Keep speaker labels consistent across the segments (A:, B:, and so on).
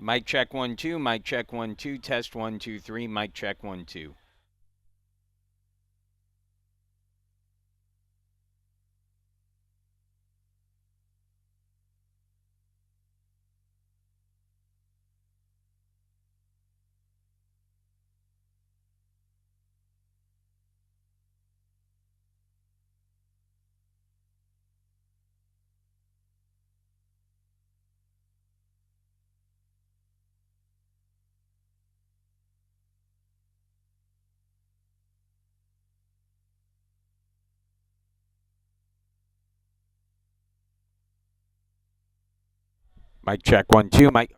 A: Mic check 1 2. Mic check 1 2. Test 1 2 3. Mic check 1 2. Mic check 1 2. Mic.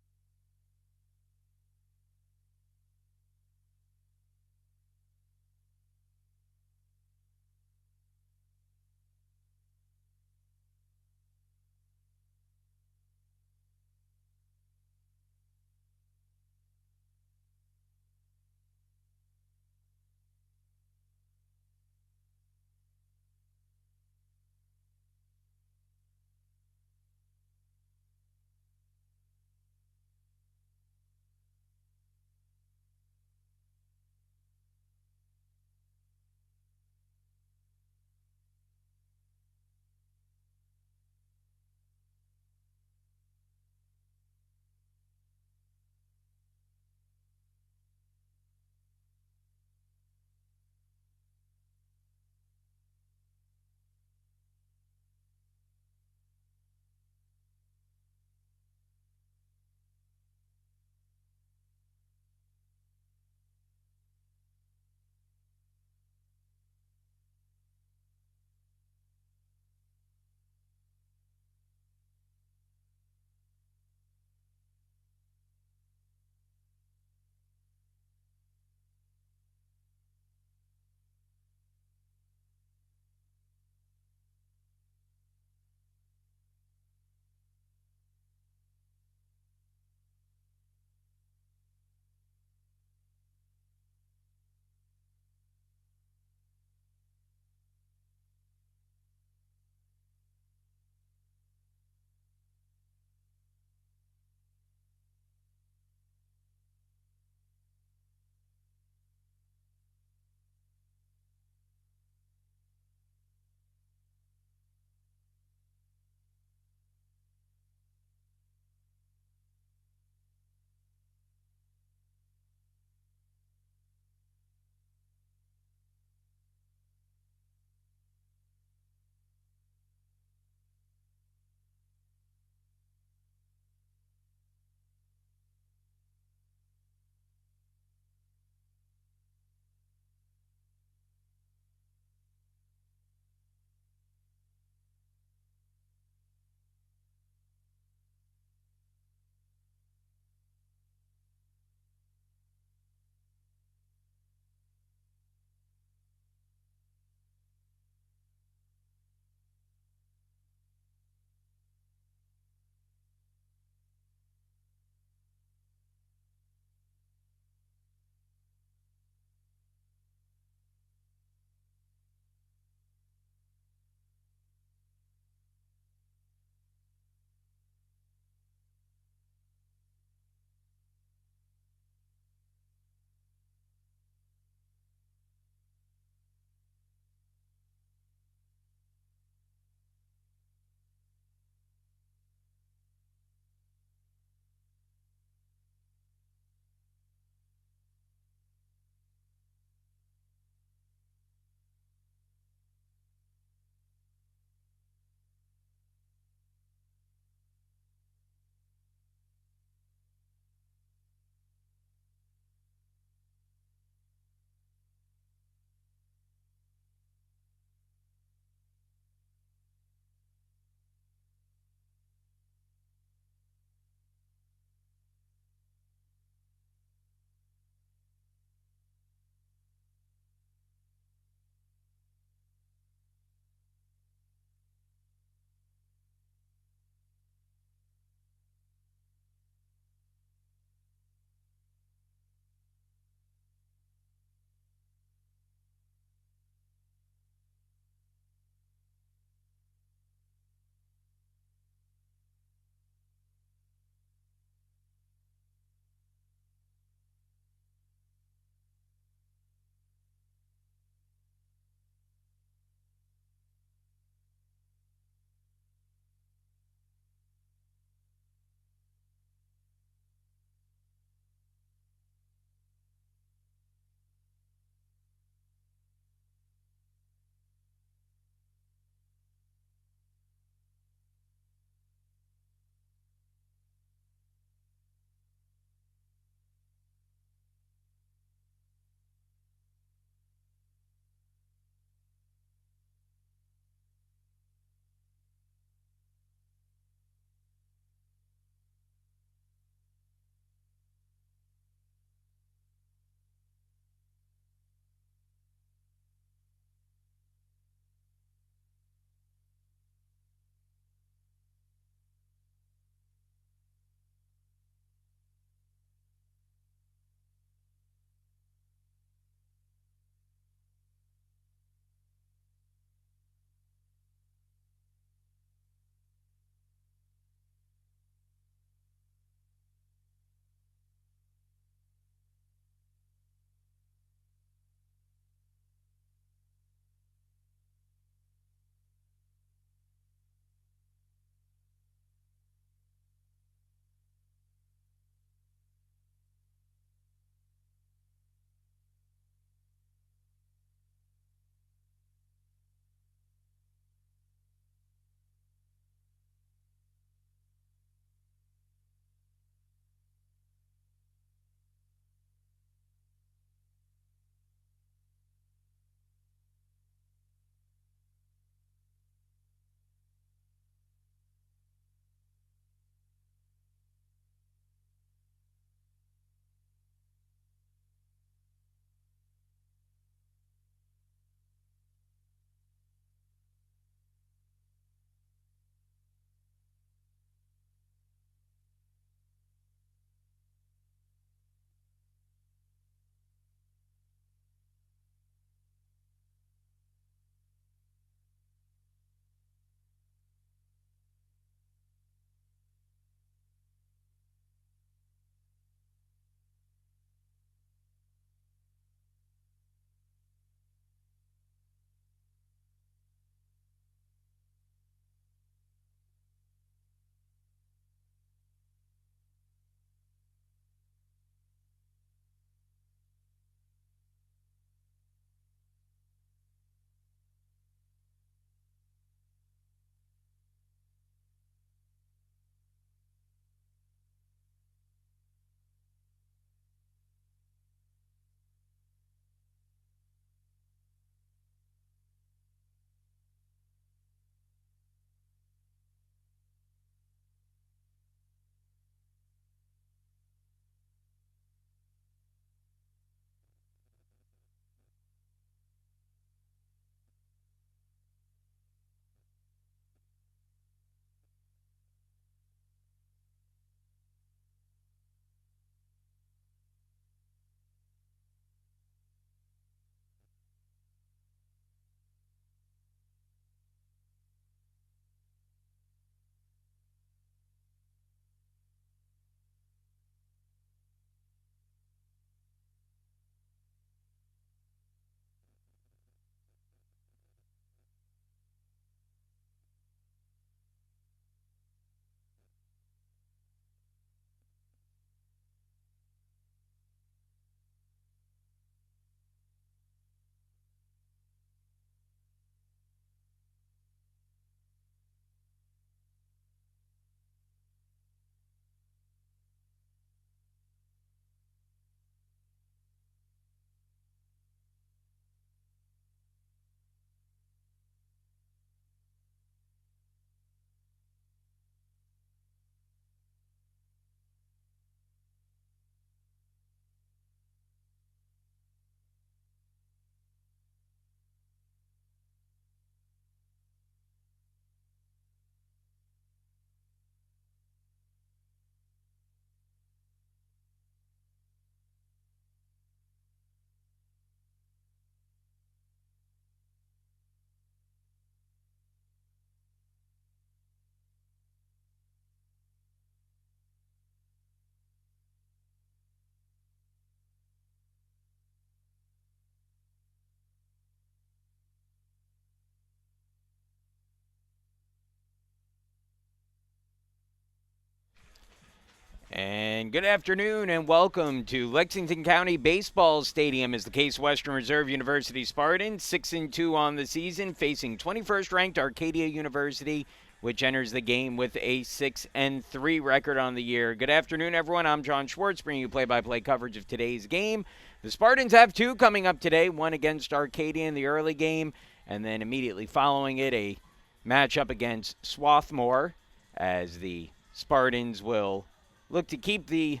A: And good afternoon and welcome to Lexington County Baseball Stadium as the Case Western Reserve University Spartans, 6-2 on the season, facing 21st ranked Arcadia University, which enters the game with a 6-3 record on the year. Good afternoon, everyone. I'm John Schwartz, bringing you play-by-play coverage of today's game. The Spartans have two coming up today, one against Arcadia in the early game, and then immediately following it, a matchup against Swarthmore, as the Spartans will look to keep the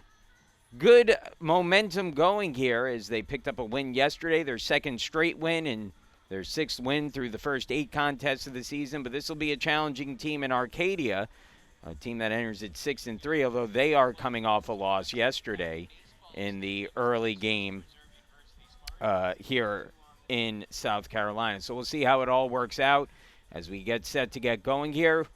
A: good momentum going here as they picked up a win yesterday, their second straight win and their sixth win through the first 8 contests of the season. But this will be a challenging team in Arcadia, a team that enters at 6-3, although they are coming off a loss yesterday in the early game here in South Carolina. So we'll see how it all works out as we get set to get going here.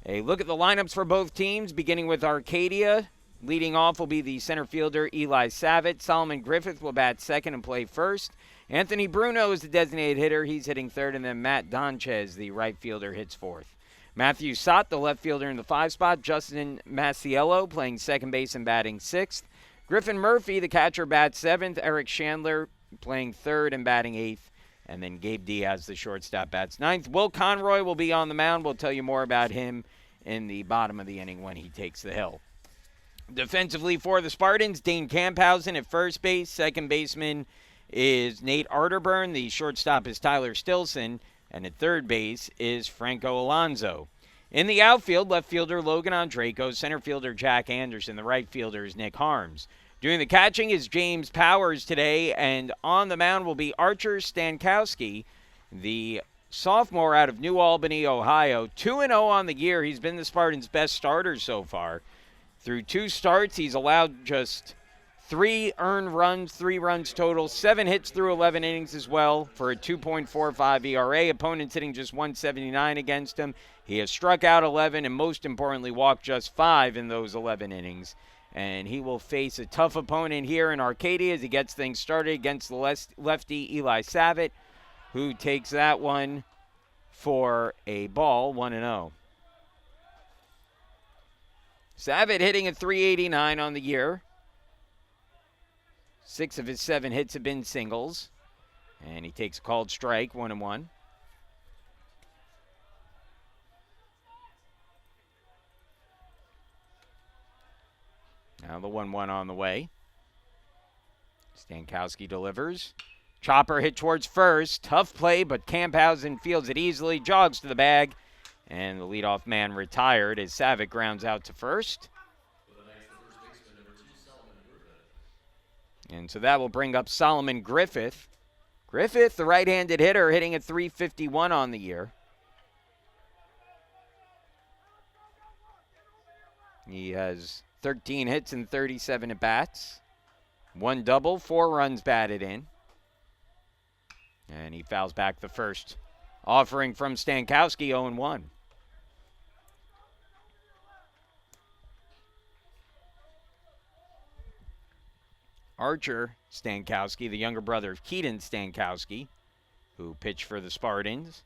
A: A look at the lineups for both teams, beginning with Arcadia. Leading off will be the center fielder, Eli Savitt. Solomon Griffith will bat second and play first. Anthony Bruno is the designated hitter. He's hitting third, and then Matt Donchez, the right fielder, hits fourth. Matthew Sott, the left fielder, in the 5 spot. Justin Maciello playing second base and batting sixth. Griffin Murphy, the catcher, bats seventh. Eric Chandler playing third and batting eighth. And then Gabe Diaz, the shortstop, bats ninth. Will Conroy will be on the mound. We'll tell you more about him in the bottom of the inning when he takes the hill. Defensively for the Spartans, Dane Camphausen at first base. Second baseman is Nate Arterburn. The shortstop is Tyler Stilson. And at third base is Franco Alonso. In the outfield, left fielder Logan Andreyko. Center fielder Jack Anderson. The right fielder is Nick Harms. Doing the catching is James Powers today. And on the mound will be Archer Stankowski, the sophomore out of New Albany, Ohio. 2-0 on the year. He's been the Spartans' best starter so far. Through 2 starts, he's allowed just 3 earned runs, 3 runs total, 7 hits through 11 innings as well for a 2.45 ERA. Opponents hitting just 179 against him. He has struck out 11 and most importantly walked just 5 in those 11 innings. And he will face a tough opponent here in Arcadia as he gets things started against the lefty Eli Savitt, who takes that one for a ball, 1-0. Savitt hitting at .389 on the year. 6 of his 7 hits have been singles. And he takes a called strike, 1-1. Now the 1-1 on the way. Stankowski delivers. Chopper hit towards first. Tough play, but Camphausen fields it easily, jogs to the bag. And the leadoff man retired as Savitt grounds out to first. And so that will bring up Solomon Griffith. Griffith, the right-handed hitter, hitting at .351 on the year. He has 13 hits and 37 at-bats. 1 double, 4 runs batted in. And he fouls back the first offering from Stankowski, 0-1. Archer Stankowski, the younger brother of Keaton Stankowski, who pitched for the Spartans.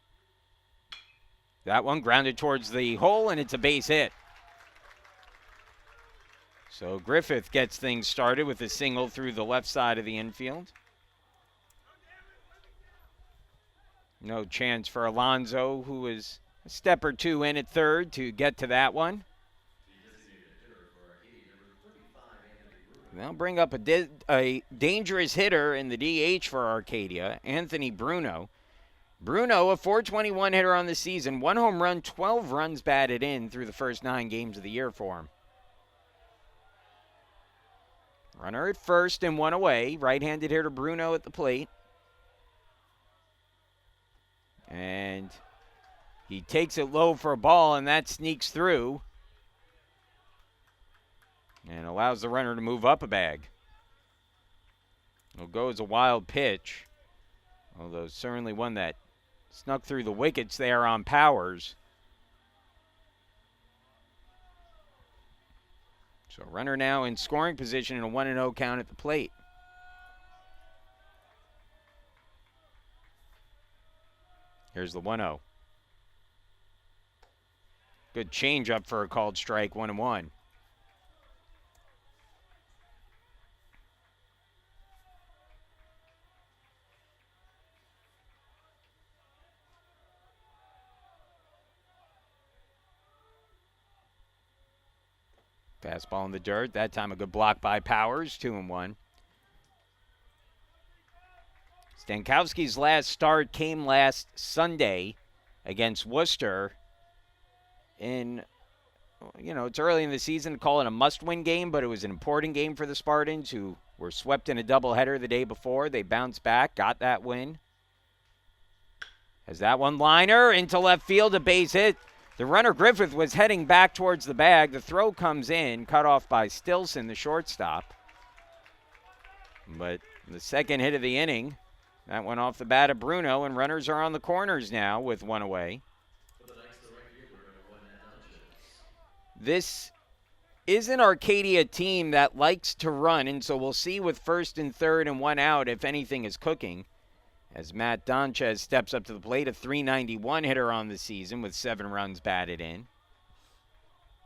A: That one grounded towards the hole, and it's a base hit. So Griffith gets things started with a single through the left side of the infield. No chance for Alonso, who is a step or two in at third to get to that one. They'll bring up a dangerous hitter in the DH for Arcadia, Anthony Bruno. Bruno, a .421 hitter on the season, 1 home run, 12 runs batted in through the first 9 games of the year for him. Runner at first and 1 away. Right-handed hitter Bruno at the plate. And he takes it low for a ball, and that sneaks through and allows the runner to move up a bag. It'll go as a wild pitch, although certainly one that snuck through the wickets there on Powers. So runner now in scoring position in a 1-0 count at the plate. Here's the 1-0. Good changeup for a called strike, 1-1. Fastball in the dirt. That time a good block by Powers. 2-1. Stankowski's last start came last Sunday against Worcester. It's early in the season to call it a must-win game, but it was an important game for the Spartans, who were swept in a doubleheader the day before. They bounced back, got that win. As that one-liner into left field, a base hit. The runner, Griffith, was heading back towards the bag. The throw comes in, cut off by Stilson, the shortstop. But the second hit of the inning, that went off the bat of Bruno, and runners are on the corners now with one away. This is an Arcadia team that likes to run, and so we'll see with first and third and one out if anything is cooking. As Matt Donchez steps up to the plate, a .391 hitter on the season with 7 runs batted in.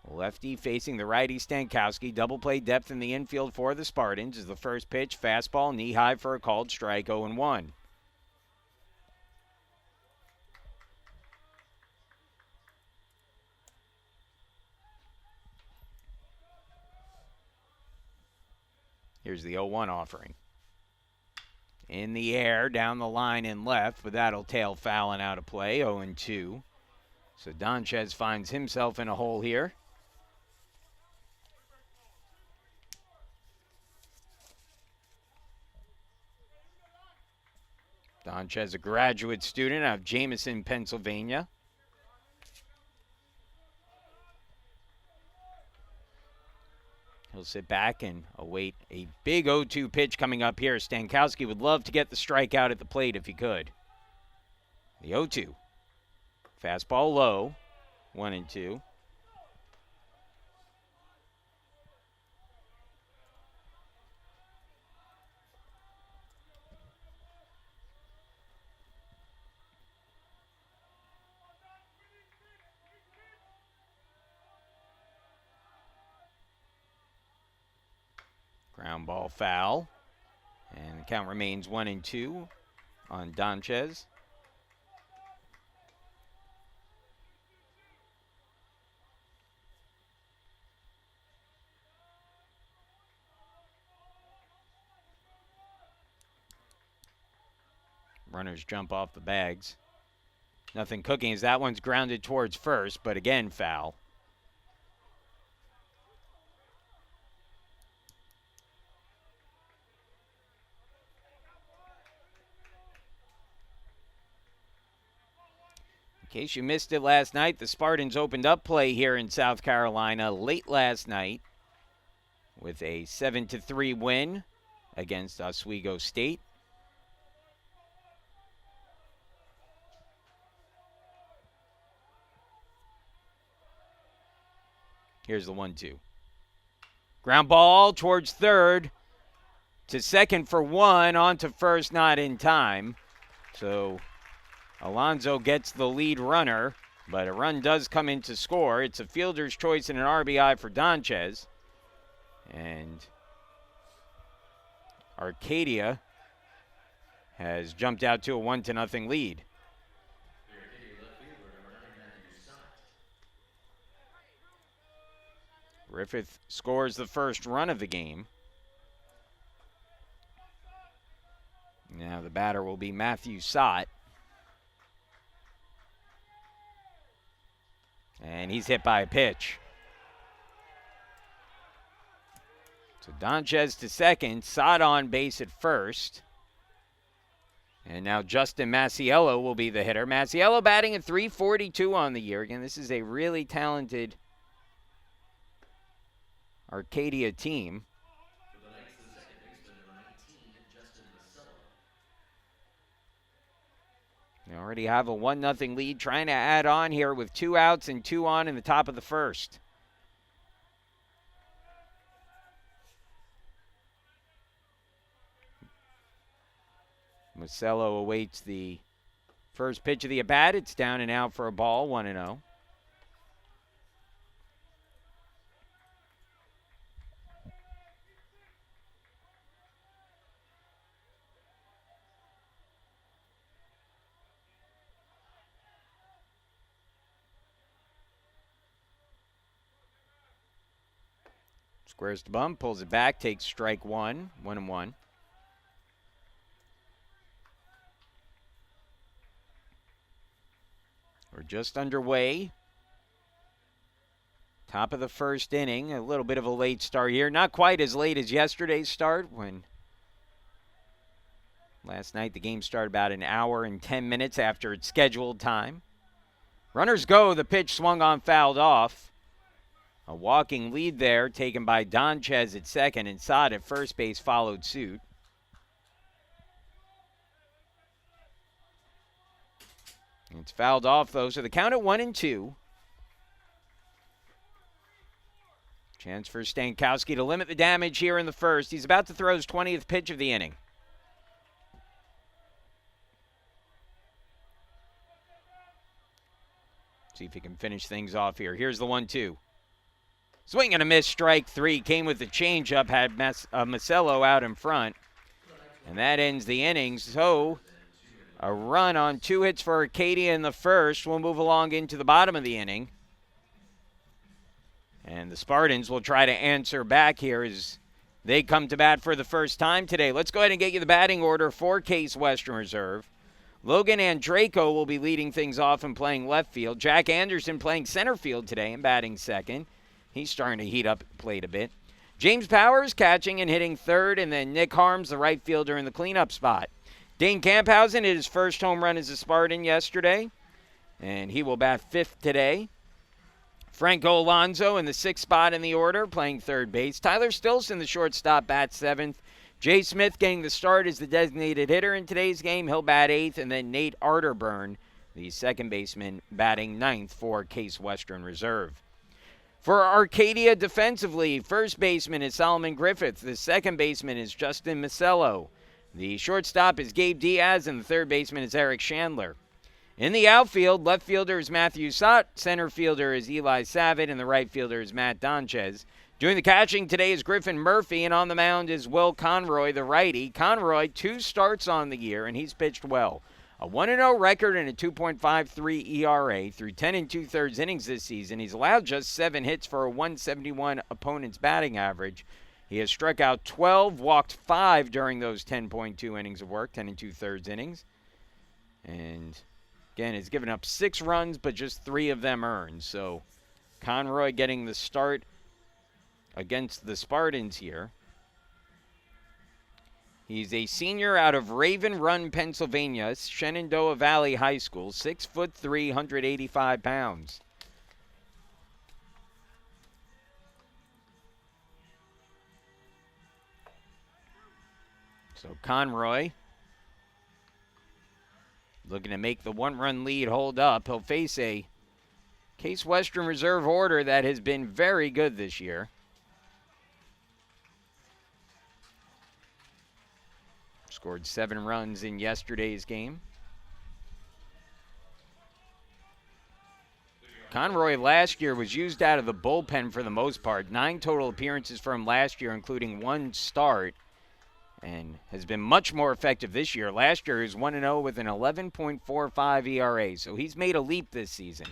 A: Lefty facing the righty Stankowski. Double play depth in the infield for the Spartans as the first pitch, fastball, knee high for a called strike, 0-1. Here's the 0-1 offering. In the air, down the line and left, but that'll tail foul and out of play, 0-2. So Donchez finds himself in a hole here. Donchez, a graduate student out of Jameson, Pennsylvania. He'll sit back and await a big 0-2 pitch coming up here. Stankowski would love to get the strikeout at the plate if he could. The 0-2. Fastball low, 1-2. Ground ball foul. And the count remains 1-2 on Donchez. Runners jump off the bags. Nothing cooking as that one's grounded towards first, but again foul. In case you missed it last night, the Spartans opened up play here in South Carolina late last night with a 7-3 win against Oswego State. Here's the 1-2. Ground ball towards third to second for 1, on to first, not in time. So Alonzo gets the lead runner, but a run does come in to score. It's a fielder's choice and an RBI for Donchez. And Arcadia has jumped out to a 1-0 lead. Griffith scores the first run of the game. Now the batter will be Matthew Sott. And he's hit by a pitch. So Donchez to second, Sott on base at first. And now Justin Masiello will be the hitter. Masiello batting at .342 on the year. Again, this is a really talented Arcadia team. They already have a 1-0 lead, trying to add on here with 2 outs and 2 on in the top of the first. Masello awaits the first pitch of the at-bat. It's down and out for a ball, 1-0. Squares to bum, pulls it back, takes strike one, 1-1. We're just underway. Top of the first inning, a little bit of a late start here. Not quite as late as yesterday's start when last night the game started about an hour and 10 minutes after its scheduled time. Runners go, the pitch swung on, fouled off. A walking lead there taken by Donchez at second, and Saad at first base followed suit. It's fouled off, though, so the count at 1-2. Chance for Stankowski to limit the damage here in the first. He's about to throw his 20th pitch of the inning. See if he can finish things off here. Here's the 1-2. Swing and a miss, strike three. Came with the changeup, had Macello out in front. And that ends the inning. So a run on 2 hits for Arcadia in the first. We'll move along into the bottom of the inning. And the Spartans will try to answer back here as they come to bat for the first time today. Let's go ahead and get you the batting order for Case Western Reserve. Logan Andraco will be leading things off and playing left field. Jack Anderson playing center field today and batting second. He's starting to heat up the plate a bit. James Powers catching and hitting third, and then Nick Harms, the right fielder, in the cleanup spot. Dane Camphausen hit his first home run as a Spartan yesterday, and he will bat fifth today. Franco Alonso in the sixth spot in the order, playing third base. Tyler Stilson, the shortstop, bats seventh. Jay Smith getting the start as the designated hitter in today's game. He'll bat eighth, and then Nate Arterburn, the second baseman, batting ninth for Case Western Reserve. For Arcadia defensively, first baseman is Solomon Griffith. The second baseman is Justin Macello. The shortstop is Gabe Diaz, and the third baseman is Eric Chandler. In the outfield, left fielder is Matthew Sott, center fielder is Eli Savitt, and the right fielder is Matt Donchez. Doing the catching today is Griffin Murphy, and on the mound is Will Conroy, the righty. Conroy, 2 starts on the year, and he's pitched well. A 1-0 record and a 2.53 ERA through 10 2/3 innings this season. He's allowed just 7 hits for a 171 opponent's batting average. He has struck out 12, walked 5 during those 10.2 innings of work, 10 2/3 innings. And again, has given up 6 runs, but just 3 of them earned. So Conroy getting the start against the Spartans here. He's a senior out of Raven Run, Pennsylvania, Shenandoah Valley High School, 6'3", 185 pounds. So Conroy looking to make the 1-run lead hold up. He'll face a Case Western Reserve order that has been very good this year. Scored 7 runs in yesterday's game. Conroy last year was used out of the bullpen for the most part. 9 total appearances for him last year, including 1 start, and has been much more effective this year. Last year he was 1-0 with an 11.45 ERA, so he's made a leap this season.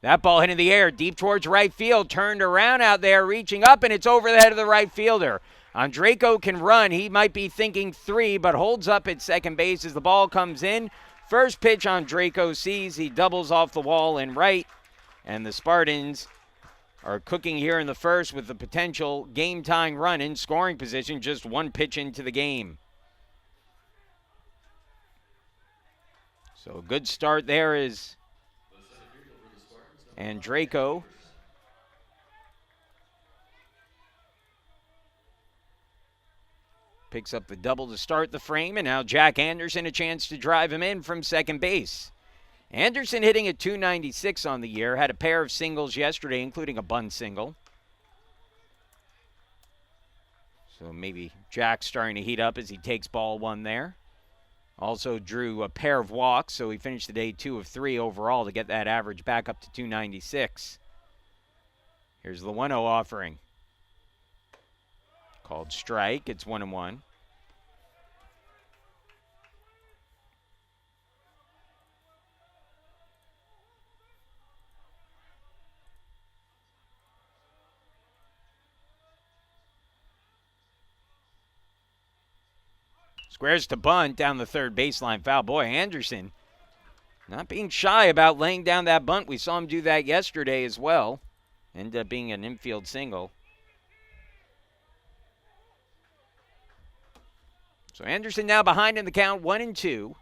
A: That ball hit in the air, deep towards right field, turned around out there, reaching up, and it's over the head of the right fielder. Andraco can run. He might be thinking 3, but holds up at second base as the ball comes in. First pitch Andraco sees. He doubles off the wall in right. And the Spartans are cooking here in the first with the potential game-tying run in scoring position, just 1 pitch into the game. So a good start there is Andraco. Picks up the double to start the frame, and now Jack Anderson a chance to drive him in from second base. Anderson hitting at .296 on the year, had a pair of singles yesterday, including a bunt single. So maybe Jack's starting to heat up as he takes ball 1 there. Also drew a pair of walks, so he finished the day 2 of 3 overall to get that average back up to .296. Here's the 1-0 offering. Called strike. It's 1-1. Squares to bunt down the third baseline foul. Boy, Anderson not being shy about laying down that bunt. We saw him do that yesterday as well. Ended up being an infield single. So Anderson now behind in the count, 1-2.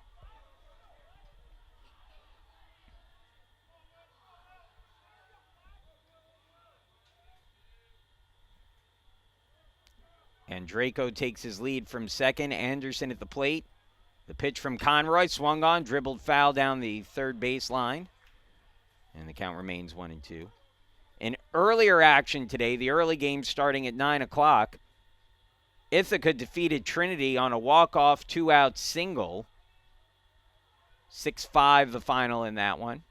A: And Draco takes his lead from second. Anderson at the plate. The pitch from Conroy, swung on, dribbled foul down the third baseline. And the count remains 1-2. In earlier action today, the early game starting at 9 o'clock, Ithaca defeated Trinity on a walk-off two-out single. 6-5 the final in that one.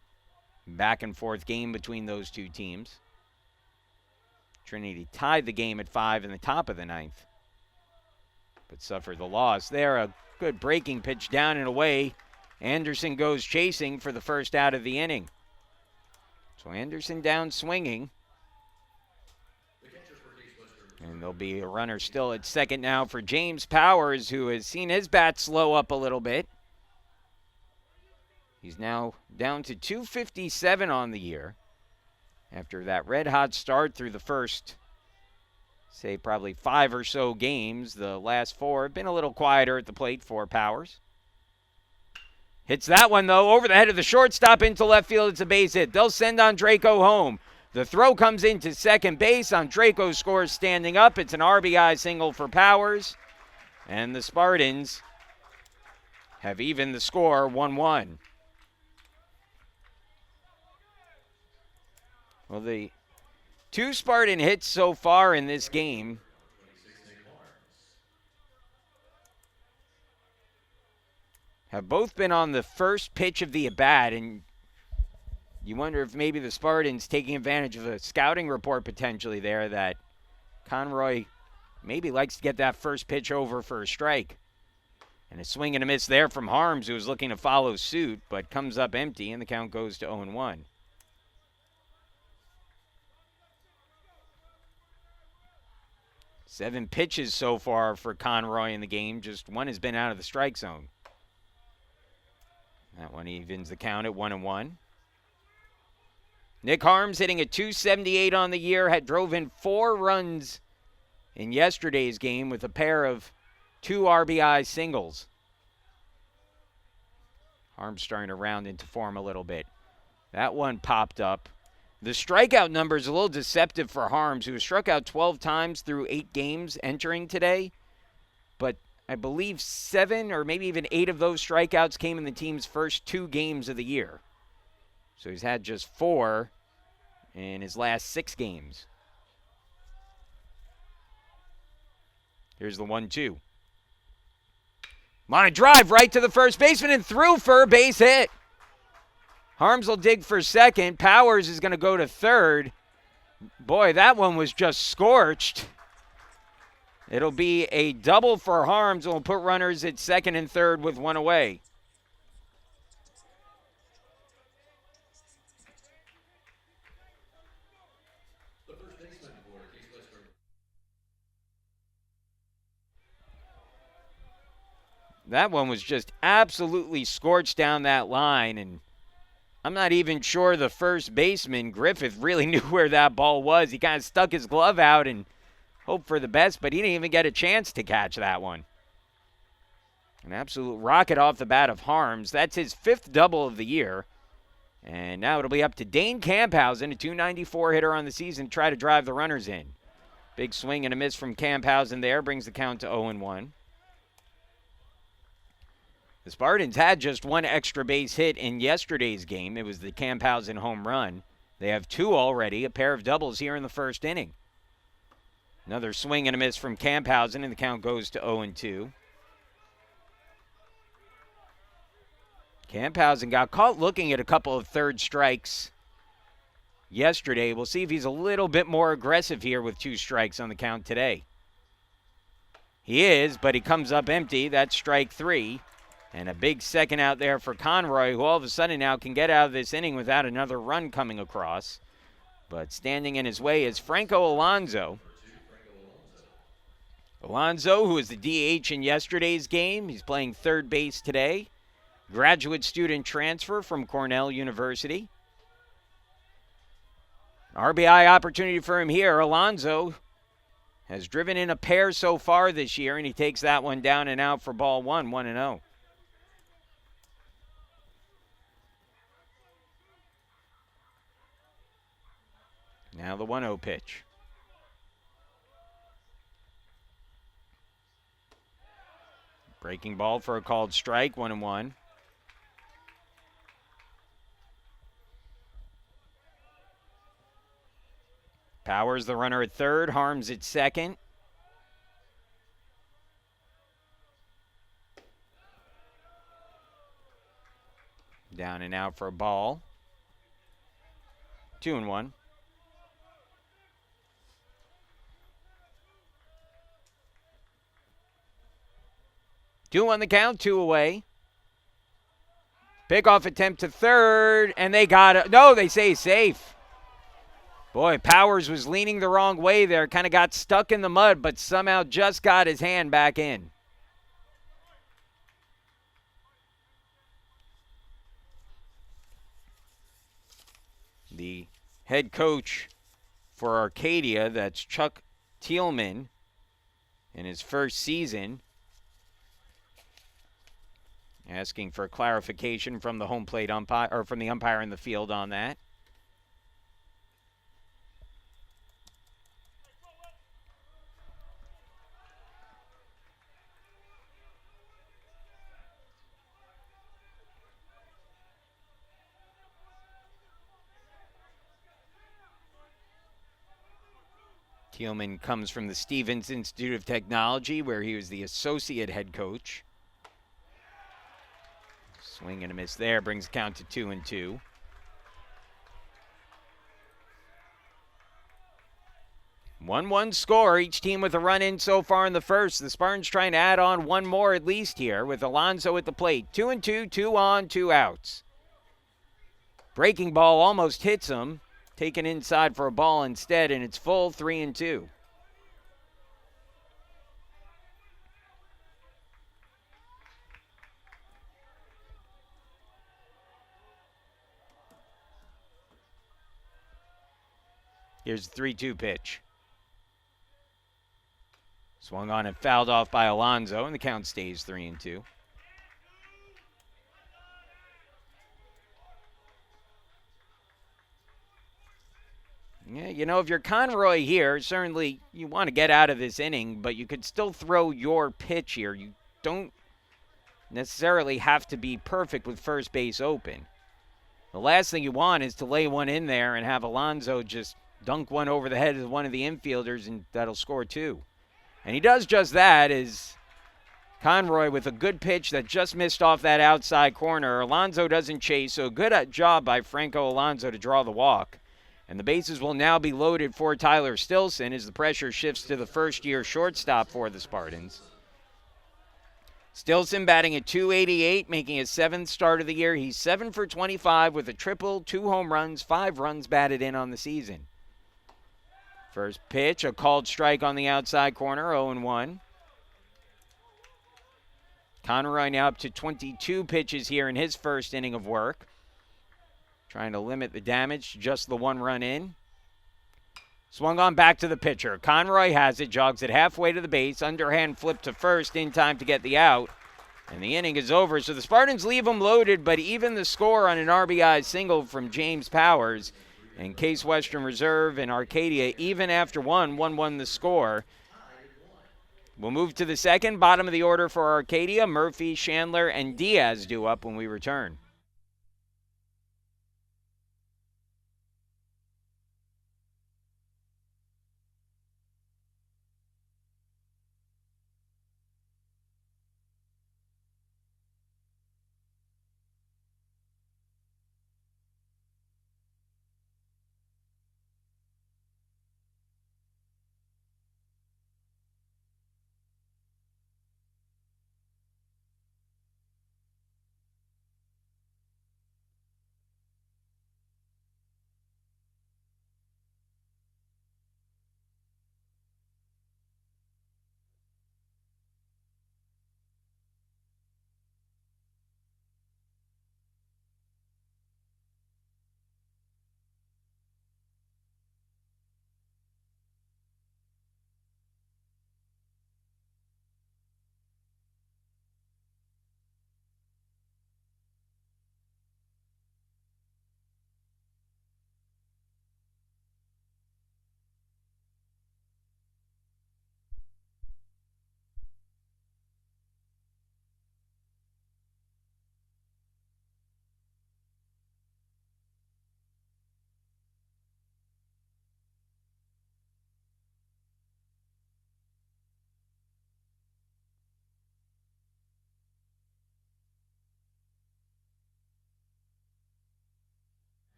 A: Back and forth game between those two teams. Trinity tied the game at 5 in the top of the ninth, but suffered the loss. There, a good breaking pitch down and away. Anderson goes chasing for the first out of the inning. So Anderson down swinging. And there'll be a runner still at second now for James Powers, who has seen his bat slow up a little bit. He's now down to 257 on the year. After that red-hot start through the first, say, probably 5 or so games, the last 4 have been a little quieter at the plate for Powers. Hits that one, though, over the head of the shortstop into left field. It's a base hit. They'll send Andraco home. The throw comes into second base. Andraco scores standing up. It's an RBI single for Powers. And the Spartans have evened the score 1-1. Well, the 2 Spartan hits so far in this game have both been on the first pitch of the at-bat, and you wonder if maybe the Spartans taking advantage of a scouting report potentially there that Conroy maybe likes to get that first pitch over for a strike. And a swing and a miss there from Harms, who was looking to follow suit, but comes up empty, and the count goes to 0-1. Seven pitches so far for Conroy in the game. Just one has been out of the strike zone. That one evens the count at 1-1. Nick Harms hitting a .278 on the year. Drove in 4 runs in yesterday's game with a pair of 2 RBI singles. Harms starting to round into form a little bit. That one popped up. The strikeout number is a little deceptive for Harms, who has struck out 12 times through 8 games entering today. But I believe 7 or maybe even 8 of those strikeouts came in the team's first 2 games of the year. So he's had just 4 in his last 6 games. Here's the 1-2. Line drive right to the first baseman and through for a base hit. Harms will dig for second. Powers is going to go to third. Boy, that one was just scorched. It'll be a double for Harms. We'll put runners at second and third with 1 away. That one was just absolutely scorched down that line, and I'm not even sure the first baseman, Griffith, really knew where that ball was. He kind of stuck his glove out and hoped for the best, but he didn't even get a chance to catch that one. An absolute rocket off the bat of Harms. That's his 5th double of the year. And now it'll be up to Dane Camphausen, a .294 hitter on the season, to try to drive the runners in. Big swing and a miss from Camphausen there brings the count to 0-1. The Spartans had just 1 extra base hit in yesterday's game. It was the Camphausen home run. They have 2 already, a pair of doubles here in the first inning. Another swing and a miss from Camphausen, and the count goes to 0-2. Camphausen got caught looking at a couple of third strikes yesterday. We'll see if he's a little bit more aggressive here with 2 strikes on the count today. He is, but he comes up empty. That's strike 3. And a big second out there for Conroy, who all of a sudden now can get out of this inning without another run coming across. But standing in his way is Franco Alonso. Alonso, who was the DH in yesterday's game, he's playing third base today. Graduate student transfer from Cornell University. RBI opportunity for him here. Alonso has driven in a pair so far this year, and he takes that one down and out for ball one, 1-0. Now the 1-0 pitch. Breaking ball for a called strike, 1-1. Powers the runner at third, Harms at second. Down and out for a ball. 2-1. Two on the count, 2 away. Pickoff attempt to third, and they got it. No, they say safe. Boy, Powers was leaning the wrong way there. Kind of got stuck in the mud, but somehow just got his hand back in. The head coach for Arcadia, that's Chuck Thielman, in his first season, asking for clarification from the home plate umpire, or from the umpire in the field on that. Thielman comes from the Stevens Institute of Technology, where he was the associate head coach. Swing and a miss there, brings the count to 2-2. One score, each team with a run in so far in the first. The Spartans trying to add on one more at least here with Alonso at the plate. 2-2, 2 on, 2 outs. Breaking ball almost hits him. Taken inside for a ball instead, and it's full, 3-2. Here's the 3-2 pitch. Swung on and fouled off by Alonso, and the count stays 3-2. Yeah, you know, if you're Conroy here, certainly you want to get out of this inning, but you could still throw your pitch here. You don't necessarily have to be perfect with first base open. The last thing you want is to lay one in there and have Alonso just dunk one over the head of one of the infielders, and that'll score 2. And he does just that, as Conroy with a good pitch that just missed off that outside corner. Alonso doesn't chase, so good job by Franco Alonso to draw the walk. And the bases will now be loaded for Tyler Stilson as the pressure shifts to the first-year shortstop for the Spartans. Stilson batting at .288, making his 7th start of the year. He's 7 for 25 with a triple, 2 home runs, 5 runs batted in on the season. First pitch, a called strike on the outside corner, 0-1. Conroy now up to 22 pitches here in his first inning of work. Trying to limit the damage to just the 1 run in. Swung on back to the pitcher. Conroy has it, jogs it halfway to the base. Underhand flip to first in time to get the out. And the inning is over. So the Spartans leave them loaded, but even the score on an RBI single from James Powers. And Case Western Reserve and Arcadia, even after 1-1 the score. We'll move to the second. Bottom of the order for Arcadia. Murphy, Chandler, and Diaz due up when we return.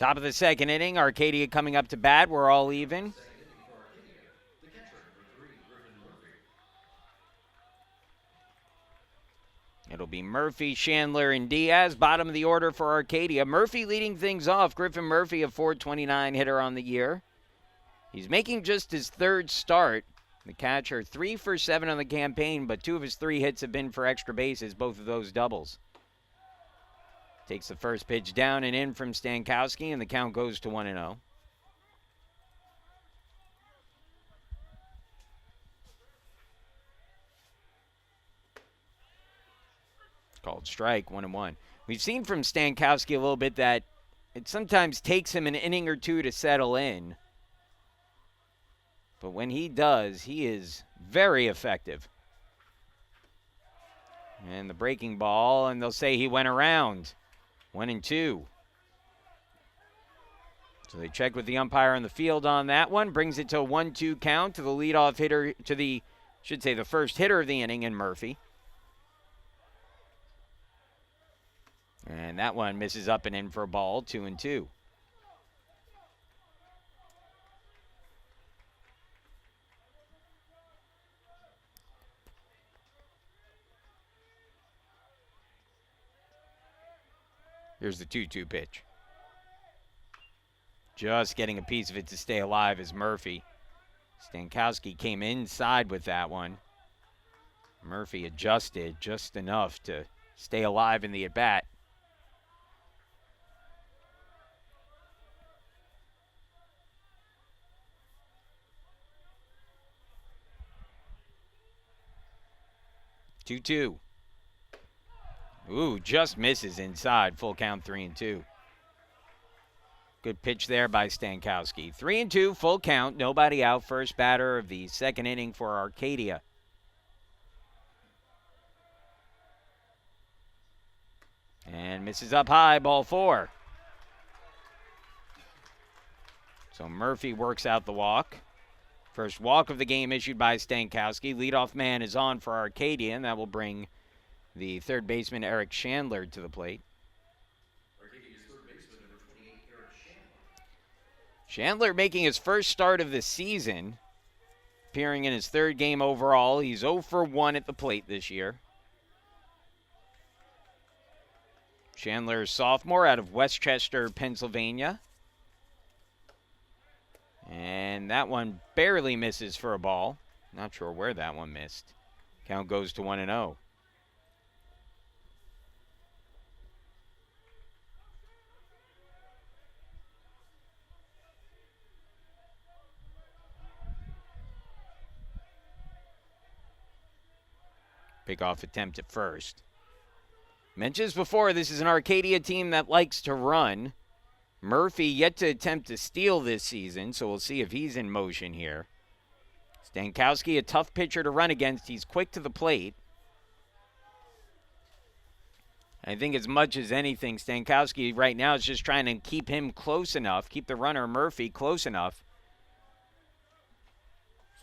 A: Top of the second inning, Arcadia coming up to bat. We're all even. It'll be Murphy, Chandler, and Diaz. Bottom of the order for Arcadia. Murphy leading things off. Griffin Murphy, a .429 hitter on the year. He's making just his third start. The catcher, 3 for 7 on the campaign, but 2 of his 3 hits have been for extra bases, both of those doubles. Takes the first pitch down and in from Stankowski, and the count goes to 1-0. Called strike, 1-1. We've seen from Stankowski a little bit that it sometimes takes him an inning or two to settle in. But when he does, he is very effective. And the breaking ball, and they'll say he went around. 1-2. So they check with the umpire on the field on that one. Brings it to a 1-2 count to the leadoff hitter, to the first hitter of the inning in Murphy. And that one misses up and in for a ball, 2-2. Here's the 2-2 pitch. Just getting a piece of it to stay alive is Murphy. Stankowski came inside with that one. Murphy adjusted just enough to stay alive in the at-bat. Two. Ooh, just misses inside. Full count, 3-2. Good pitch there by Stankowski. 3-2, full count. Nobody out. First batter of the second inning for Arcadia. And misses up high, ball 4. So Murphy works out the walk. First walk of the game issued by Stankowski. Leadoff man is on for Arcadia, and that will bring the third baseman, Eric Chandler, to the plate.
B: Arcadia's third baseman, number 28, Eric Chandler.
A: Chandler making his first start of the season, appearing in his third game overall. He's 0 for 1 at the plate this year. Chandler, sophomore out of Westchester, Pennsylvania. And that one barely misses for a ball. Not sure where that one missed. Count goes to 1-0. Pickoff attempt at first. Mentioned before, this is an Arcadia team that likes to run. Murphy yet to attempt to steal this season, so we'll see if he's in motion here. Stankowski, a tough pitcher to run against. He's quick to the plate. I think as much as anything, Stankowski right now is just trying to keep him close enough, keep the runner Murphy close enough,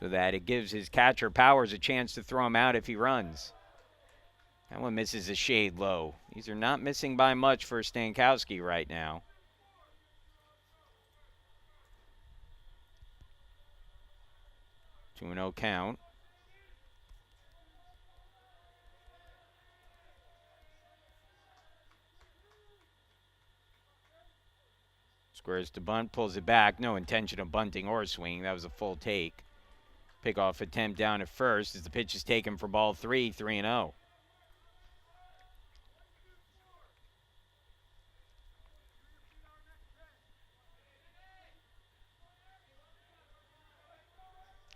A: so that it gives his catcher Powers a chance to throw him out if he runs. That one misses a shade low. These are not missing by much for Stankowski right now. 2-0 count. Squares to bunt, pulls it back. No intention of bunting or swinging. That was a full take. Pickoff attempt down at first as the pitch is taken for ball 3, 3-0.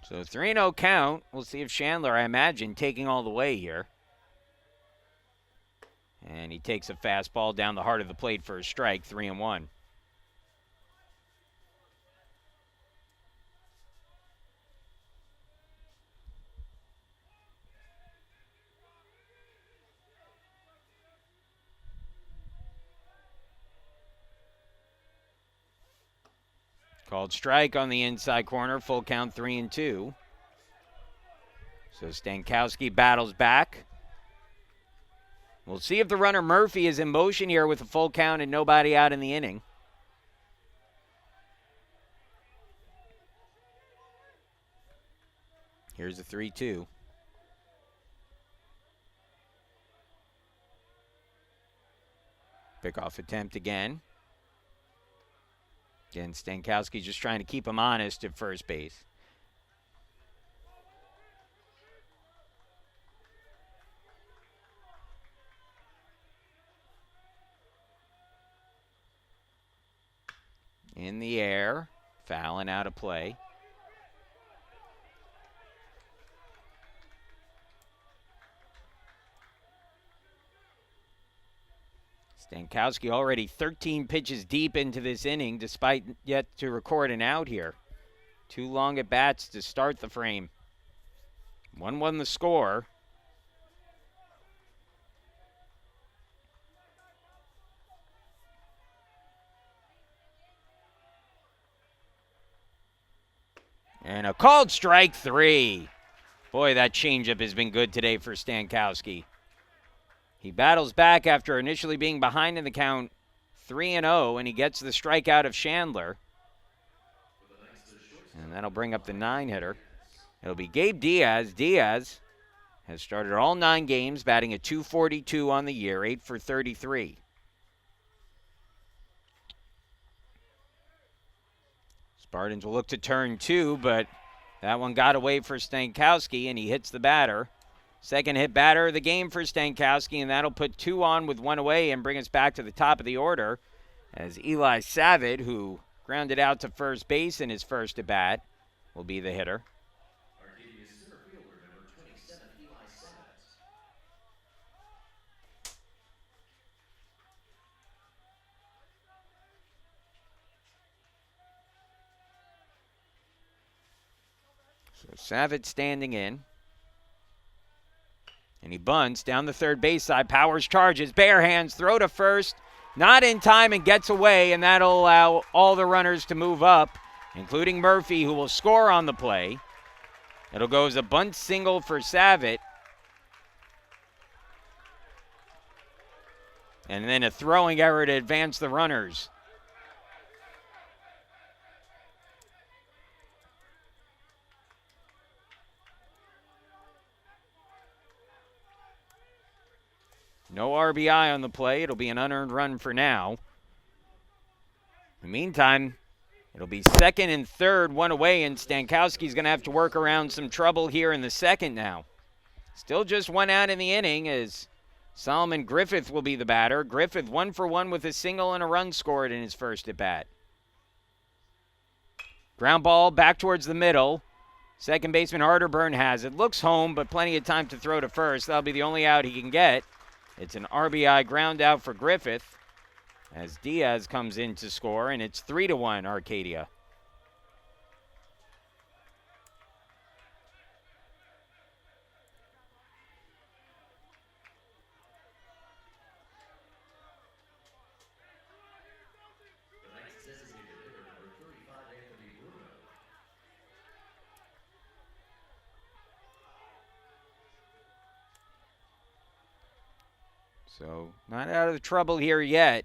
A: So 3-0 count. We'll see if Chandler, I imagine, taking all the way here. And he takes a fastball down the heart of the plate for a strike, 3-1. Called strike on the inside corner, full count, 3-2. So Stankowski battles back. We'll see if the runner Murphy is in motion here with a full count and nobody out in the inning. Here's the 3-2. Pickoff attempt again. Again, Stankowski just trying to keep him honest at first base. In the air, fouling out of play. Stankowski already 13 pitches deep into this inning, despite yet to record an out here. 2 long at bats to start the frame. 1-1 the score. And a called strike 3. Boy, that changeup has been good today for Stankowski. He battles back after initially being behind in the count 3-0, and he gets the strikeout of Chandler. And that'll bring up the 9-hitter. It'll be Gabe Diaz. Diaz has started all 9 games, batting a .242 on the year, 8 for 33. Spartans will look to turn 2, but that one got away for Stankowski, and he hits the batter. Second hit batter of the game for Stankowski, and that'll put 2 on with 1 away and bring us back to the top of the order as Eli Savitt, who grounded out to first base in his first at bat, will be the hitter.
B: Arcadia's center fielder, number 27, Eli Savitt.
A: So Savitt standing in. And he bunts down the third base side. Powers charges, bare hands, throw to first. Not in time and gets away, and that'll allow all the runners to move up, including Murphy, who will score on the play. It'll go as a bunt single for Savitt. And then a throwing error to advance the runners. No RBI on the play. It'll be an unearned run for now. In the meantime, it'll be second and third, 1 away, and Stankowski's going to have to work around some trouble here in the second now. Still just 1 out in the inning as Solomon Griffith will be the batter. Griffith 1 for 1 with a single and a run scored in his first at bat. Ground ball back towards the middle. Second baseman Arterburn has it. Looks home, but plenty of time to throw to first. That'll be the only out he can get. It's an RBI ground out for Griffith as Diaz comes in to score, and it's 3-1 Arcadia.
B: The next designated hitter, number 35, Anthony Bruno.
A: So not out of the trouble here yet.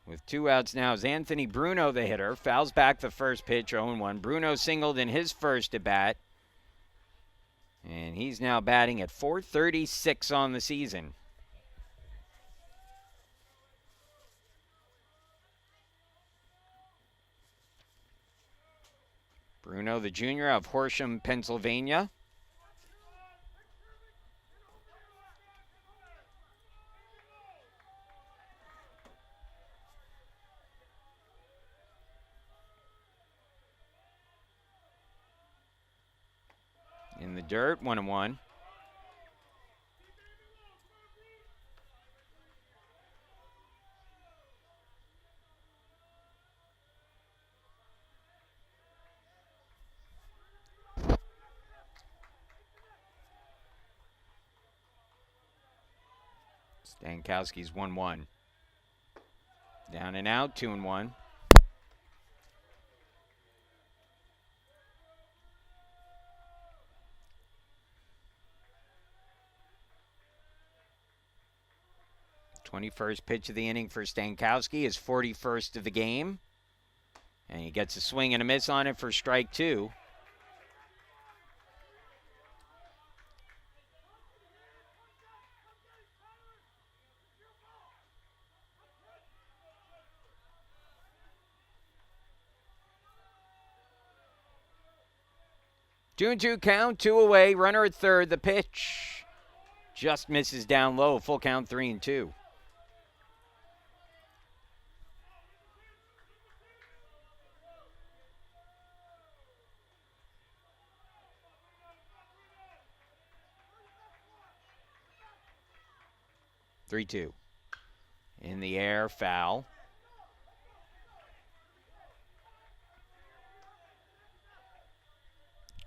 A: With 2 outs now is Anthony Bruno, the hitter. Fouls back the first pitch, 0-1. Bruno singled in his first at bat. And he's now batting at .436 on the season. Bruno, the junior of Horsham, Pennsylvania. In the dirt, 1-1. Stankowski's 1-1. Down and out, 2-1. First pitch of the inning for Stankowski, his 41st of the game. And he gets a swing and a miss on it for strike 2. 2-2 count, 2 away, runner at third. The pitch just misses down low. Full count, 3-2. Three-two. In the air, foul.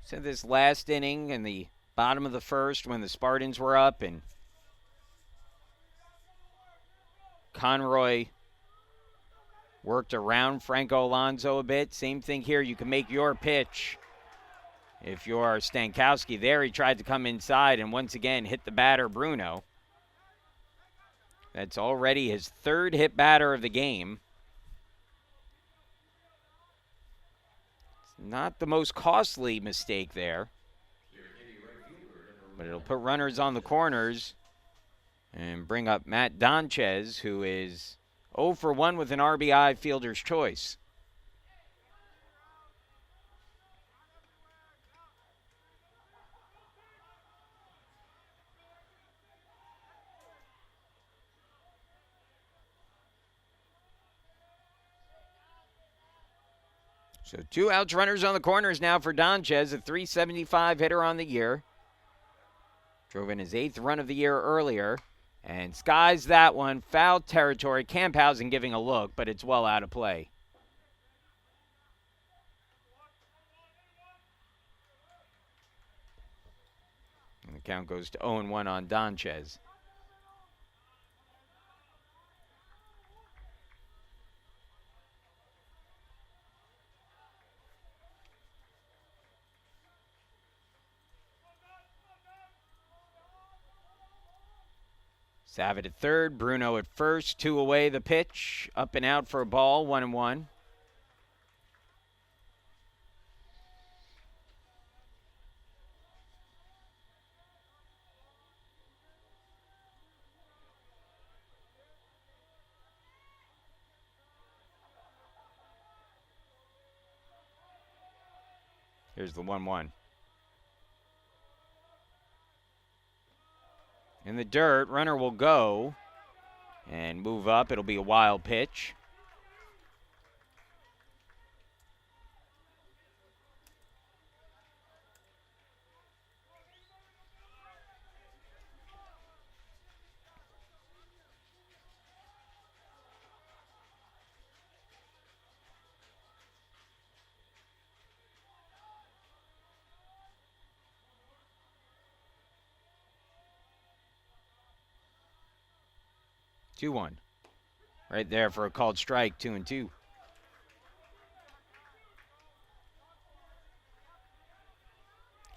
A: So this last inning in the bottom of the first when the Spartans were up and Conroy worked around Franco Alonso a bit. Same thing here. You can make your pitch. If you're Stankowski there, he tried to come inside and once again hit the batter, Bruno. That's already his third hit batter of the game. It's not the most costly mistake there, but it'll put runners on the corners and bring up Matt Donchez, who is 0 for 1 with an RBI fielder's choice. So 2 outs, runners on the corners now for Donchez, a .375 hitter on the year. Drove in his 8th run of the year earlier. And skies that one, foul territory. Camphausen giving a look, but it's well out of play. And the count goes to 0-1 on Donchez. Savitt at third, Bruno at first, 2 away. The pitch, up and out for a ball, 1-1. Here's the 1-1. In the dirt, runner will go and move up. It'll be a wild pitch. Two one, right there for a called strike. 2-2.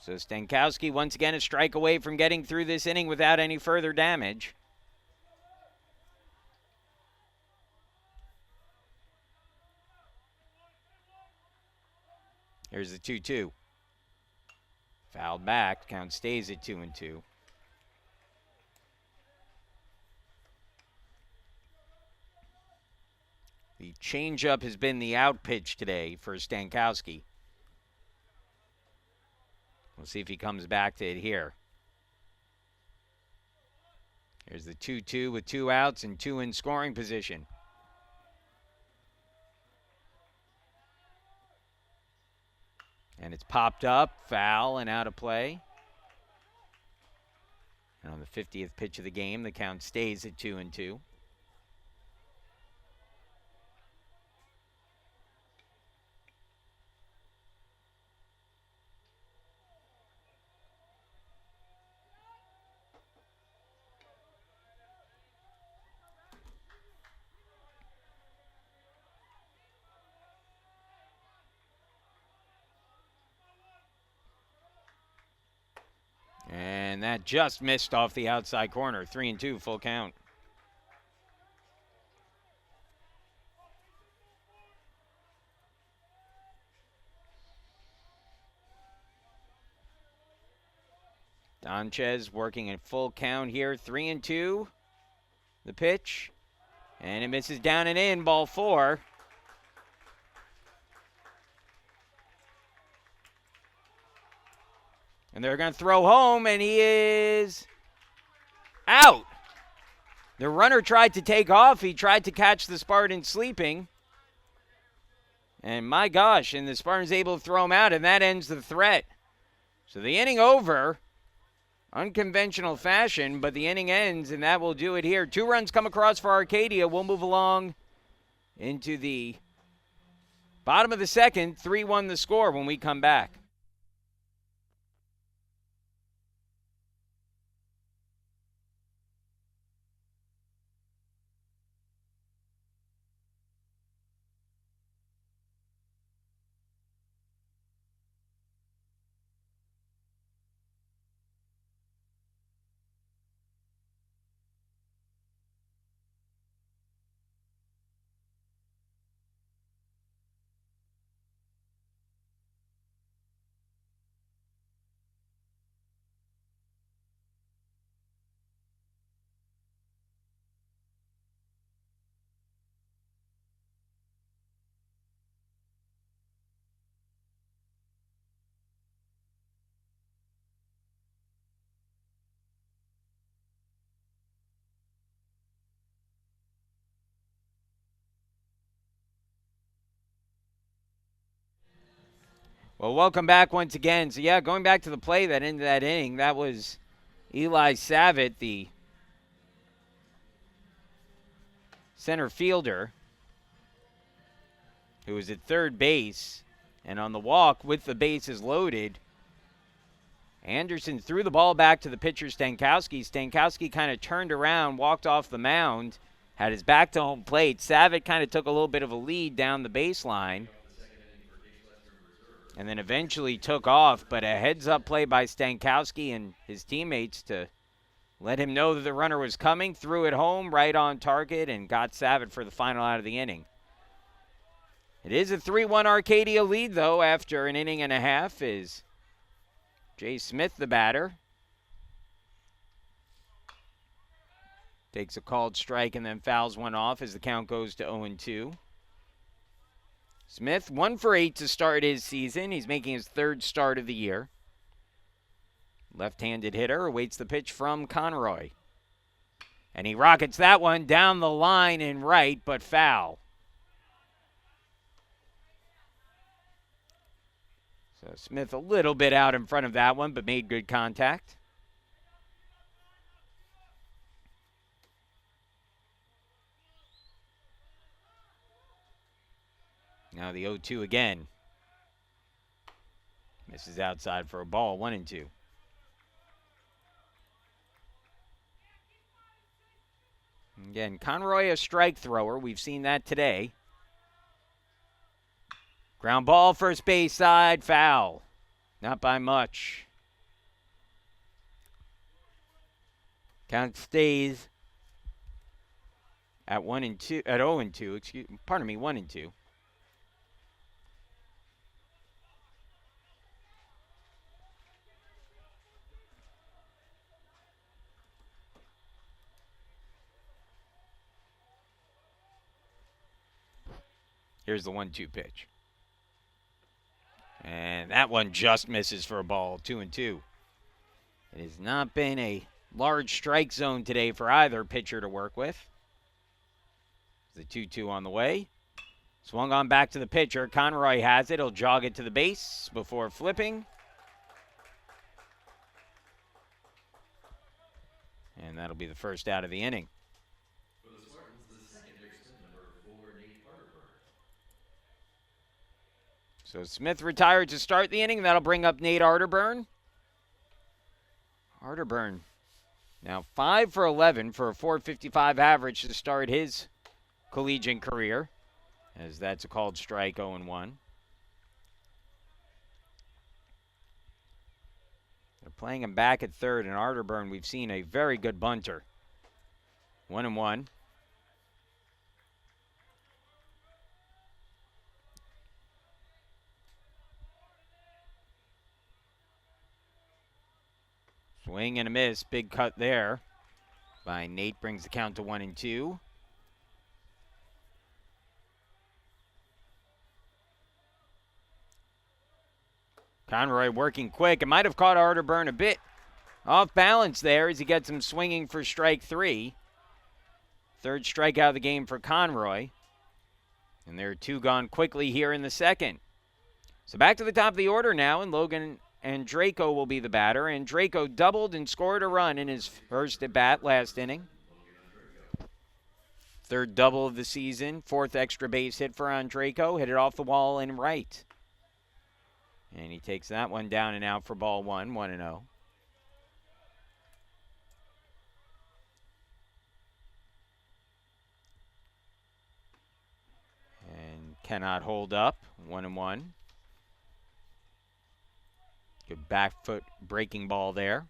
A: So Stankowski once again a strike away from getting through this inning without any further damage. Here's the 2-2. Fouled back. Count stays at 2-2. The changeup has been the out pitch today for Stankowski. We'll see if he comes back to it here. Here's the 2-2 with 2 outs and 2 in scoring position. And it's popped up, foul and out of play. And on the 50th pitch of the game, the count stays at 2-2. And that just missed off the outside corner. 3-2, full count. Donchez working at full count here. 3-2. The pitch. And it misses down and in. Ball 4. And they're going to throw home, and he is out. The runner tried to take off. He tried to catch the Spartan sleeping. And my gosh, and the Spartan's able to throw him out, and that ends the threat. So the inning over, unconventional fashion, but the inning ends, and that will do it here. 2 runs come across for Arcadia. We'll move along into the bottom of the second. 3-1 the score when we come back. Well, welcome back once again. So, yeah, going back to the play that ended that inning, that was Eli Savitt, the center fielder, who was at third base. And on the walk, with the bases loaded, Anderson threw the ball back to the pitcher, Stankowski. Stankowski kind of turned around, walked off the mound, had his back to home plate. Savitt kind of took a little bit of a lead down the baseline, and then eventually took off. But a heads-up play by Stankowski and his teammates to let him know that the runner was coming, threw it home right on target, and got Savitt for the final out of the inning. It is a 3-1 Arcadia lead, though, after an inning and a half. Is Jay Smith the batter. Takes a called strike and then fouls one off as the count goes to 0-2. Smith, 1 for 8 to start his season. He's making his 3rd start of the year. Left-handed hitter awaits the pitch from Conroy. And he rockets that one down the line and right, but foul. So Smith a little bit out in front of that one, but made good contact. Now the 0-2 again. Misses outside for a ball, 1-2. Again, Conroy a strike thrower. We've seen that today. Ground ball, first base side, foul. Not by much. Count stays at 1-2, at 0-2. Pardon me, 1-2. Here's the 1-2 pitch. And that one just misses for a ball, 2-2. It has not been a large strike zone today for either pitcher to work with. The 2-2 on the way. Swung on back to the pitcher. Conroy has it. He'll jog it to the base before flipping. And that'll be the first out of the inning. So Smith retired to start the inning. That'll bring up Nate Arterburn. Arterburn now 5 for 11 for a .455 average to start his collegiate career, as that's a called strike, 0-1. They're playing him back at third, and Arterburn, we've seen a very good bunter. 1-1. Swing and a miss. Big cut there by Nate. Brings the count to 1-2. Conroy working quick. It might have caught Arterburn a bit off balance there as he gets him swinging for strike 3. Third strikeout of the game for Conroy. And there are 2 gone quickly here in the second. So back to the top of the order now, and Logan Andreyko will be the batter. Andreyko doubled and scored a run in his first at-bat last inning. Third double of the season, 4th extra base hit for Andreyko. Hit it off the wall in right. And he takes that one down and out for ball 1, 1-0. And cannot hold up, 1-1. Good back foot breaking ball there.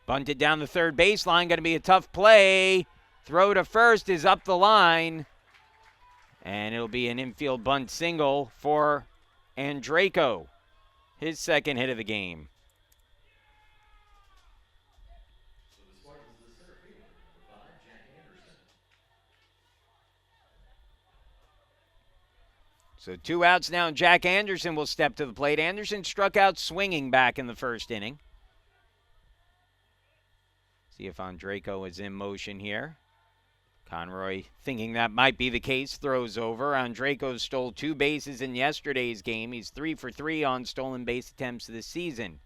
A: Bunted down the third baseline, going to be a tough play. Throw to first is up the line. And it'll be an infield bunt single for Andreyko. His second hit of the game.
B: So the Spartans, the center fielder, number 5, Jack Anderson.
A: So 2 outs now, and Jack Anderson will step to the plate. Anderson struck out swinging back in the first inning. See if Andreyko is in motion here. Conroy, thinking that might be the case, throws over. Andreyko stole 2 bases in yesterday's game. He's 3 for 3 on stolen base attempts this season.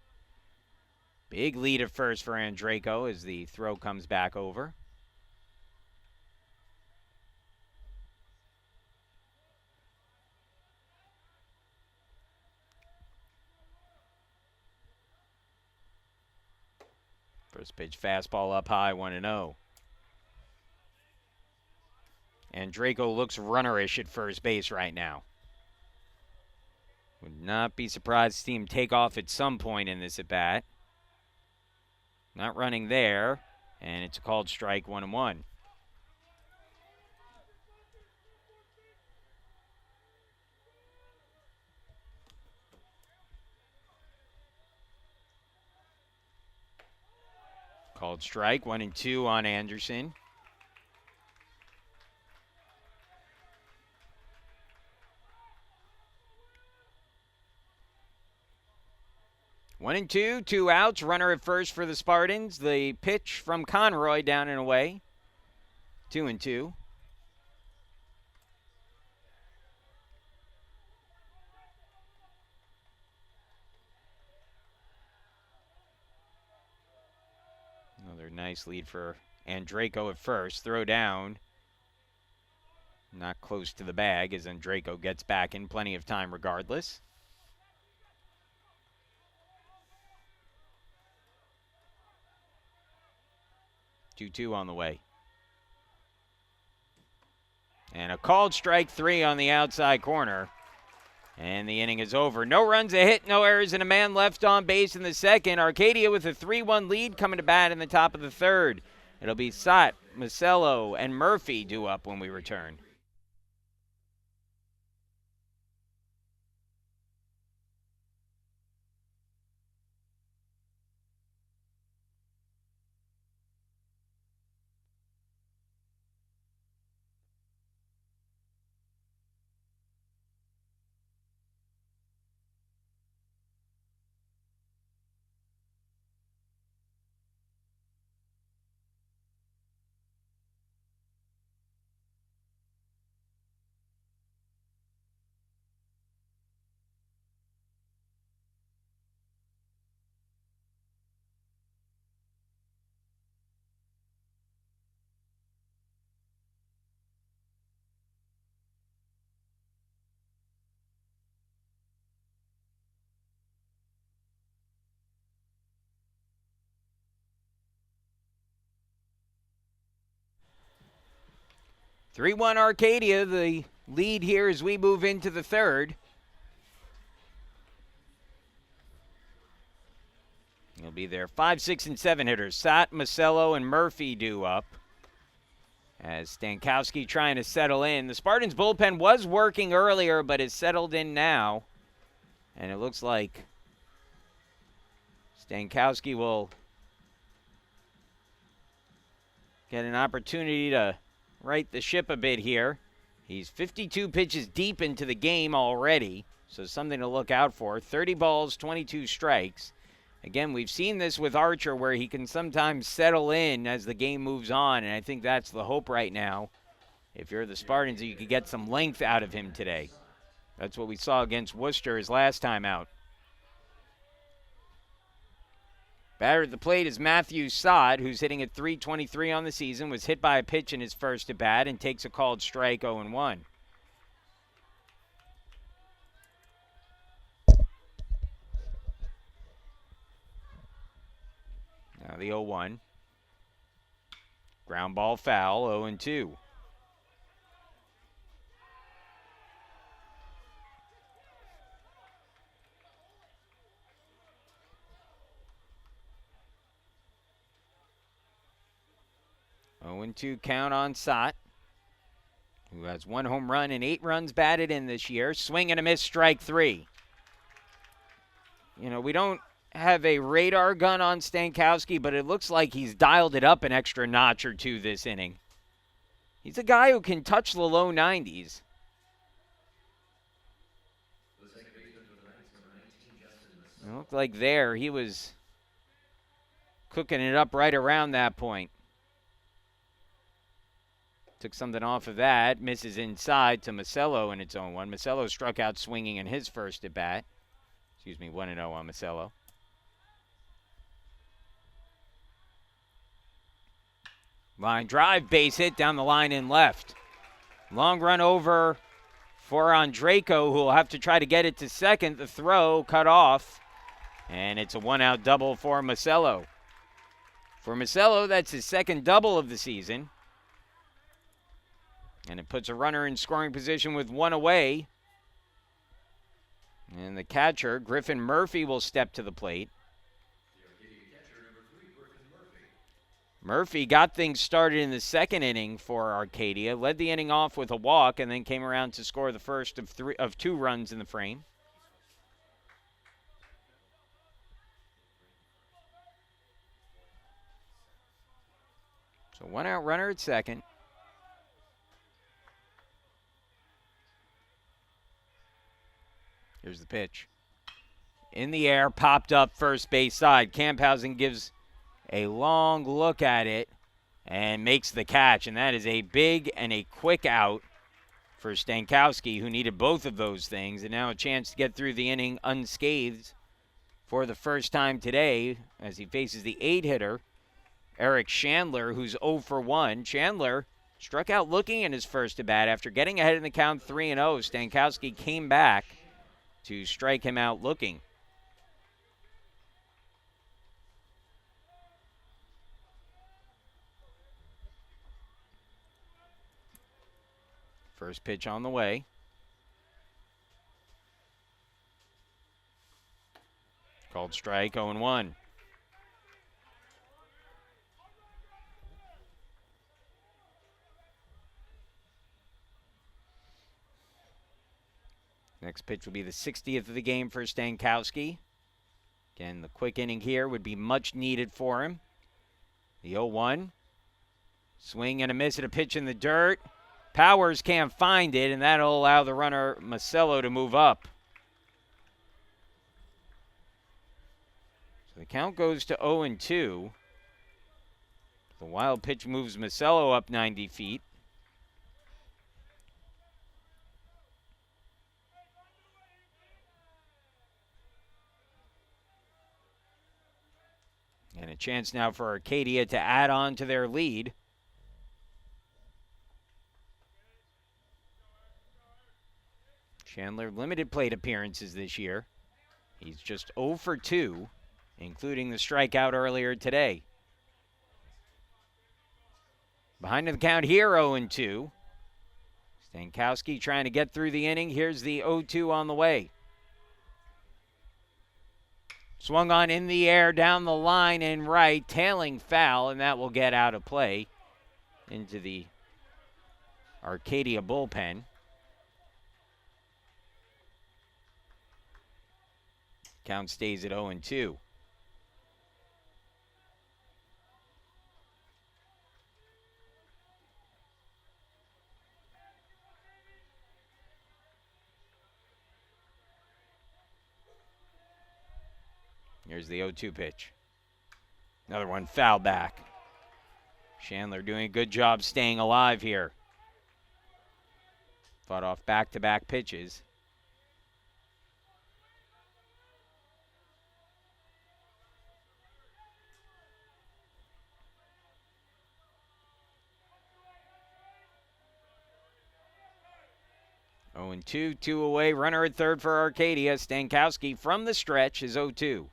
A: Big lead at first for Andreyko as the throw comes back over. First pitch fastball up high, 1-0. Andreyko looks runnerish at first base right now. Would not be surprised to see him take off at some point in this at-bat. Not running there, and it's a called strike, 1-1. Called strike, 1-2 on Anderson. One and two, 2 outs. Runner at first for the Spartans. The pitch from Conroy down and away. 2-2. Another nice lead for Andreyko at first. Throw down. Not close to the bag as Andreyko gets back in plenty of time regardless. 2-2 on the way. And a called strike 3 on the outside corner. And the inning is over. No runs, a hit, no errors, and a man left on base in the second. Arcadia with a 3-1 lead coming to bat in the top of the third. It'll be Sott, Masello, and Murphy due up when we return. Three-1 Arcadia, the lead here as we move into the third. He'll be there. 5, 6, and 7 hitters. Sott, Masello, and Murphy due up. As Stankowski trying to settle in. The Spartans bullpen was working earlier, but is settled in now. And it looks like Stankowski will get an opportunity to right the ship a bit here He's 52 pitches deep into the game already, so something to look out for. 30 balls, 22 strikes. Again, we've seen this with Archer where he can sometimes settle in as the game moves on, and I think that's the hope right now. If you're the Spartans, you could get some length out of him today. That's what we saw against Worcester his last time out. Batter at the plate is Matthew Sod, who's hitting at .323 on the season, was hit by a pitch in his first at-bat and takes a called strike 0-1. Now the 0-1. Ground ball foul, 0-2. Oh, 2 count on Sott, who has 1 home run and 8 runs batted in this year. Swing and a miss, strike 3. You know, we don't have a radar gun on Stankowski, but it looks like he's dialed it up an extra notch or two this inning. He's a guy who can touch the low 90s. It looked like there he was cooking it up right around that point. Took something off of that. Misses inside to Macello in its own one. Macello struck out swinging in his first at bat. 1-0 on Macello. Line drive, base hit down the line and left. Long run over for Andreyko, who will have to try to get it to second. The throw cut off, and it's a 1-out double for Macello. For Macello, that's his second double of the season. And it puts a runner in scoring position with 1 away. And the catcher, Griffin Murphy, will step to the plate. Murphy got things started in the second inning for Arcadia, led the inning off with a walk, and then came around to score the first of 2 runs in the frame. So 1-out runner at second. Here's the pitch. In the air, popped up first base side. Camphausen gives a long look at it and makes the catch. And that is a big and a quick out for Stankowski, who needed both of those things. And now a chance to get through the inning unscathed for the first time today as he faces the 8-hitter, Eric Chandler, who's 0 for 1. Chandler struck out looking in his first at-bat after getting ahead in the count 3-0. Stankowski came back to strike him out looking. First pitch on the way. Called strike, 0-1. Next pitch will be the 60th of the game for Stankowski. Again, the quick inning here would be much needed for him. The 0-1. Swing and a miss at a pitch in the dirt. Powers can't find it, and that'll allow the runner Macello to move up. So the count goes to 0-2. The wild pitch moves Macello up 90 feet. And a chance now for Arcadia to add on to their lead. Chandler, limited plate appearances this year. He's just 0 for 2, including the strikeout earlier today. Behind the count here, 0-2. Stankowski trying to get through the inning. Here's the 0-2 on the way. Swung on in the air, down the line and right, tailing foul, and that will get out of play into the Arcadia bullpen. Count stays at 0-2. Here's the 0-2 pitch. Another one foul back. Chandler doing a good job staying alive here. Fought off back-to-back pitches. Oh, and 2 away. Runner at third for Arcadia. Stankowski from the stretch is 0-2.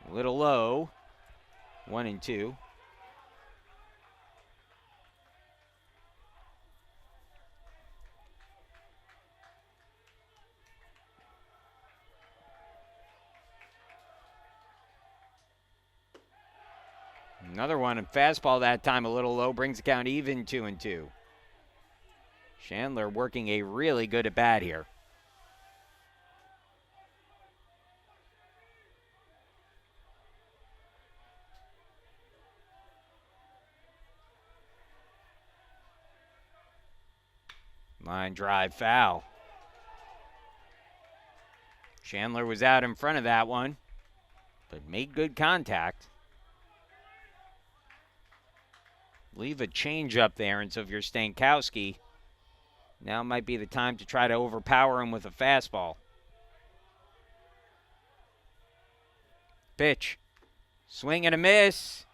A: A little low. 1-2. Another one, and fastball that time a little low, brings the count even 2-2. Chandler working a really good at bat here. Line drive foul. Chandler was out in front of that one, but made good contact. Leave a change up there, and so if you're Stankowski, now might be the time to try to overpower him with a fastball. Pitch. Swing and a miss.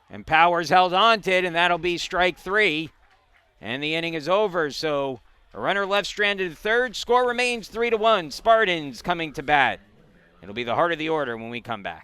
A: And Powers held on to it, and that'll be strike 3. And the inning is over, so a runner left stranded at third. Score remains 3-1. Spartans coming to bat. It'll be the heart of the order when we come back.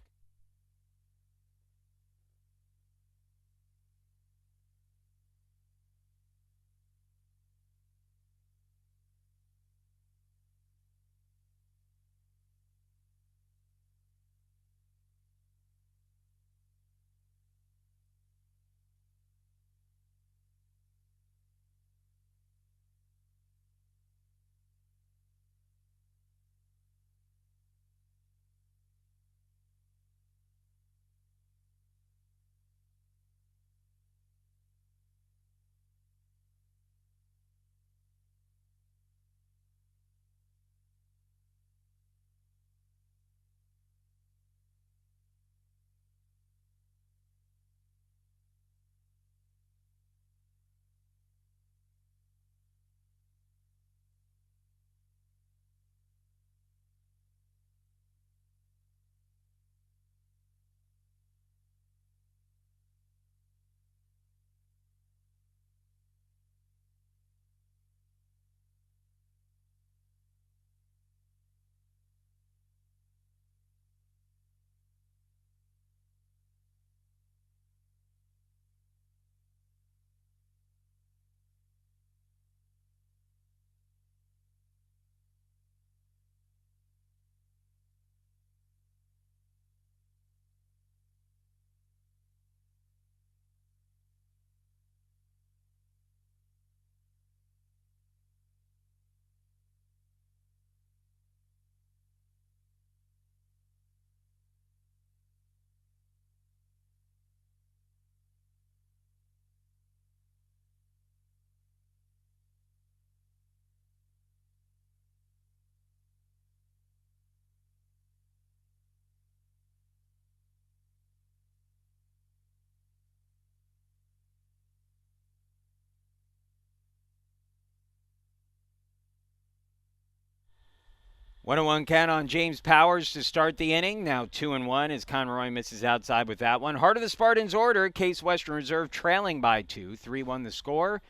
A: One and one count on James Powers to start the inning. Now 2-1 as Conroy misses outside with that one. Heart of the Spartans order. Case Western Reserve trailing by 2. 3-1 the score.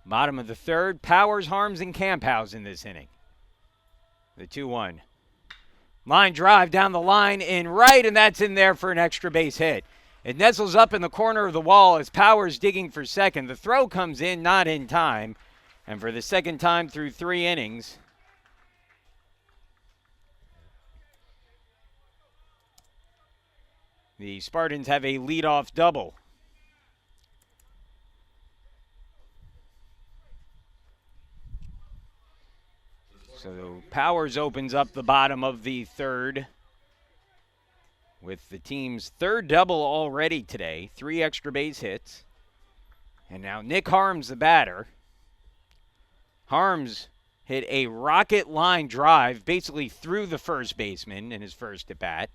A: Bottom of the third. Powers, Harms, and Camphouse in this inning. The 2-1. Line drive down the line in right, and that's in there for an extra base hit. It nestles up in the corner of the wall as Powers digging for second. The throw comes in, not in time. And for the second time through 3 innings, the Spartans have a leadoff double. So Powers opens up the bottom of the third with the team's third double already today. 3 extra base hits. And now Nick Harms, the batter. Harms hit a rocket line drive basically through the first baseman in his first at bat.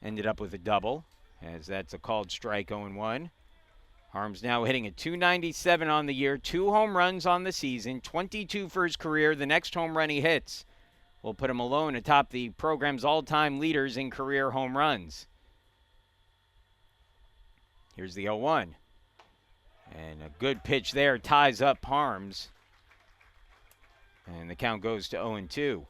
A: Ended up with a double, as that's a called strike 0-1. Harms now hitting a .297 on the year, 2 home runs on the season, 22 for his career. The next home run he hits will put him alone atop the program's all-time leaders in career home runs. Here's the 0-1. And a good pitch there ties up Harms. And the count goes to 0-2.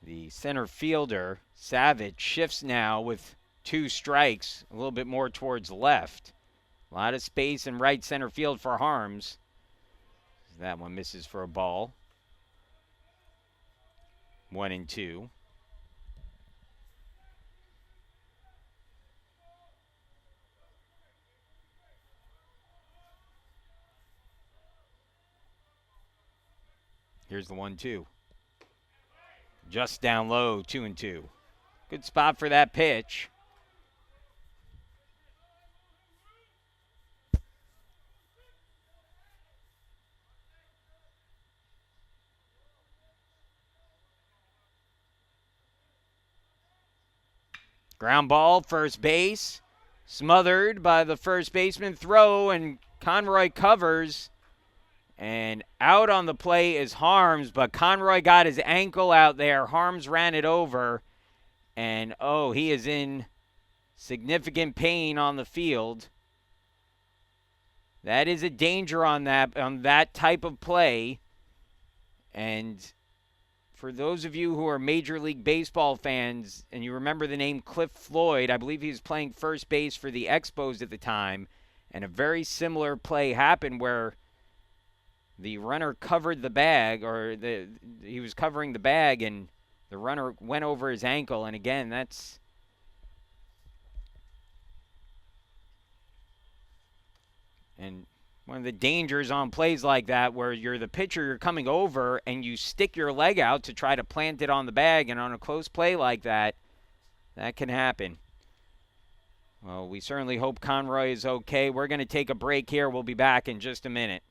A: The center fielder, Savage, shifts now with 2 strikes, a little bit more towards left. A lot of space in right center field for Harms. That one misses for a ball. 1-2. Here's the 1-2. Just down low, 2-2. Good spot for that pitch. Ground ball, first base. Smothered by the first baseman. Throw, and Conroy covers. And out on the play is Harms, but Conroy got his ankle out there. Harms ran it over. And, he is in significant pain on the field. That is a danger on that type of play. And for those of you who are Major League Baseball fans and you remember the name Cliff Floyd, I believe he was playing first base for the Expos at the time, and a very similar play happened where the runner covered the bag, or he was covering the bag, and the runner went over his ankle. And again, that's one of the dangers on plays like that, where you're the pitcher, you're coming over, and you stick your leg out to try to plant it on the bag, and on a close play like that, that can happen. Well, we certainly hope Conroy is okay. We're going to take a break here. We'll be back in just a minute.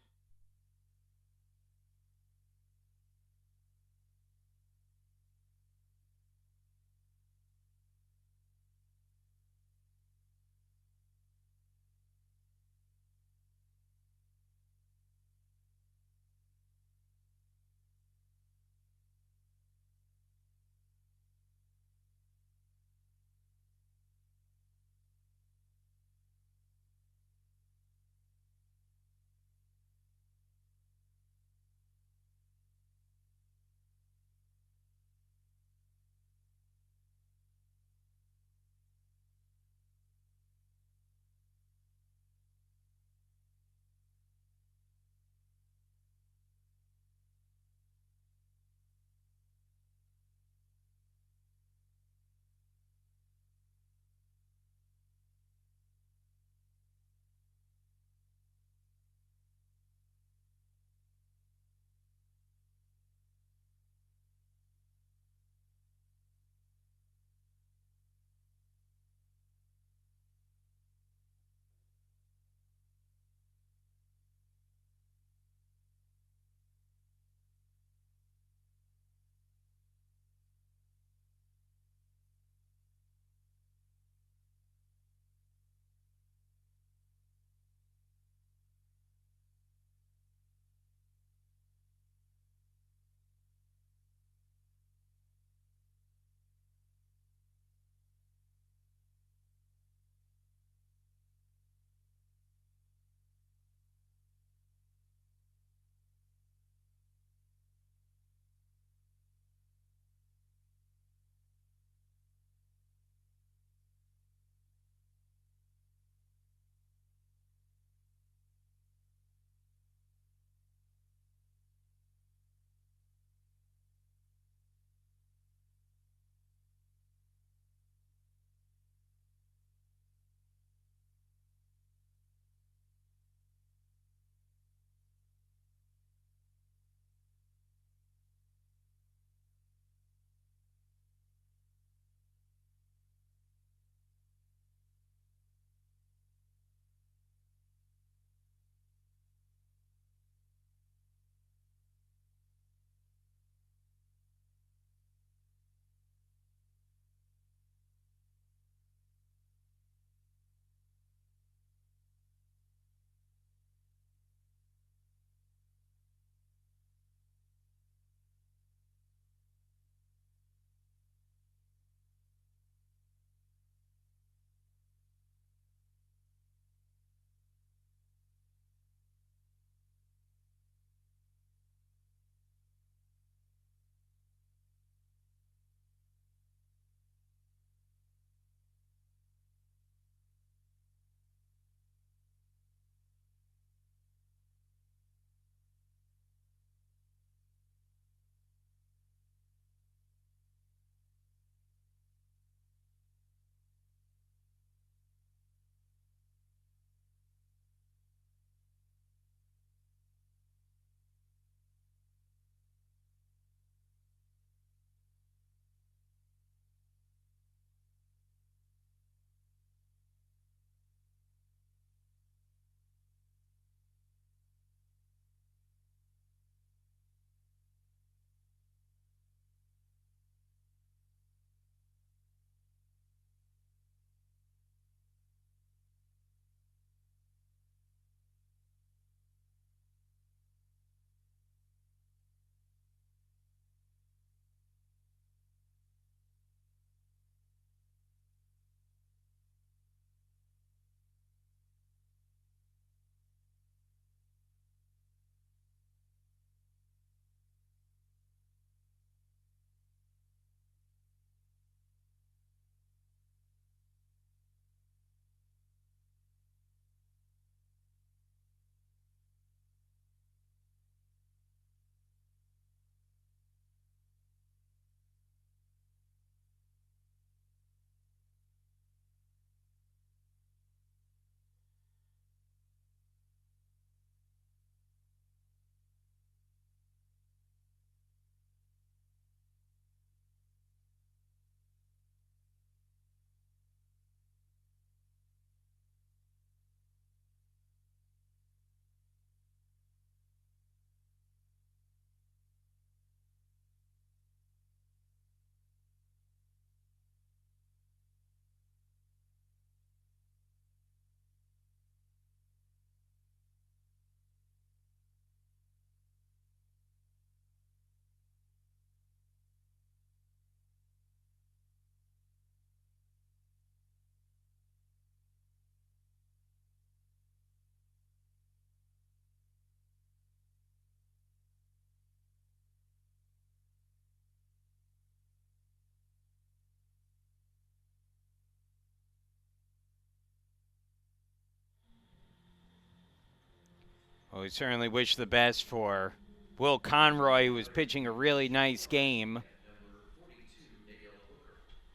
A: Well, we certainly wish the best for Will Conroy, who was pitching a really nice game,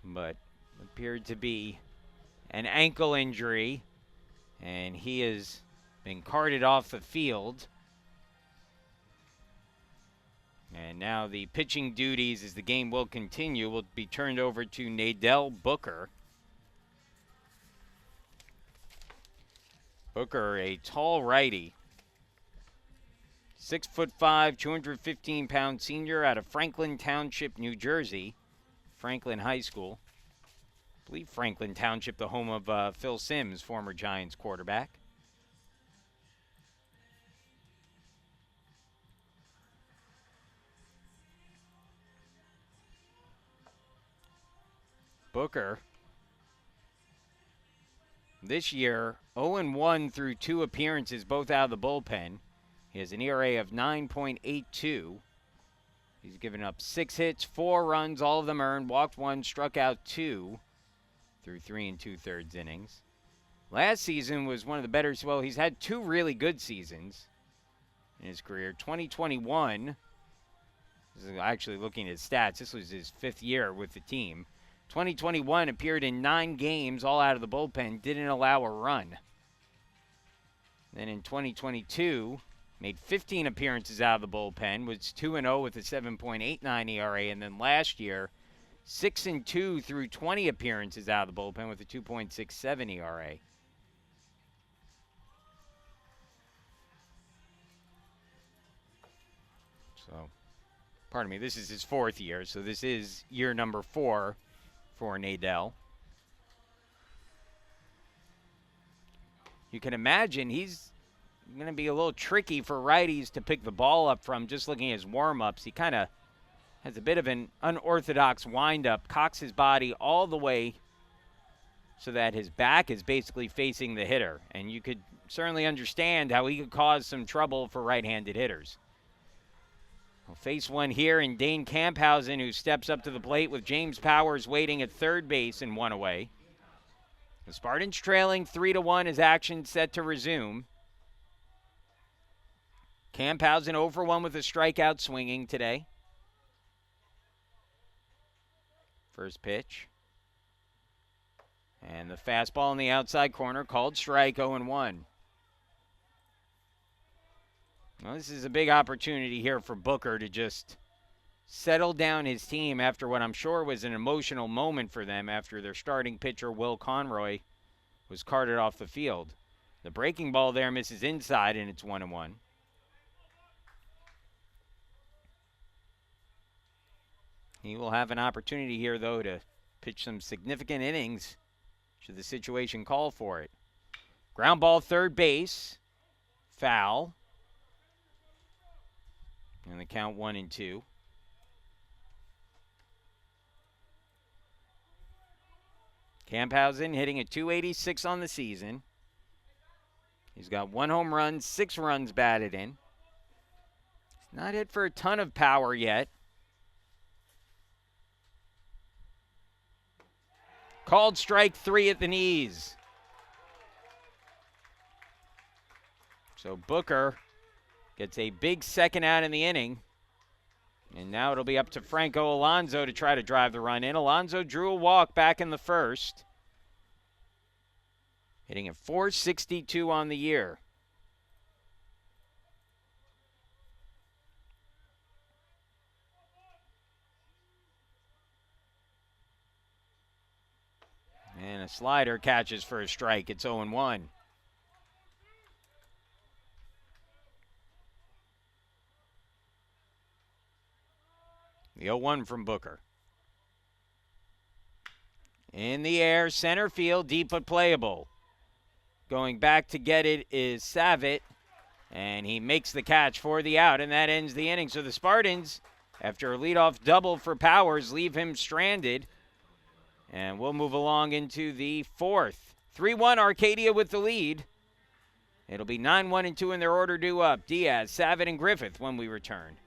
A: but appeared to be an ankle injury, and he has been carted off the field. And now the pitching duties, as the game will continue, will be turned over to Nadell Booker. Booker, a tall righty, 6'5", 215-pound senior out of Franklin Township, New Jersey, Franklin High School. I believe Franklin Township, the home of Phil Simms, former Giants quarterback. Booker, this year, 0-1 through 2 appearances, both out of the bullpen. He has an ERA of 9.82. He's given up 6 hits, 4 runs, all of them earned, walked 1, struck out 2 through 3 2/3 innings. Last season was one of the better, well, he's had 2 really good seasons in his career. 2021, this is actually looking at his stats, this was his 5th year with the team. 2021 appeared in 9 games, all out of the bullpen, didn't allow a run. Then in 2022, made 15 appearances out of the bullpen, was 2-0 with a 7.89 ERA, and then last year, 6-2 through 20 appearances out of the bullpen with a 2.67 ERA. So, pardon me, this is his 4th year, so this is year number 4 for Nadell. You can imagine he's going to be a little tricky for righties to pick the ball up from. Just looking at his warm-ups, he kind of has a bit of an unorthodox windup, cocks his body all the way so that his back is basically facing the hitter. And you could certainly understand how he could cause some trouble for right-handed hitters. We'll face one here in Dane Camphausen, who steps up to the plate with James Powers waiting at third base and 1 away. The Spartans trailing 3-1 as action set to resume. Camphausen 0 for 1 with a strikeout swinging today. First pitch. And the fastball in the outside corner called strike, 0-1. Well, this is a big opportunity here for Booker to just settle down his team after what I'm sure was an emotional moment for them after their starting pitcher, Will Conroy, was carted off the field. The breaking ball there misses inside, and it's 1-1. He will have an opportunity here, though, to pitch some significant innings should the situation call for it. Ground ball, third base. Foul. And the count 1-2. Camphausen hitting a .286 on the season. He's got 1 home run, 6 runs batted in. He's not hit for a ton of power yet. Called strike 3 at the knees. So Booker gets a big second out in the inning. And now it'll be up to Franco Alonso to try to drive the run in. Alonso drew a walk back in the first. Hitting at .462 on the year. And a slider catches for a strike. It's 0-1. The 0-1 from Booker. In the air, center field, deep but playable. Going back to get it is Savitt, and he makes the catch for the out, and that ends the inning. So the Spartans, after a leadoff double for Powers, leave him stranded. And we'll move along into the 4th. 3-1 Arcadia with the lead. It'll be 9-1-2 in their order due up. Diaz, Savitt, and Griffith when we return.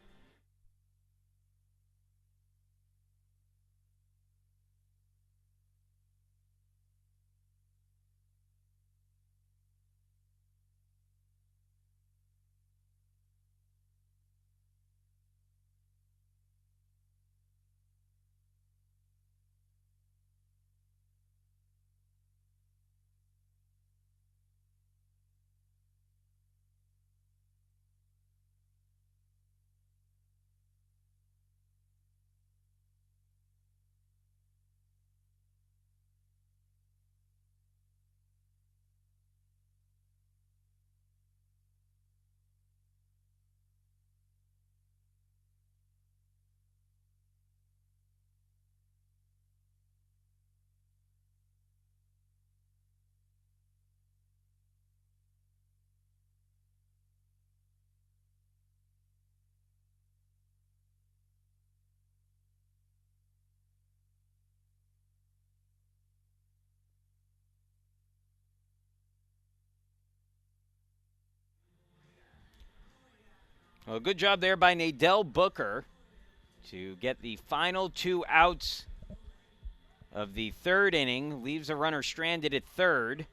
A: Well, good job there by Nadell Booker to get the final 2 outs of the 3rd inning. Leaves a runner stranded at 3rd.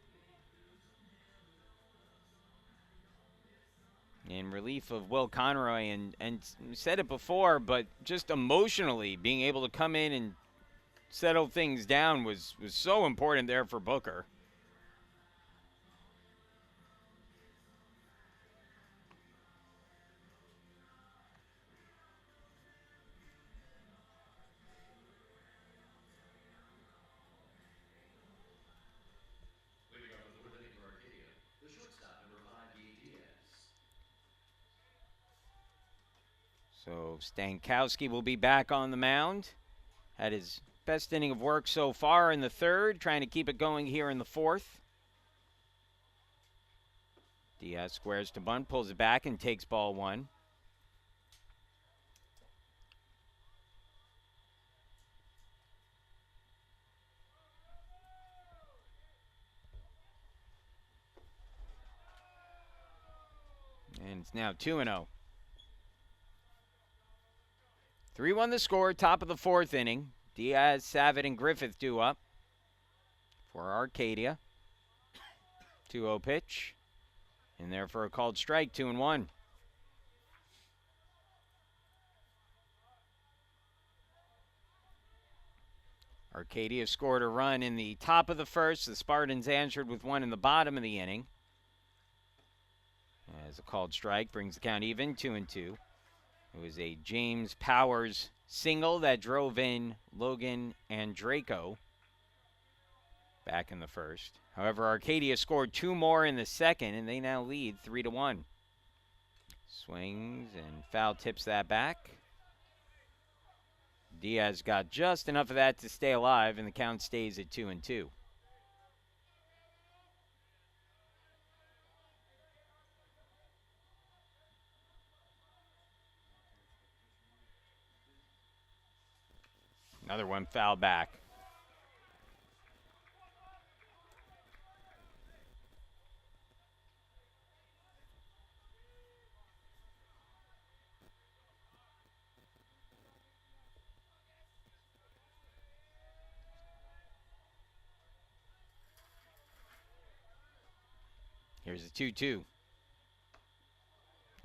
A: In relief of Will Conroy, and said it before, but just emotionally being able to come in and settle things down was so important there for Booker.
B: Leading off the 4th inning for Arcadia, the shortstop, number 5, Diaz.
A: So Stankowski will be back on the mound. Had his best inning of work so far in the 3rd, trying to keep it going here in the 4th. Diaz squares to bunt, pulls it back, and takes ball 1. And it's now 2-0. 3-1 the score, top of the 4th inning. Diaz, Savitt, and Griffith due up for Arcadia. 2-0 pitch. In there for a called strike, 2-1. Arcadia scored a run in the top of the 1st. The Spartans answered with 1 in the bottom of the inning. As a called strike brings the count even, 2-2. It was a James Powers single that drove in Logan and Draco back in the 1st. However, Arcadia scored 2 more in the 2nd, and they now lead 3-1. Swings and foul tips that back. Diaz got just enough of that to stay alive, and the count stays at 2-2. Another one foul back. Here's a 2-2.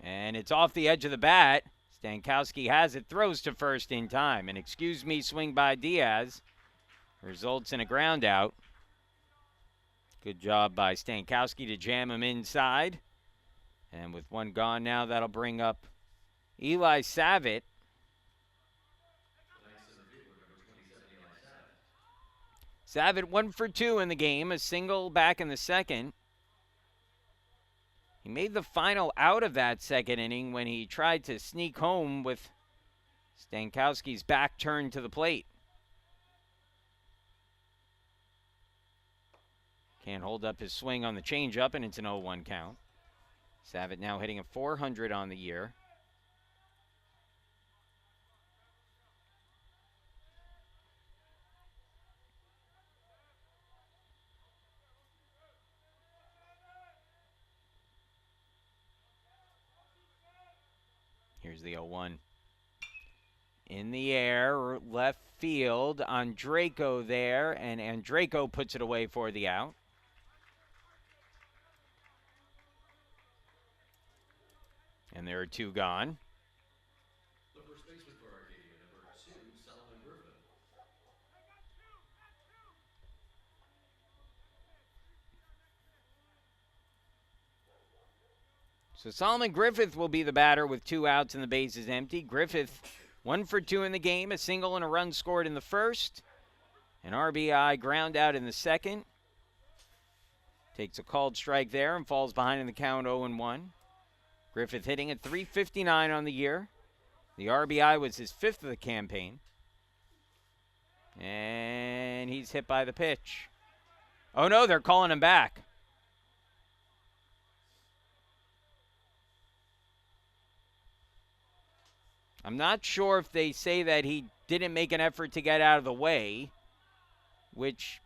A: And it's off the edge of the bat. Stankowski has it, throws to first in time. An excuse me swing by Diaz results in a ground out. Good job by Stankowski to jam him inside. And with 1 gone now, that'll bring up Eli Savitt. Savitt 1 for 2 in the game, a single back in the 2nd. He made the final out of that 2nd inning when he tried to sneak home with Stankowski's back turned to the plate. Can't hold up his swing on the changeup, and it's an 0-1 count. Savitt now hitting a .400 on the year. Here's the 0-1. In the air, left field, Andraco there, and Andraco puts it away for the out. And there are 2 gone.
B: The first baseman for Arcadia, number 2, Solomon Griffith.
A: So Solomon Griffith will be the batter with 2 outs and the bases empty. Griffith 1 for 2 in the game, a single and a run scored in the 1st. An RBI ground out in the 2nd. Takes a called strike there and falls behind in the count 0-1. Griffith hitting at .359 on the year. The RBI was his 5th of the campaign. And he's hit by the pitch. Oh no, they're calling him back. I'm not sure if they say that he didn't make an effort to get out of the way, which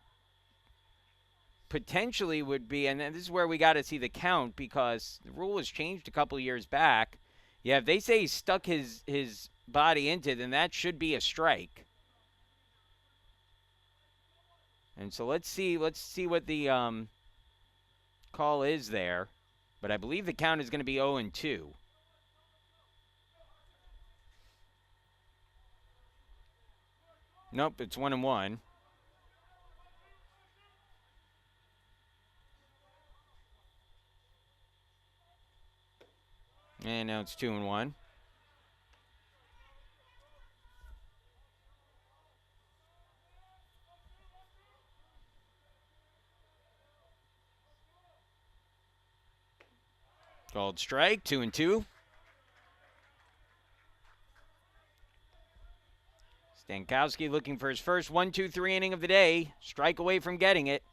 A: potentially would be, and this is where we got to see the count because the rule was changed a couple years back. Yeah, if they say he stuck his body into it, then that should be a strike. And so let's see what the call is there. But I believe the count is going to be 0-2. Nope, it's 1-1. And now it's 2-1. Called strike, 2-2. Stankowski looking for his first 1-2-3 inning of the day. Strike away from getting it.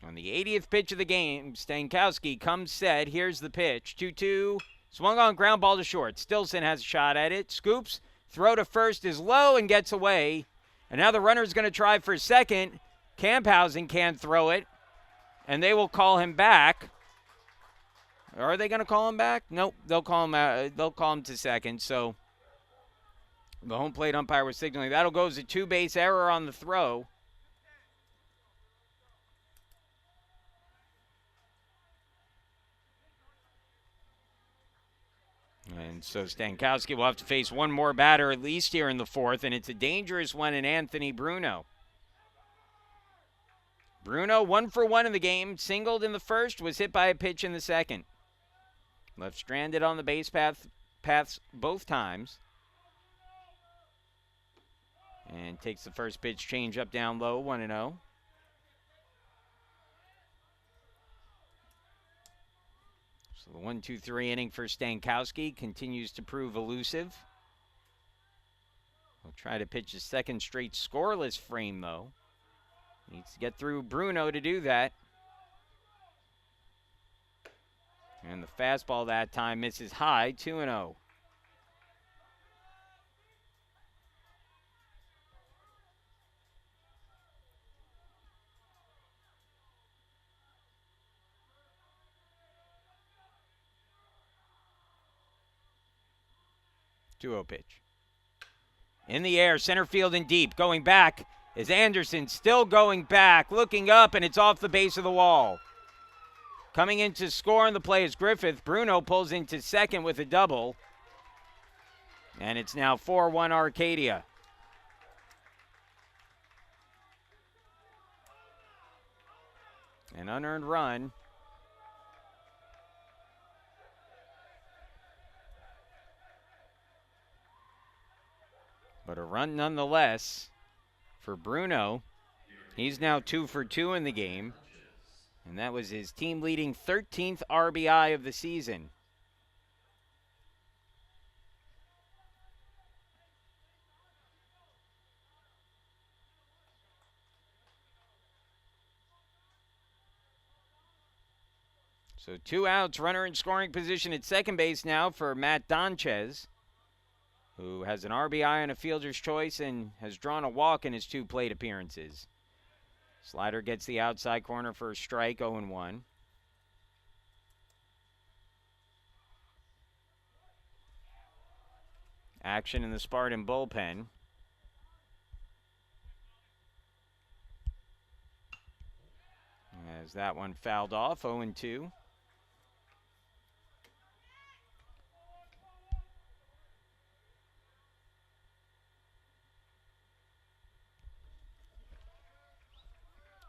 A: On the 80th pitch of the game, Stankowski comes set. Here's the pitch. 2-2. Swung on, ground ball to short. Stilson has a shot at it. Scoops. Throw to first is low and gets away. And now the runner's going to try for second. Camphausen can't throw it. And they will call him back. Are they going to call him back? Nope. They'll call him to second. So the home plate umpire was signaling that'll go as a two-base error on the throw. And so Stankowski will have to face one more batter at least here in the fourth, and it's a dangerous one in Anthony Bruno. Bruno, 1 for 1 in the game, singled in the first, was hit by a pitch in the second. Left stranded on the base paths both times. And takes the first pitch, change up down low, 1-0. So the 1-2-3 inning for Stankowski continues to prove elusive. He'll try to pitch his second straight scoreless frame, though. Needs to get through Bruno to do that. And the fastball that time misses high, 2-0. Pitch. In the air, center field and deep. Going back is Anderson, still going back, looking up, and it's off the base of the wall. Coming in to score on the play is Griffith. Bruno pulls into second with a double. And it's now 4-1 Arcadia. An unearned run. But a run nonetheless for Bruno. He's now 2 for 2 in the game. And that was his team-leading 13th RBI of the season. So 2 outs, runner in scoring position at second base now for Matt Donchez, who has an RBI and a fielder's choice and has drawn a walk in his 2 plate appearances. Slider gets the outside corner for a strike, 0-1. Action in the Spartan bullpen. As that one fouled off, 0-2.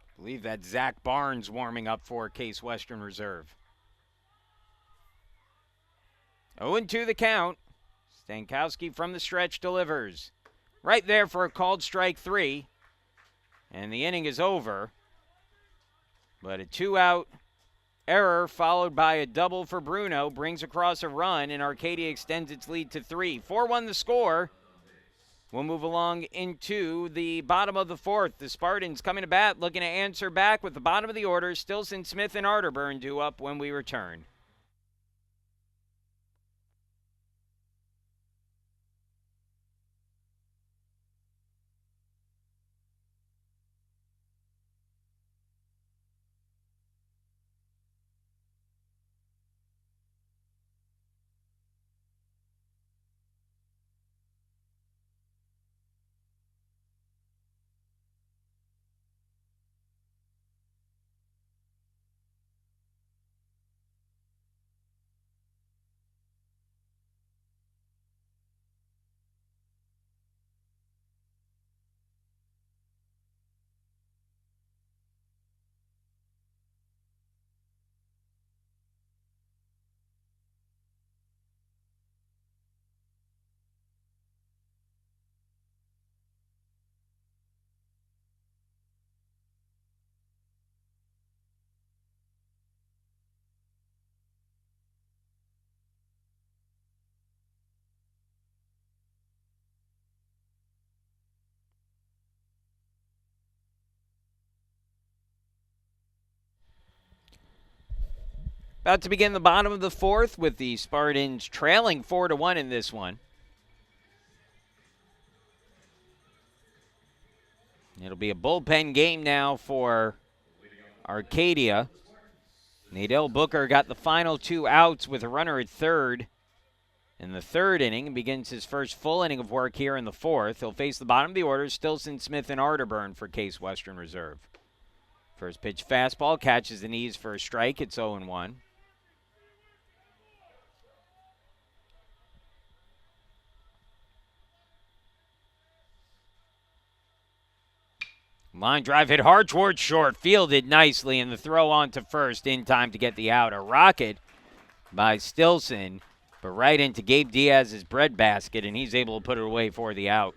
A: I believe that's Zach Barnes warming up for Case Western Reserve. 0-2 the count. Stankowski from the stretch delivers. Right there for a called strike 3. And the inning is over. But a 2-out error followed by a double for Bruno brings across a run, and Arcadia extends its lead to 3. 4-1 the score. We'll move along into the bottom of the fourth. The Spartans coming to bat, looking to answer back with the bottom of the order. Stilson, Smith, and Arterburn due up when we return. About to begin the bottom of the fourth with the Spartans trailing 4-1 in this one. It'll be a bullpen game now for Arcadia. Nadel Booker got the final 2 outs with a runner at third in the third inning and begins his first full inning of work here in the fourth. He'll face the bottom of the order, Stilson, Smith, and Arterburn for Case Western Reserve. First pitch fastball, catches the knees for a strike. It's 0-1. Line drive hit hard towards short, fielded nicely, and the throw on to first in time to get the out. A rocket by Stilson, but right into Gabe Diaz's breadbasket, and he's able to put it away for the out.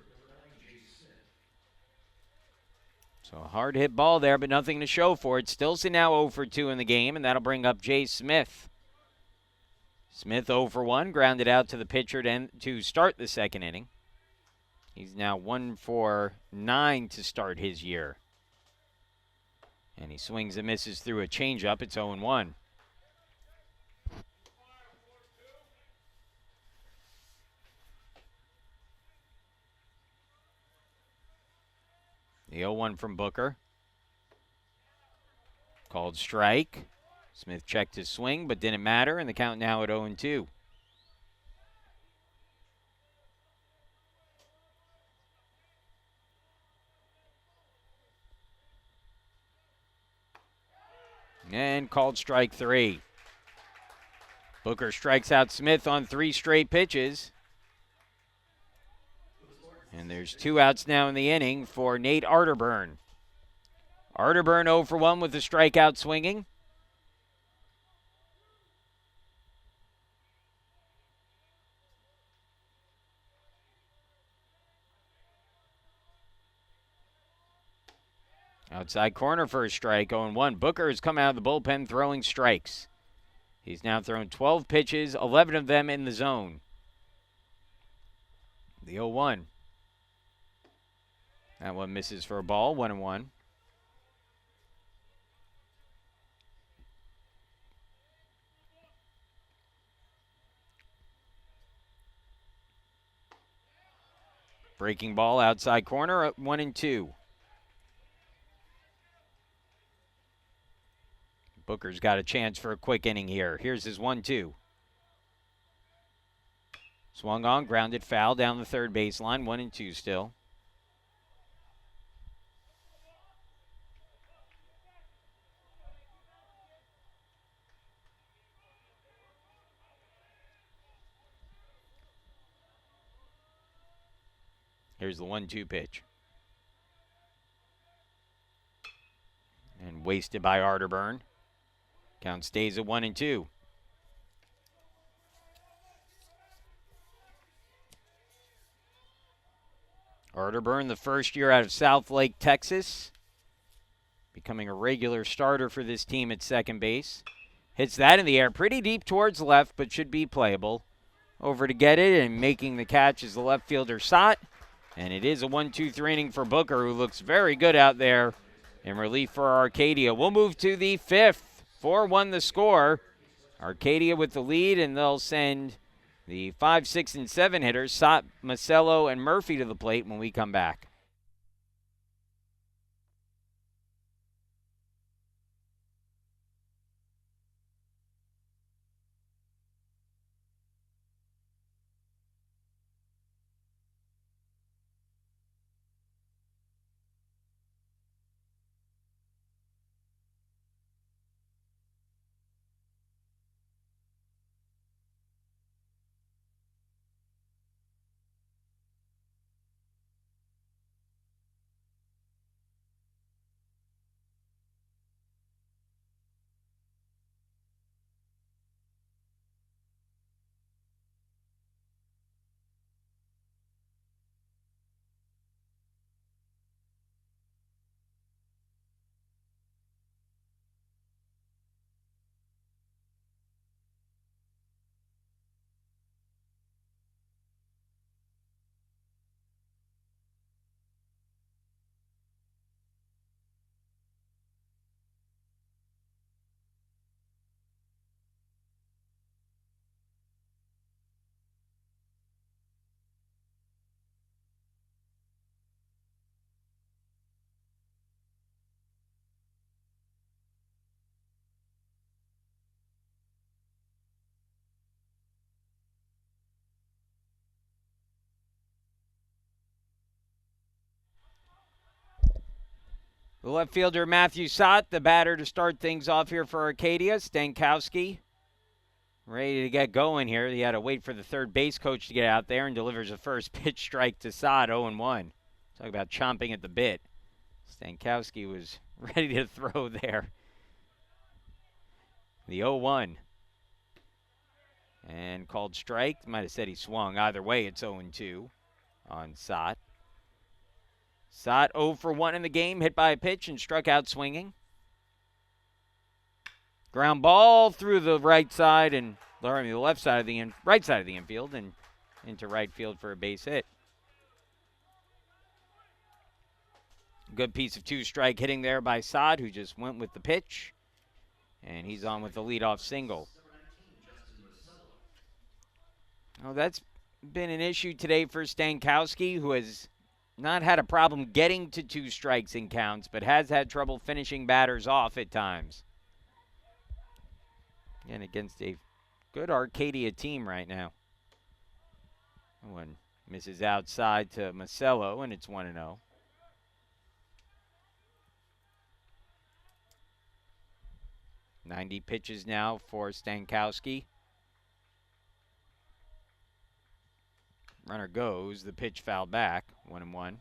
A: So a hard hit ball there, but nothing to show for it. Stilson now 0 for 2 in the game, and that'll bring up Jay Smith. Smith 0 for 1, grounded out to the pitcher to start the second inning. He's now 1 for 9 to start his year. And he swings and misses through a changeup. It's 0-1. The 0-1 from Booker. Called strike. Smith checked his swing, but didn't matter, and the count now at 0-2. And called strike 3. Booker strikes out Smith on 3 straight pitches. And there's 2 outs now in the inning for Nate Arterburn. Arterburn 0 for 1 with the strikeout swinging. Outside corner for a strike, 0-1. Booker has come out of the bullpen throwing strikes. He's now thrown 12 pitches, 11 of them in the zone. The 0-1. That one misses for a ball, 1-1. Breaking ball outside corner at 1-2. Booker's got a chance for a quick inning here. Here's his 1-2. Swung on, grounded foul down the third baseline, 1-2 still. Here's the 1-2 pitch. And wasted by Arterburn. Count stays at 1-2. Arterburn, the first year out of South Lake, Texas. Becoming a regular starter for this team at second base. Hits that in the air pretty deep towards left, but should be playable. Over to get it, and making the catch is the left fielder Sott. And it is a 1-2-3 inning for Booker, who looks very good out there in relief for Arcadia. We'll move to the fifth. 4-1 the score. Arcadia with the lead, and they'll send the 5, 6, and 7 hitters, Sott, Macello, and Murphy to the plate when we come back. The left fielder, Matthew Sott, the batter to start things off here for Arcadia. Stankowski ready to get going here. He had to wait for the third base coach to get out there and delivers a first pitch strike to Sott, 0-1. Talk about chomping at the bit. Stankowski was ready to throw there. The 0-1. And called strike. Might have said he swung. Either way, it's 0-2 on Sott. Sott 0 for 1 in the game, hit by a pitch and struck out swinging. Ground ball through the right side and the left side of the right side of the infield and into right field for a base hit. Good piece of two-strike hitting there by Sott, who just went with the pitch. And he's on with the leadoff single. Oh, that's been an issue today for Stankowski, who has not had a problem getting to 2 strikes in counts, but has had trouble finishing batters off at times. And against a good Arcadia team right now. One misses outside to Macello, and it's 1-0. .90 pitches now for Stankowski. Runner goes. The pitch fouled back. 1-1.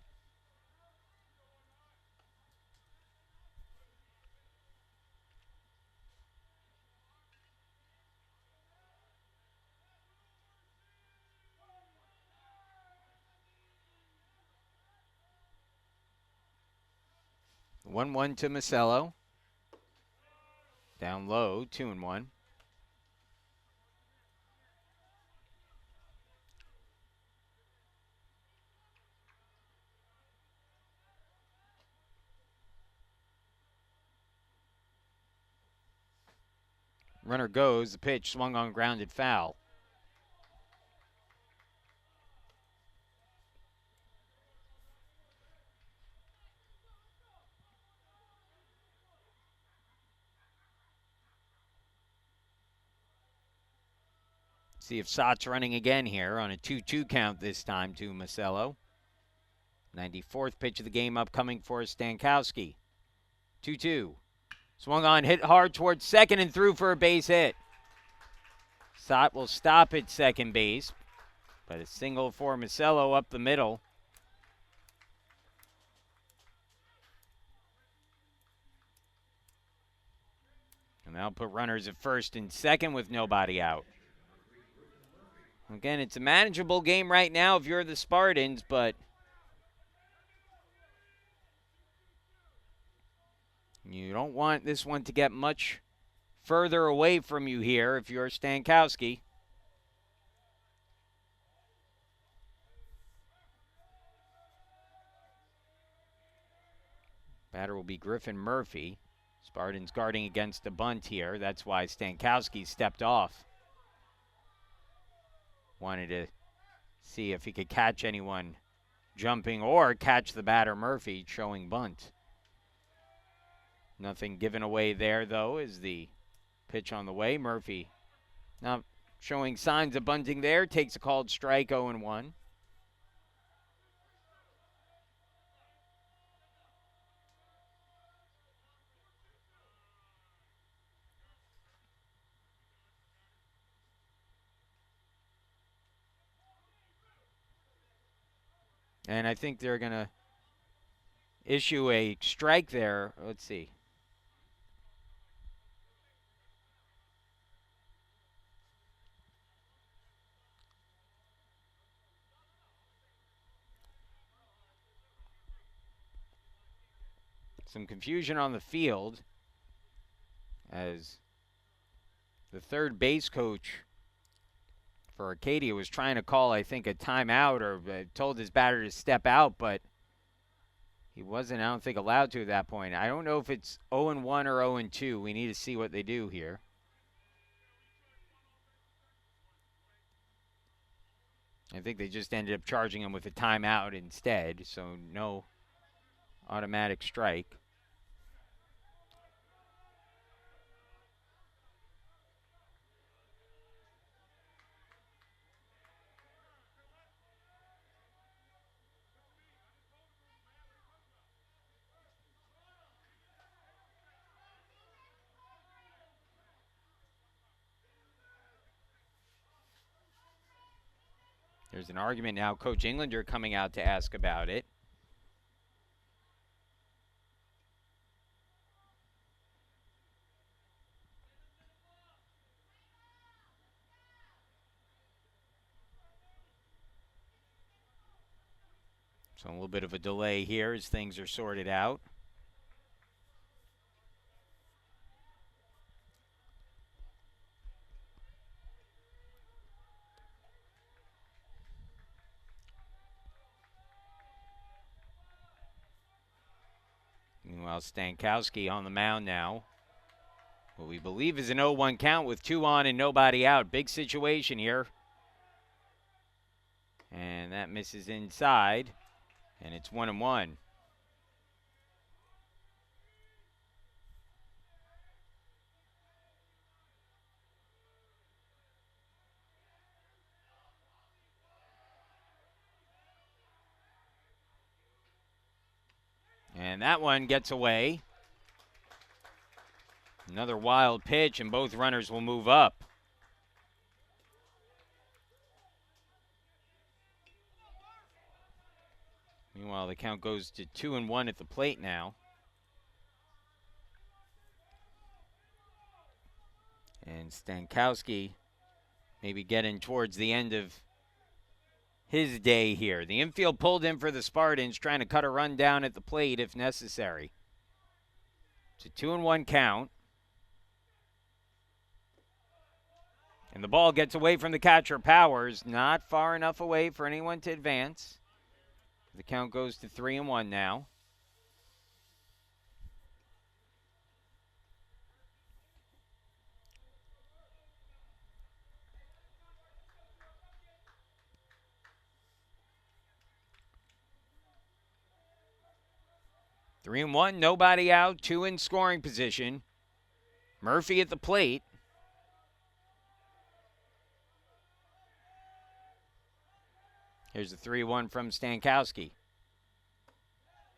A: One to Macello. Down low, 2-1. Runner goes. The pitch swung on, grounded foul. See if Sott's running again here on a 2-2 count this time to Macello. 94th pitch of the game upcoming for Stankowski. 2-2. Swung on, hit hard towards second and through for a base hit. Sott will stop at second base, but a single for Macello up the middle. And they'll put runners at first and second with nobody out. Again, it's a manageable game right now if you're the Spartans, but you don't want this one to get much further away from you here if you're Stankowski. Batter will be Griffin Murphy. Spartans guarding against a bunt here. That's why Stankowski stepped off. Wanted to see if he could catch anyone jumping or catch the batter Murphy showing bunt. Nothing given away there, though, is the pitch on the way. Murphy not showing signs of bunting there. Takes a called strike, 0-1. And I think they're going to issue a strike there. Let's see. Some confusion on the field as the third base coach for Arcadia was trying to call, I think, a timeout or told his batter to step out, but he wasn't, I don't think, allowed to at that point. I don't know if it's 0-1 or 0-2. We need to see what they do here. I think they just ended up charging him with a timeout instead, so no automatic strike. There's an argument now. Coach Englander coming out to ask about it. So a little bit of a delay here as things are sorted out. Meanwhile, Stankowski on the mound now. What we believe is an 0-1 count with 2 on and nobody out. Big situation here. And that misses inside. And it's 1-1. And that one gets away. Another wild pitch, and both runners will move up. Meanwhile, the count goes to 2-1 at the plate now. And Stankowski maybe getting towards the end of his day here. The infield pulled in for the Spartans, trying to cut a run down at the plate if necessary. It's a 2-1 count. And the ball gets away from the catcher, Powers. Not far enough away for anyone to advance. The count goes to 3-1 now. Three and one, nobody out, 2 in scoring position. Murphy at the plate. Here's the 3-1 from Stankowski.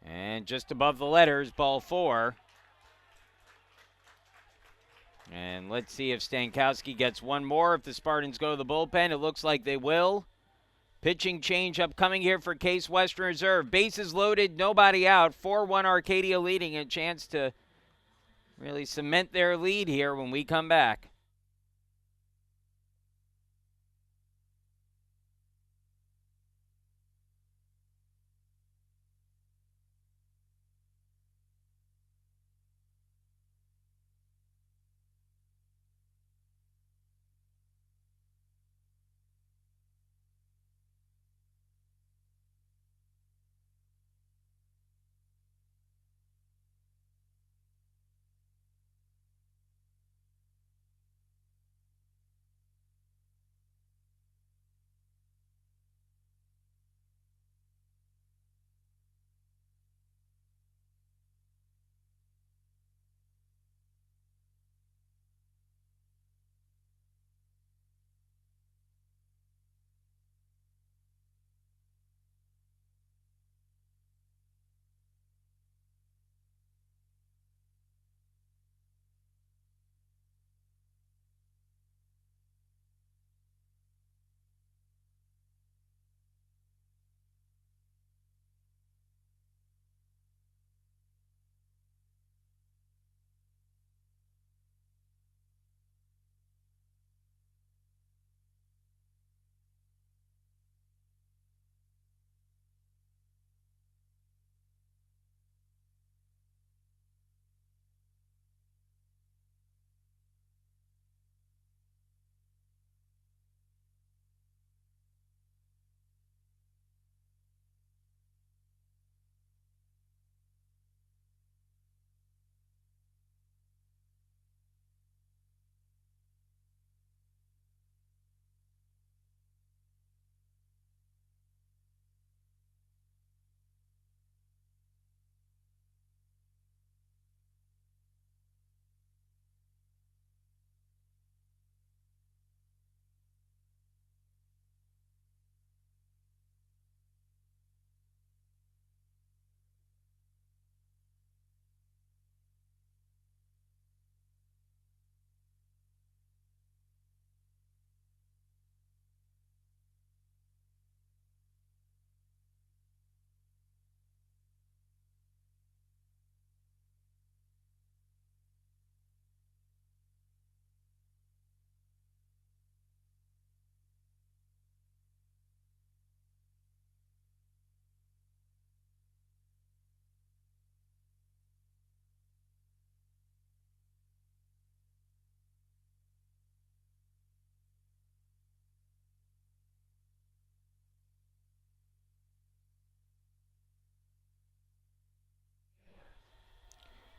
A: And just above the letters, ball 4. And let's see if Stankowski gets one more. If the Spartans go to the bullpen, it looks like they will. Pitching change upcoming here for Case Western Reserve. Bases loaded, nobody out. 4-1 Arcadia leading. A chance to really cement their lead here when we come back.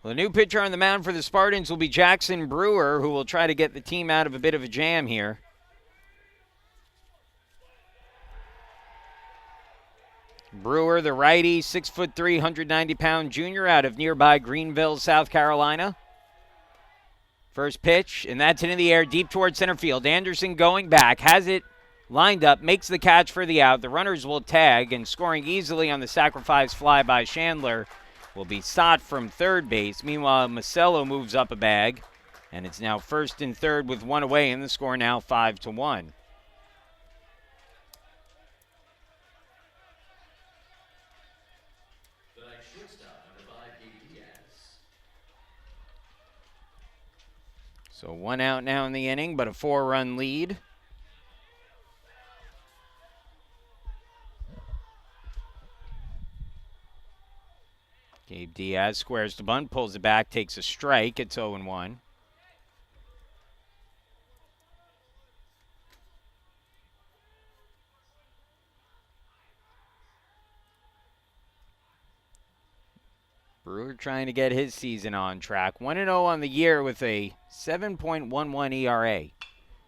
A: Well, the new pitcher on the mound for the Spartans will be Jackson Brewer, who will try to get the team out of a bit of a jam here. Brewer, the righty, 6'3", 190-pound junior out of nearby Greenville, South Carolina. First pitch, and that's into the air, deep towards center field. Anderson going back, has it lined up, makes the catch for the out. The runners will tag, and scoring easily on the sacrifice fly by Chandler will be Stott from third base. Meanwhile, Masello moves up a bag, and it's now first and third with one away, and the score now 5-1. So 1 out now in the inning, but a 4-run lead. Gabe Diaz squares the bunt, pulls it back, takes a strike. It's 0-1. Brewer trying to get his season on track. 1-0 on the year with a 7.11 ERA.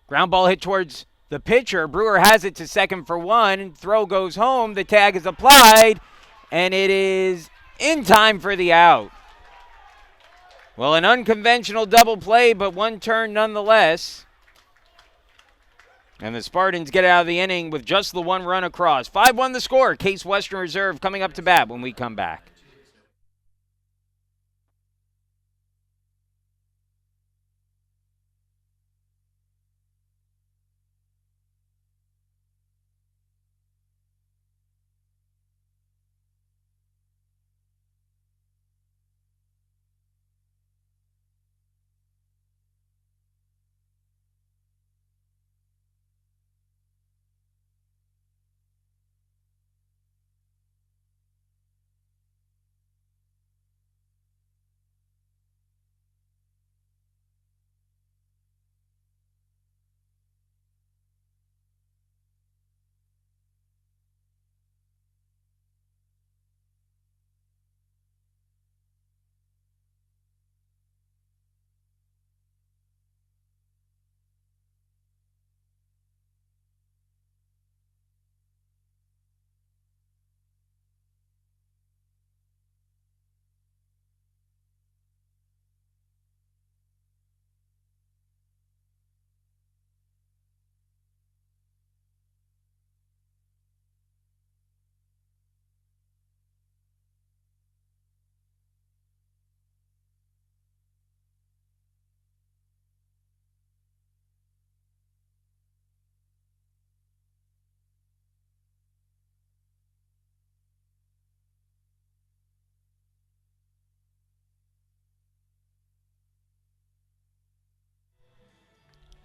A: Ground ball hit towards the pitcher. Brewer has it to second for one. Throw goes home. The tag is applied, and it is in time for the out. Well, an unconventional double play, but one turn nonetheless. And the Spartans get out of the inning with just the one run across. 5-1 the score. Case Western Reserve coming up to bat when we come back.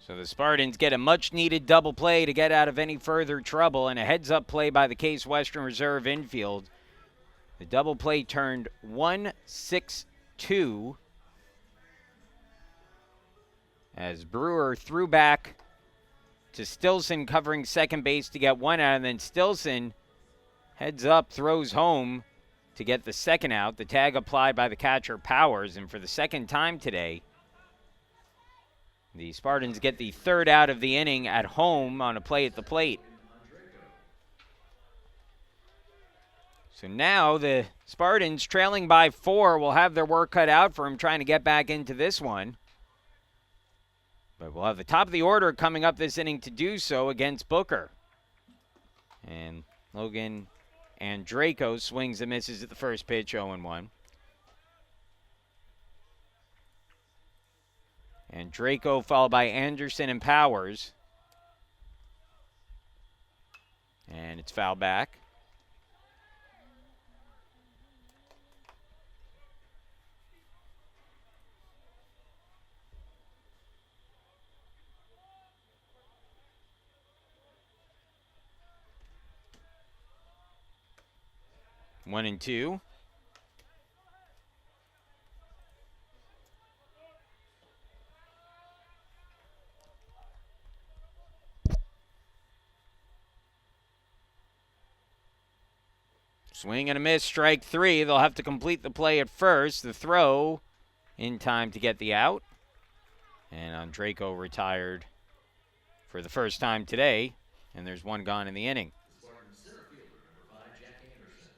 A: So the Spartans get a much-needed double play to get out of any further trouble, and a heads-up play by the Case Western Reserve infield. The double play turned 1-6-2 as Brewer threw back to Stilson covering second base to get one out, and then Stilson heads up, throws home to get the second out. The tag applied by the catcher Powers, and for the second time today, the Spartans get the third out of the inning at home on a play at the plate. So now the Spartans, trailing by 4, will have their work cut out for them trying to get back into this one. But we'll have the top of the order coming up this inning to do so against Booker. And Logan Andraco swings and misses at the first pitch, 0-1. And Draco followed by Anderson and Powers. And it's fouled back. One and two. Swing and a miss, strike 3. They'll have to complete the play at first. The throw in time to get the out. And Andrejko retired for the first time today, and there's one gone in the inning.
B: The Spartans center fielder, number 5, Jack Anderson.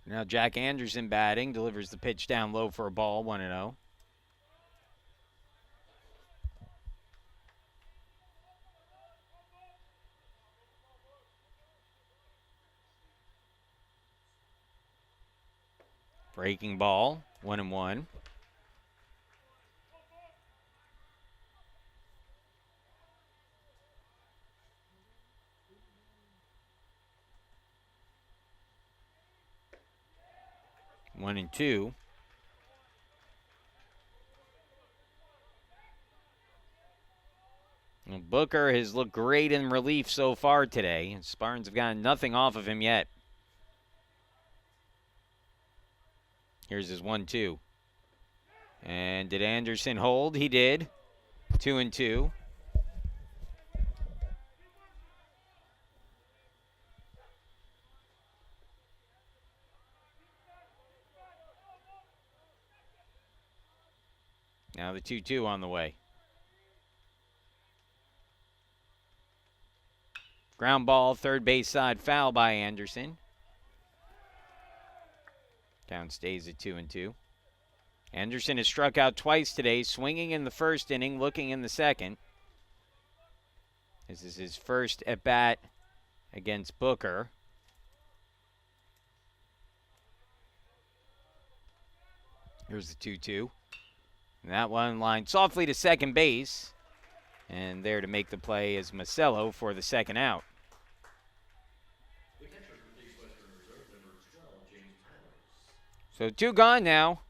A: Now Jack Anderson batting, delivers the pitch down low for a ball, 1-0. Breaking ball, 1-1. One and two. Well, Booker has looked great in relief so far today. Spartans have gotten nothing off of him yet. Here's his 1-2. And did Anderson hold? He did. 2-2. Now the 2-2 on the way. Ground ball, third base side foul by Anderson. Count stays at 2-2. Anderson has struck out twice today, swinging in the first inning, looking in the second. This is his first at bat against Booker. Here's the 2-2. And that one lined softly to second base. And there to make the play is Macello for the second out.
B: The catcher for Case Western Reserve, number 12, James Powers.
A: So 2 gone now.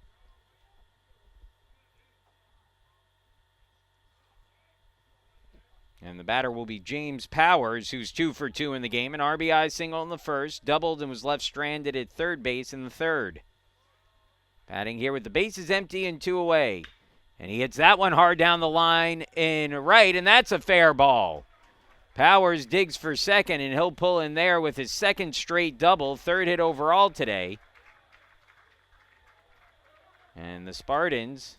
A: And the batter will be James Powers, who's 2 for 2 in the game. An RBI single in the first, doubled and was left stranded at third base in the third. Batting here with the bases empty and 2 away. And he hits that one hard down the line in right, and that's a fair ball. Powers digs for second, and he'll pull in there with his second straight double, third hit overall today. And the Spartans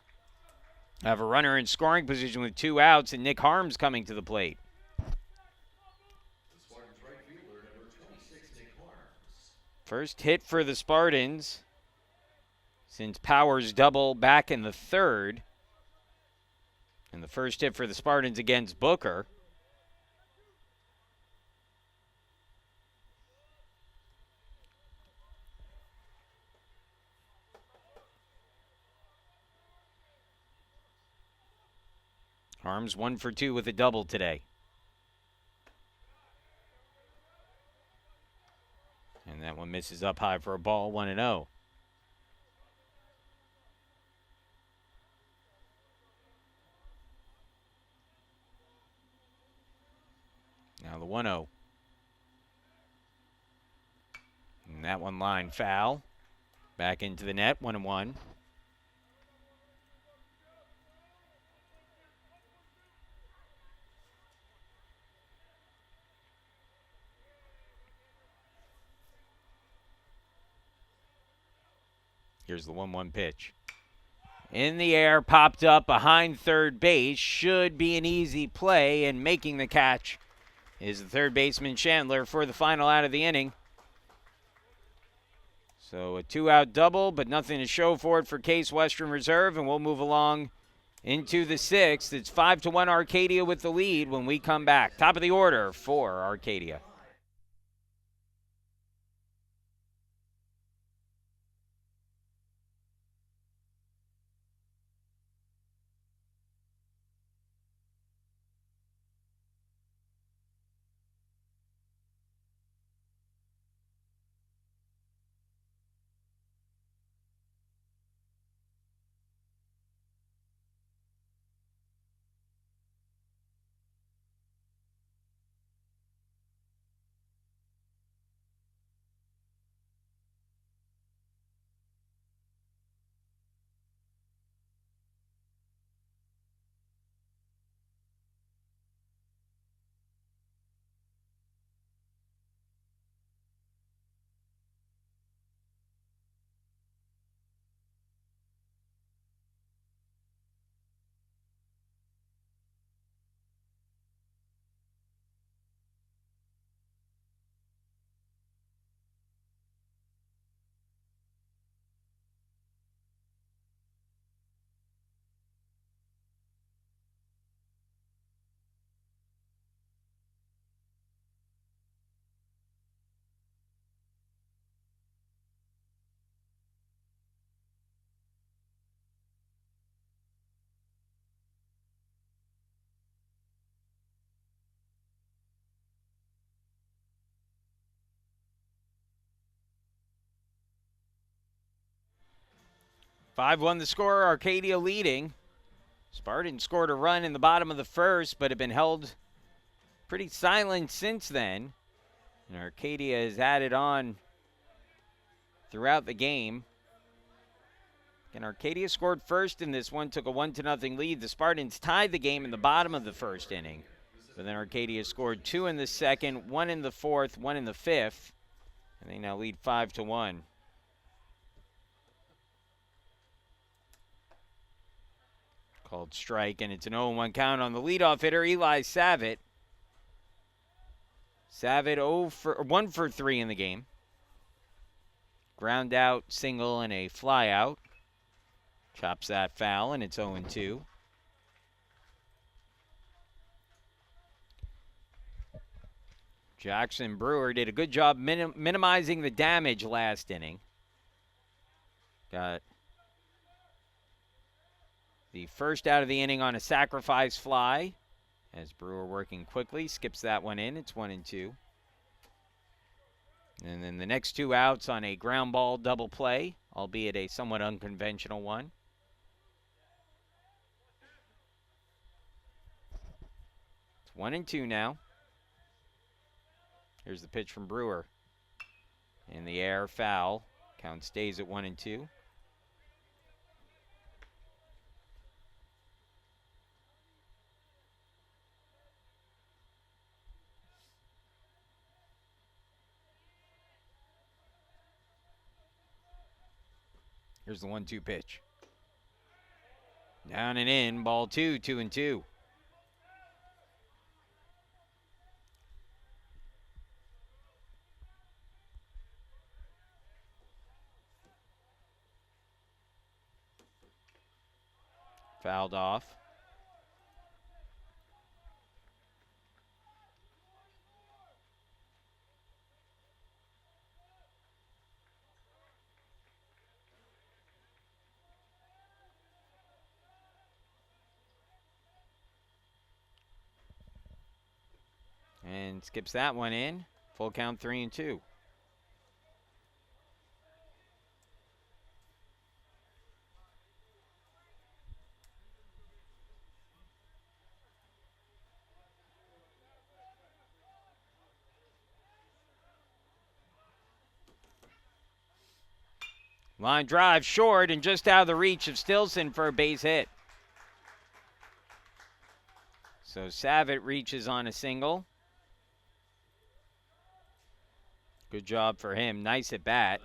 A: have a runner in scoring position with 2 outs, and Nick Harms coming to the plate.
B: The Spartans right fielder, number 26, Nick Harms.
A: First hit for the Spartans since Powers' double back in the third. And the first hit for the Spartans against Booker. Harms 1 for 2 with a double today. And that one misses up high for a ball, 1-0. Now the 1-0. And that one line foul. Back into the net, 1-1. Here's the 1-1 pitch. In the air, popped up behind third base. Should be an easy play, and making the catch is the third baseman Chandler for the final out of the inning. So a 2-out double, but nothing to show for it for Case Western Reserve, and we'll move along into the 6th. It's 5-1 Arcadia with the lead when we come back. Top of the order for Arcadia. 5-1 the score, Arcadia leading. Spartans scored a run in the bottom of the first, but have been held pretty silent since then. And Arcadia has added on throughout the game. And Arcadia scored first in this one, took a 1-0 lead. The Spartans tied the game in the bottom of the first inning. But then Arcadia scored 2 in the second, 1 in the fourth, 1 in the fifth. And they now lead 5-1. Called strike, and it's an 0-1 count on the leadoff hitter, Eli Savitt. Savitt 1 for 3 in the game. Ground out, single, and a fly out. Chops that foul, and it's 0-2. Jackson Brewer did a good job minimizing the damage last inning. Got the first out of the inning on a sacrifice fly. As Brewer working quickly, skips that one in. It's 1-2. And then the next 2 outs on a ground ball double play, albeit a somewhat unconventional one. It's 1-2 now. Here's the pitch from Brewer. In the air, foul. Count stays at 1-2. Here's the 1-2 pitch. Down and in, ball 2, 2-2. Fouled off. And skips that one in. Full count 3-2. Line drive short and just out of the reach of Stilson for a base hit. So Savitt reaches on a single. Good job for him. Nice at bat.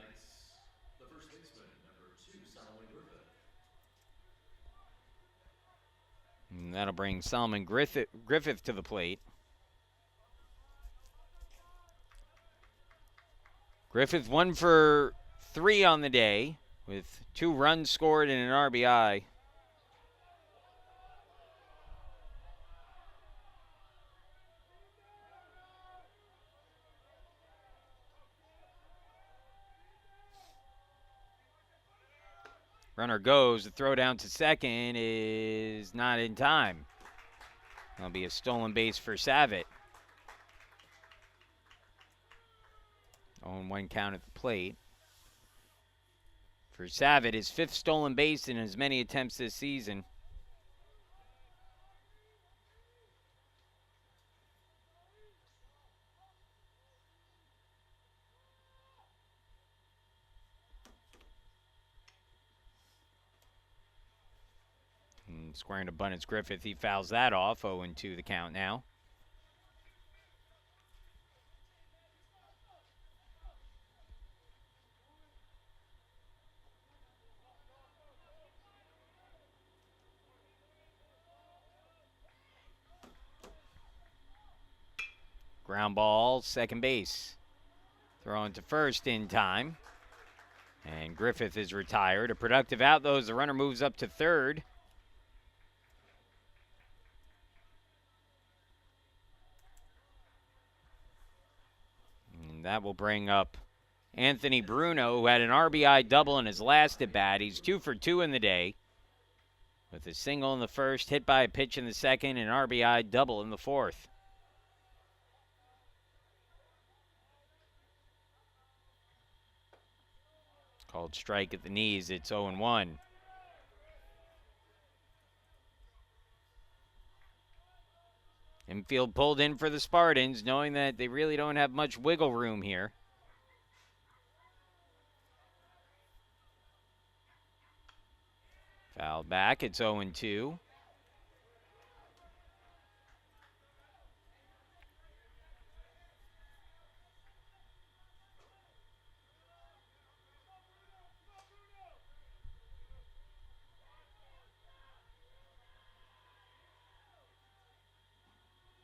B: The first baseman, number 2, Solomon Griffith.
A: And that'll bring Solomon Griffith to the plate. Griffith 1 for 3 on the day with 2 runs scored and an RBI. Runner goes. The throw down to second is not in time. That'll be a stolen base for Savitt. 0-1 count at the plate. For Savitt, his 5th stolen base in as many attempts this season. And squaring to bunt, it's Griffith. He fouls that off. 0-2 the count now. Ground ball, second base. Throwing to first in time. And Griffith is retired. A productive out, though, as the runner moves up to third. And that will bring up Anthony Bruno, who had an RBI double in his last at bat. He's 2 for 2 in the day, with a single in the first, hit by a pitch in the second, and an RBI double in the fourth. Called strike at the knees. It's 0-1. Infield pulled in for the Spartans, knowing that they really don't have much wiggle room here. Foul back, it's 0-2.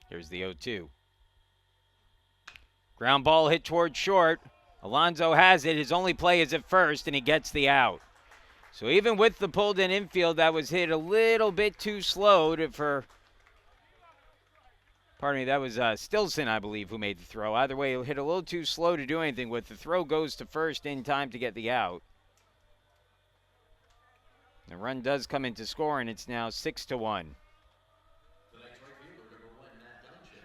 A: Here's the 0-2. Ground ball hit towards short. Alonso has it. His only play is at first, and he gets the out. So even with the pulled in infield, that was hit a little bit too slow pardon me, that was Stilson, I believe, who made the throw. Either way, it hit a little too slow to do anything with. The throw goes to first in time to get the out. The run does come into scoring. It's now 6-1.
B: The next right fielder, number 1, Matt Dunches.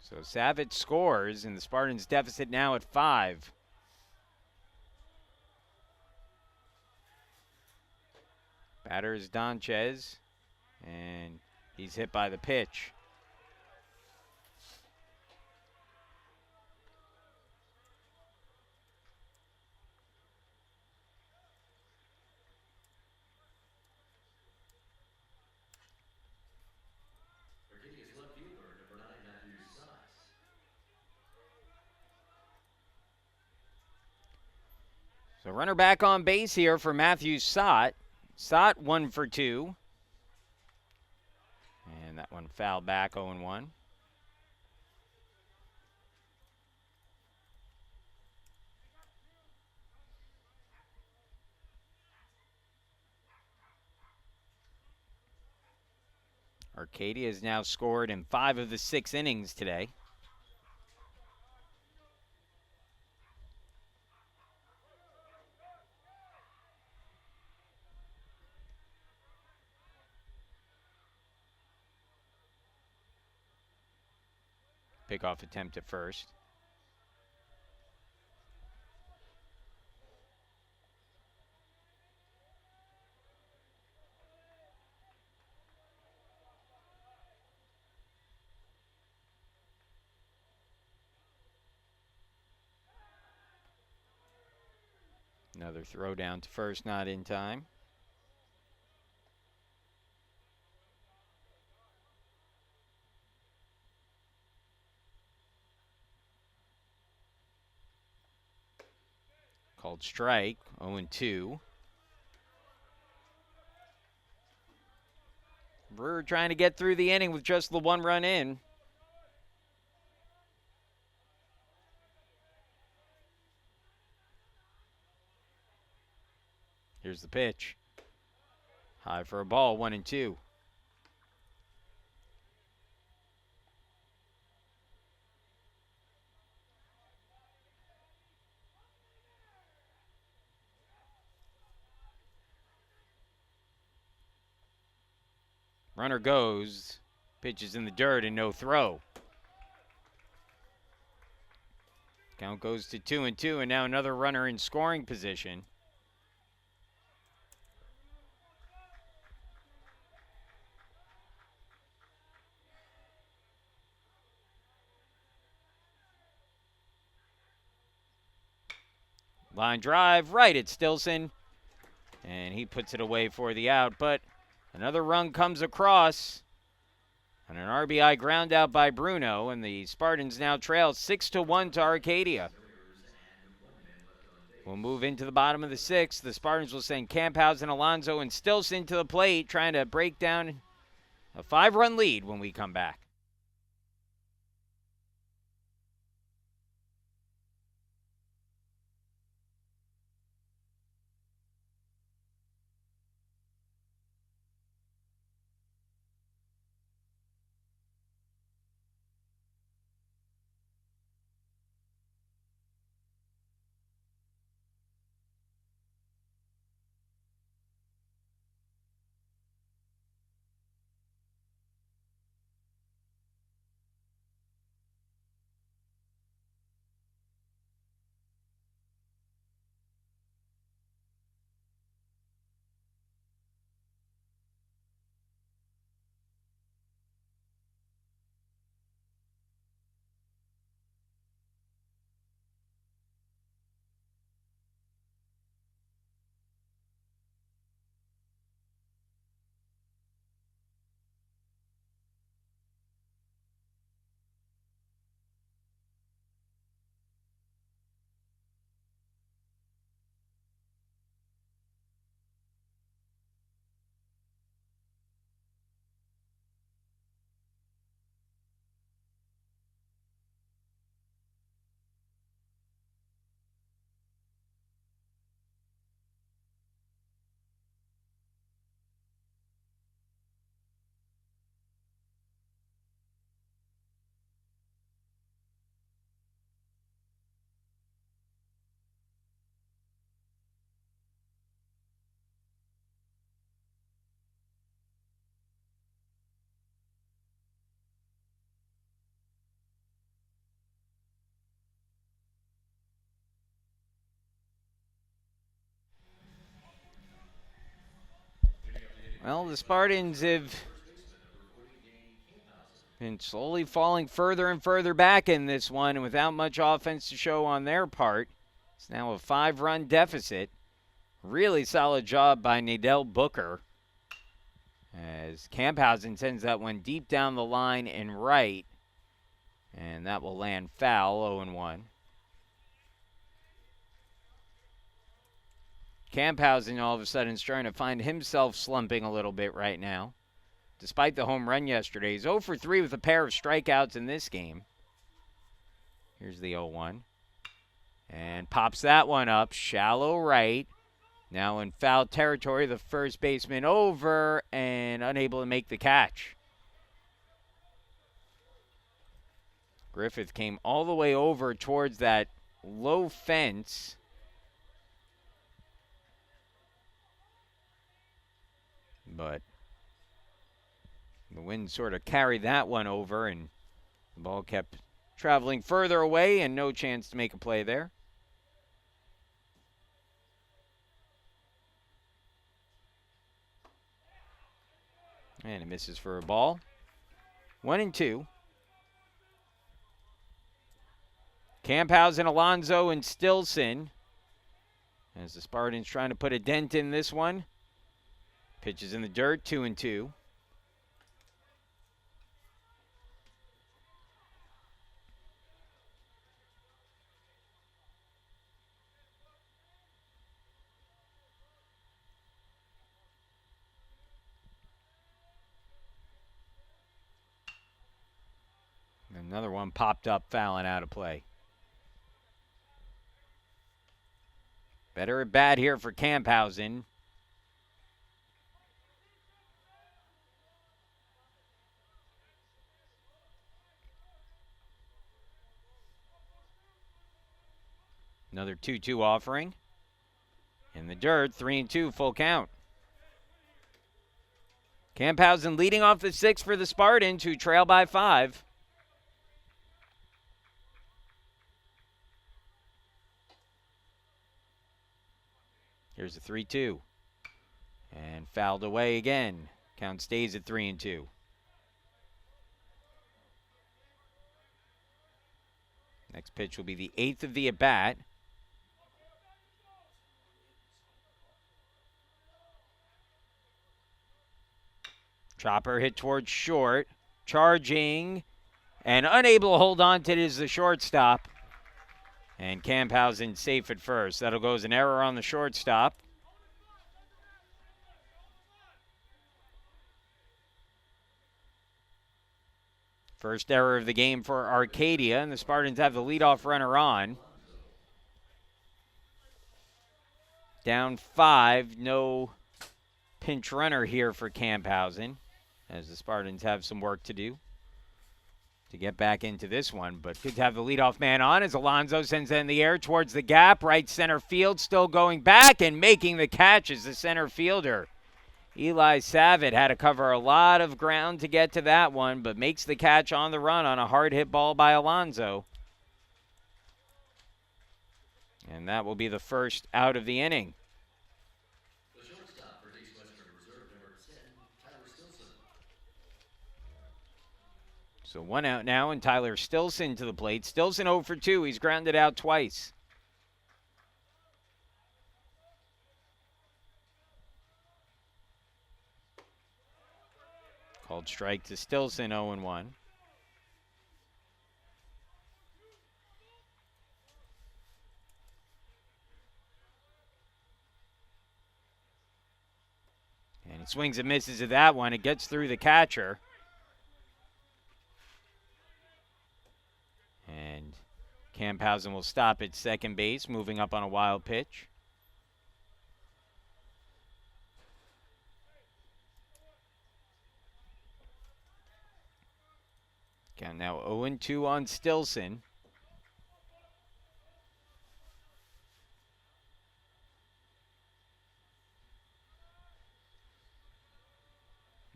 A: So Savage scores, and the Spartans' deficit now at 5. Batter is Donchez, and he's hit by the pitch.
B: Arcadia's left fielder, number 9, Matthew Sott.
A: So runner back on base here for Matthew Sott. Sott 1 for 2. And that one fouled back, 0-1. Arcadia has now scored in 5 of the 6 innings today. Pickoff attempt at first. Another throw down to first, not in time. Called strike, 0-2. Brewer trying to get through the inning with just the 1 run in. Here's the pitch. High for a ball, 1-2. Runner goes, pitches in the dirt and no throw. Count goes to 2-2, and now another runner in scoring position. Line drive, right at Stilson, and he puts it away for the out, but another run comes across on an RBI ground out by Bruno, and the Spartans now trail 6-1 to Arcadia. We'll move into the bottom of the 6th. The Spartans will send Camphausen, Alonso, and Stilson to the plate, trying to break down a 5-run lead when we come back. Well, the Spartans have been slowly falling further and further back in this one, and without much offense to show on their part. It's now a 5-run deficit. Really solid job by Nadell Booker, as Camphausen sends that one deep down the line and right, and that will land foul, 0-1. Camphausen all of a sudden is trying to find himself slumping a little bit right now. Despite the home run yesterday, he's 0 for 3 with a pair of strikeouts in this game. Here's the 0-1. And pops that one up, shallow right. Now in foul territory, the first baseman over and unable to make the catch. Griffith came all the way over towards that low fence. But the wind sort of carried that one over, and the ball kept traveling further away and no chance to make a play there. And it misses for a ball. 1-2. Camphausen, Alonso, and Stilson. As the Spartans trying to put a dent in this one. Pitches in the dirt, 2-2. Another one popped up, fouling out of play. Better at bat here for Camphausen. Another 2-2 offering. In the dirt, 3-2, full count. Camphausen leading off the sixth for the Spartans, who trail by 5. Here's a 3-2. And fouled away again. Count stays at 3-2. Next pitch will be the 8th of the at-bat. Chopper hit towards short. Charging. And unable to hold on to it is the shortstop. And Camphausen safe at first. That'll go as an error on the shortstop. First error of the game for Arcadia, and the Spartans have the leadoff runner on. Down 5, no pinch runner here for Camphausen, as the Spartans have some work to do to get back into this one. But good to have the leadoff man on as Alonso sends it in the air towards the gap. Right center field, still going back and making the catch as the center fielder. Eli Savitt had to cover a lot of ground to get to that one, but makes the catch on the run on a hard hit ball by Alonso. And that will be the first out of the inning.
B: The shortstop for Case Western Reserve, number 10, Tyler Stilson.
A: So 1 out now, and Tyler Stilson to the plate. Stilson 0 for 2. He's grounded out twice. Called strike to Stilson, 0-1. And he swings and misses at that one. It gets through the catcher. And Camphausen will stop at second base, moving up on a wild pitch. Count now 0-2 on Stilson.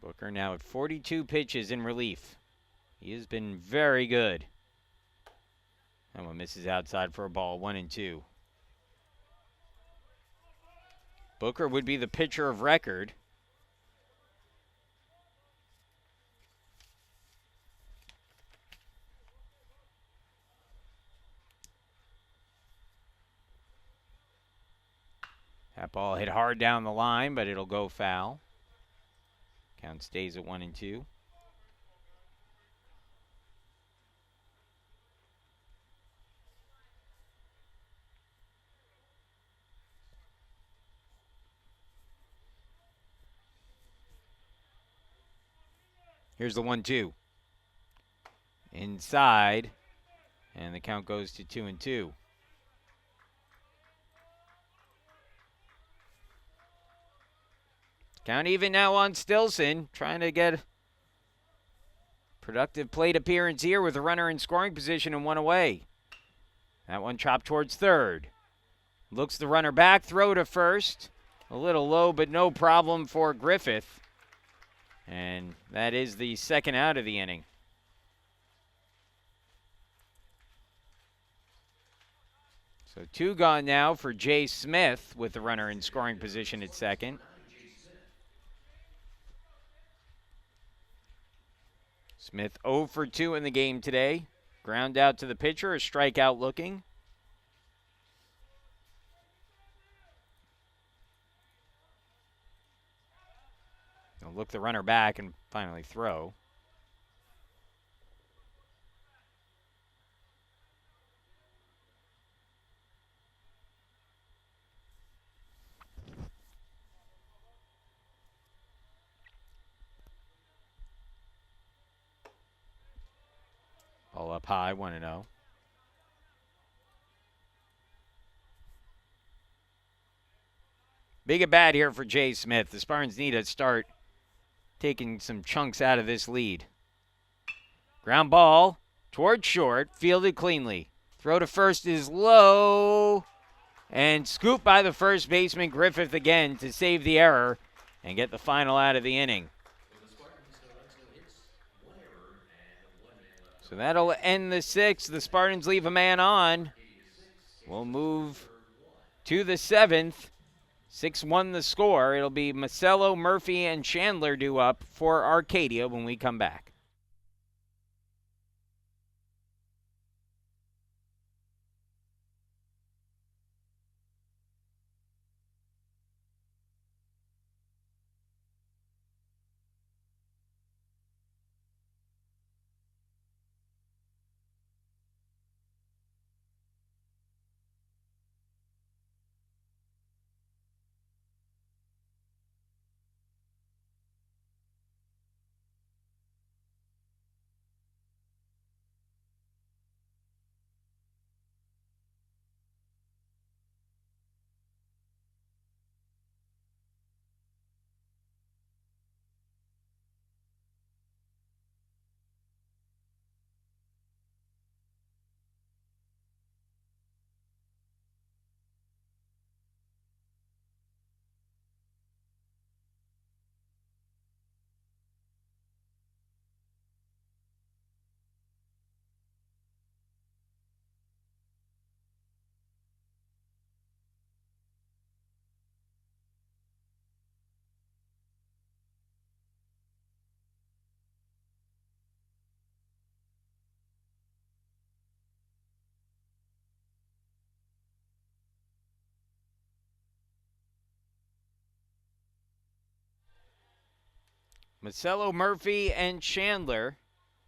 A: Booker now at 42 pitches in relief. He has been very good. That one misses outside for a ball, 1-2. Booker would be the pitcher of record. That ball hit hard down the line, but it'll go foul. Count stays at 1-2. Here's the 1-2. Inside, and the count goes to 2-2. Count even now on Stilson, trying to get productive plate appearance here with a runner in scoring position and one away. That one chopped towards third. Looks the runner back, throw to first. A little low, but no problem for Griffith. And that is the second out of the inning. So 2 gone now for Jay Smith with the runner in scoring position at second. Smith 0 for 2 in the game today. Ground out to the pitcher, a strikeout looking. He'll look the runner back and finally throw. Ball up high, 1-0. Big at bat here for Jay Smith. The Spartans need to start taking some chunks out of this lead. Ground ball toward short, fielded cleanly. Throw to first is low, and scooped by the first baseman Griffith again to save the error and get the final out of the inning. So that'll end the 6th. The Spartans leave a man on. We'll move to the 7th. 6-1 the score. It'll be Macello, Murphy, and Chandler due up for Arcadia when we come back. Macello, Murphy, and Chandler,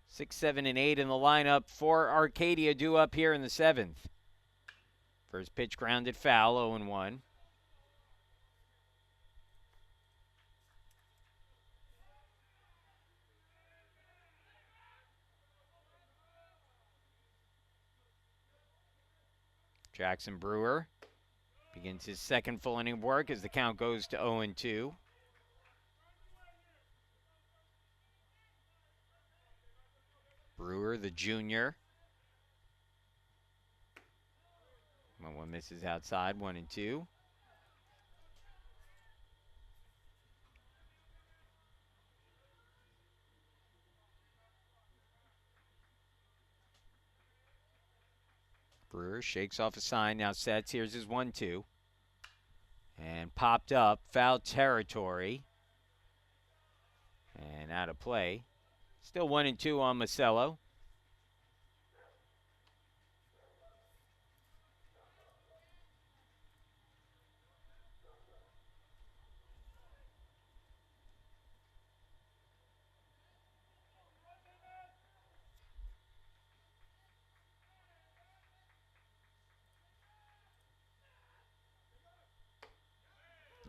A: 6, 7, and 8 in the lineup for Arcadia due up here in the 7th. First pitch grounded foul, 0-1. Jackson Brewer begins his second full inning of work as the count goes to 0-2. Brewer, the junior. One misses outside, 1-2. Brewer shakes off a sign, now sets. Here's his 1-2. And popped up, foul territory. And out of play. Still 1-2 on Macello.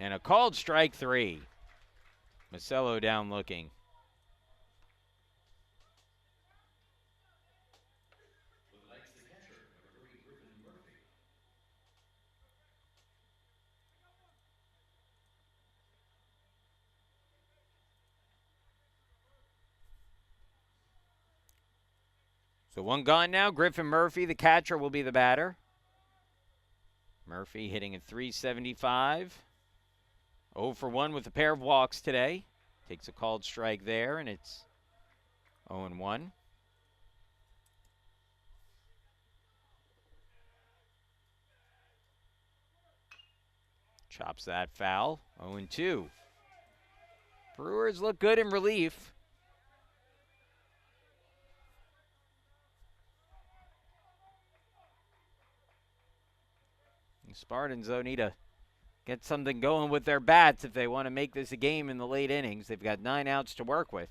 A: And a called strike 3. Macello down looking.
B: With the next, the catcher, number 3, Griffin Murphy.
A: So one gone now. Griffin Murphy, the catcher, will be the batter. Murphy hitting at 375. 0 for 1 with a pair of walks today. Takes a called strike there, and it's 0 1. Chops that foul. 0 2. Brewers look good in relief. The Spartans, though, need to get something going with their bats if they want to make this a game in the late innings. They've got 9 outs to work with.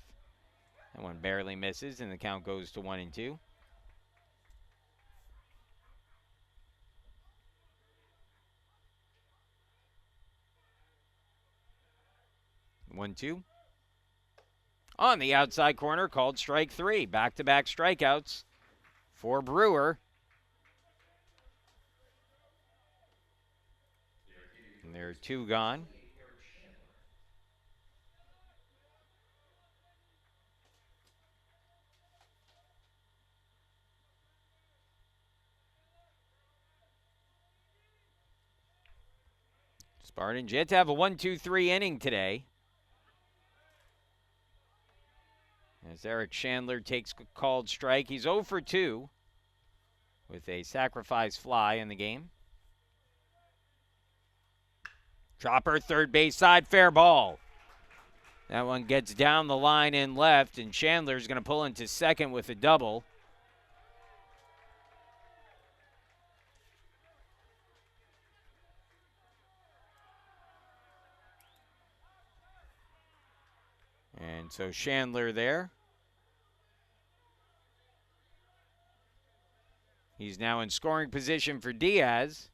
A: That one barely misses, and the count goes to 1 2. 1 2. On the outside corner, called strike 3. Back-to-back strikeouts for Brewer. And there are 2 gone. Spartans yet to have a 1-2-3 inning today. As Eric Chandler takes a called strike. He's 0 for 2 with a sacrifice fly in the game. Chopper, third base side, fair ball. That one gets down the line in left, and Chandler's going to pull into second with a double. And so Chandler there. He's now in scoring position for Diaz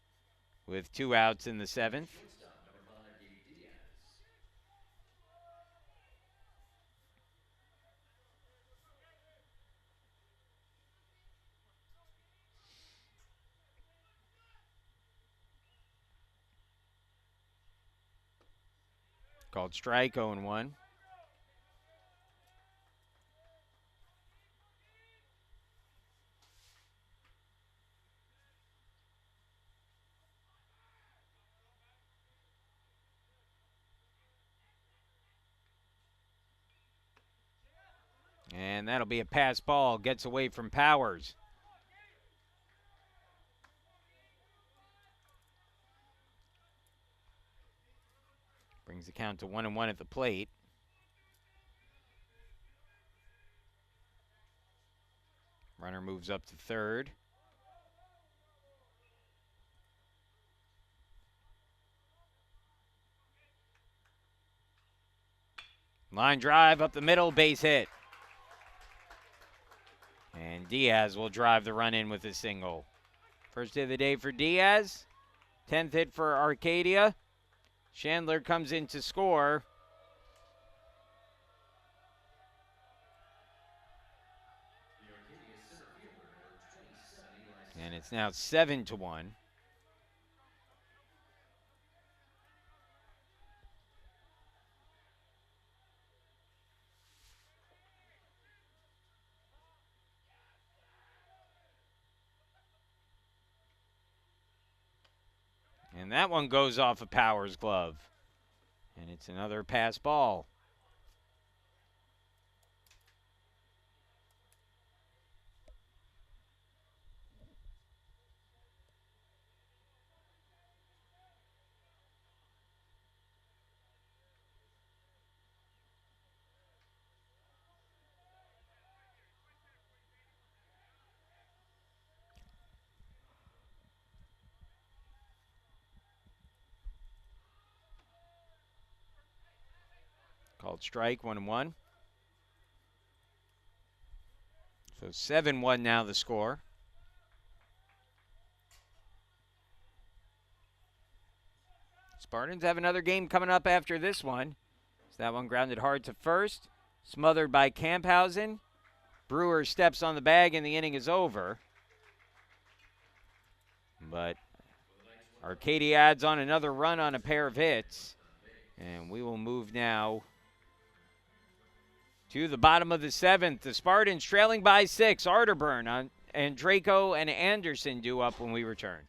A: with 2 outs in the 7th. Called strike, 0 1. And that'll be a pass ball. Gets away from Powers. Brings the count to 1 1 at the plate. Runner moves up to third. Line drive up the middle, base hit. And Diaz will drive the run in with a single. First hit of the day for Diaz. 10th hit for Arcadia. Chandler comes in to score. And it's now 7 1. And that one goes off of Powers' glove. And it's another pass ball. Called strike, 1 1. So 7 1 now the score. Spartans have another game coming up after this one. So that one grounded hard to first. Smothered by Camphausen. Brewer steps on the bag and the inning is over. But Arcadia adds on another run on a pair of hits. And we will move now to the bottom of the seventh. The Spartans trailing by 6. Arterburn on, and Draco and Anderson due up when we return.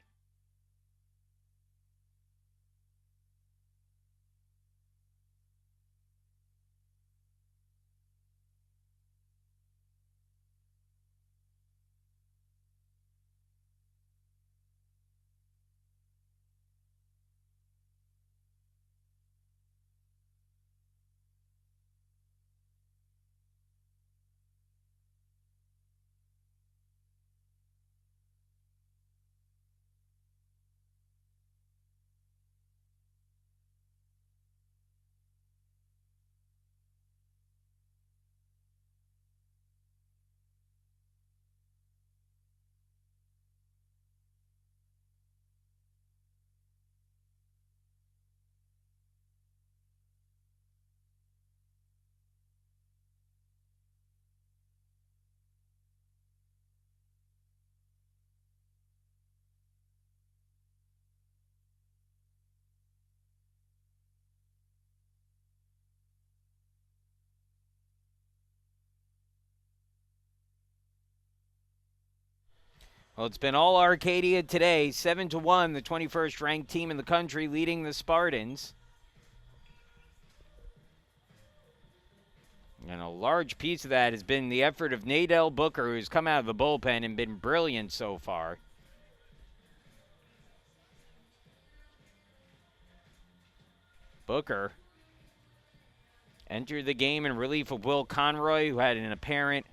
A: Well, it's been all Arcadia today. 7-1, the 21st ranked team in the country leading the Spartans. And a large piece of that has been the effort of Nadel Booker, who's come out of the bullpen and been brilliant so far. Booker entered the game in relief of Will Conroy, who had an apparent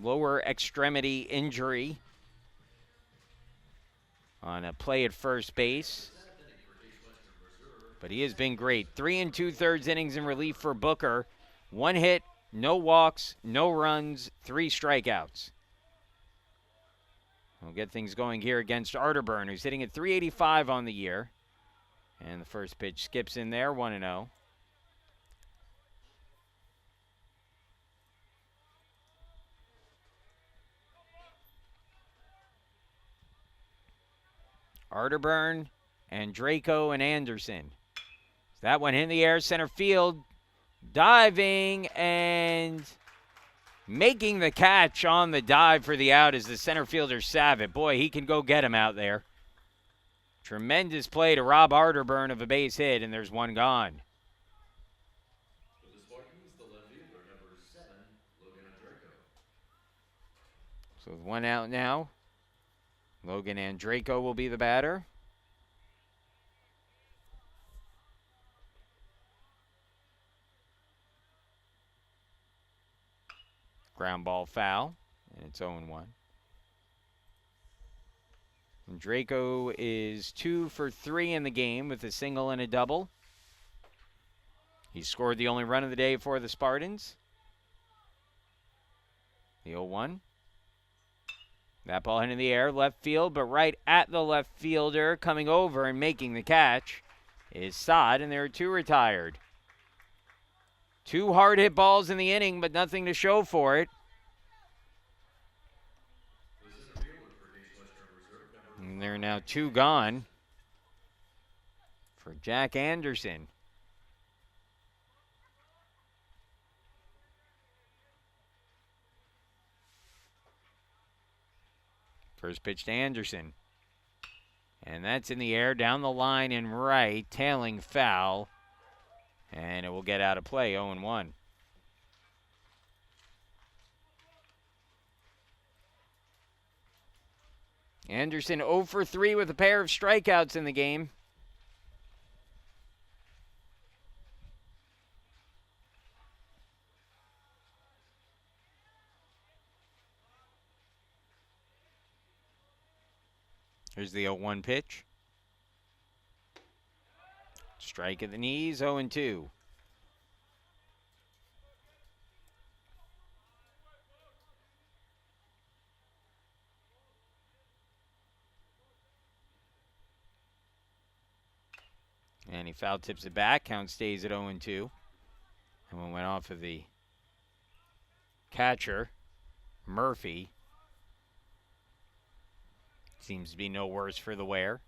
A: lower extremity injury on a play at first base. But he has been great. 3 2/3 innings in relief for Booker. 1 hit, no walks, no runs, 3 strikeouts. We'll get things going here against Arterburn, who's hitting at .385 on the year. And the first pitch skips in there, 1-0. Arterburn and Draco and Anderson. That one in the air, center field, diving and making the catch on the dive for the out is the center fielder Savitt. Boy, he can go get him out there. Tremendous play to rob Arterburn of a base hit, and there's one gone.
B: For the Spartans, the left fielder, number 7, Logan Draco.
A: So with one out now, Logan Andraco will be the batter. Ground ball foul, and it's 0-1. And Draco is 2 for 3 in the game with a single and a double. He scored the only run of the day for the Spartans. The 0-1. That ball hit in the air, left field, but right at the left fielder, coming over and making the catch is Sod, and there are 2 retired. 2 hard hit balls in the inning, but nothing to show for it. And there are now 2 gone for Jack Anderson. First pitch to Anderson. And that's in the air, down the line and right, tailing foul. And it will get out of play, 0-1. Anderson 0 for 3 with a pair of strikeouts in the game. Here's the 0-1 pitch. Strike at the knees, 0-2. And he foul tips it back. Count stays at 0-2. And one went off of the catcher, Murphy. Seems to be no worse for the wear.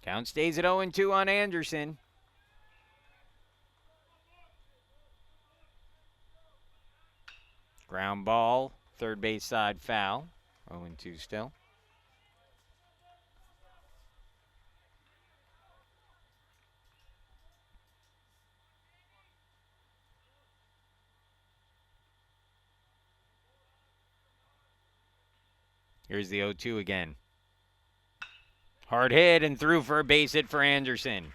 A: Count stays at 0-2 on Anderson. Ground ball, third base side foul. 0-2 still. Here's the 0-2 again. Hard hit and through for a base hit for Anderson.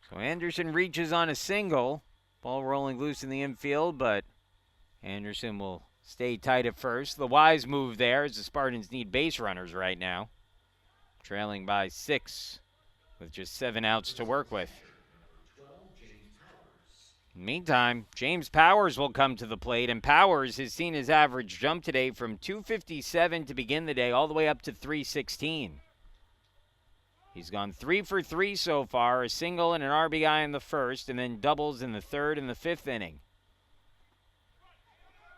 A: So Anderson reaches on a single. Ball rolling loose in the infield, but Anderson will stay tight at first. The wise move there as the Spartans need base runners right now. Trailing by 6 with just 7 outs to work with. Meantime, James Powers will come to the plate, and Powers has seen his average jump today from 257 to begin the day all the way up to 316. He's gone 3 for 3 so far, a single and an RBI in the first, and then doubles in the third and the fifth inning.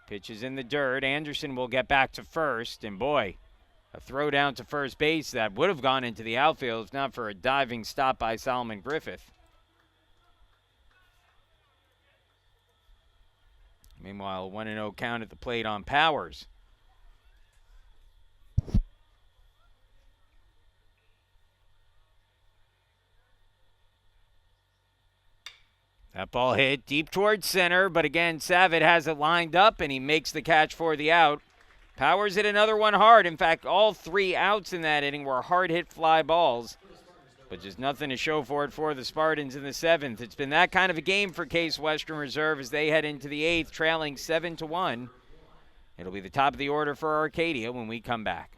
A: Pitches in the dirt. Anderson will get back to first, and boy, a throw down to first base that would have gone into the outfield if not for a diving stop by Solomon Griffith. Meanwhile, 1-0 count at the plate on Powers. That ball hit deep towards center, but again, Savitt has it lined up, and he makes the catch for the out. Powers hit another one hard. In fact, all 3 outs in that inning were hard-hit fly balls, but just nothing to show for it for the Spartans in the 7th. It's been that kind of a game for Case Western Reserve as they head into the 8th, trailing 7-1. It'll be the top of the order for Arcadia when we come back.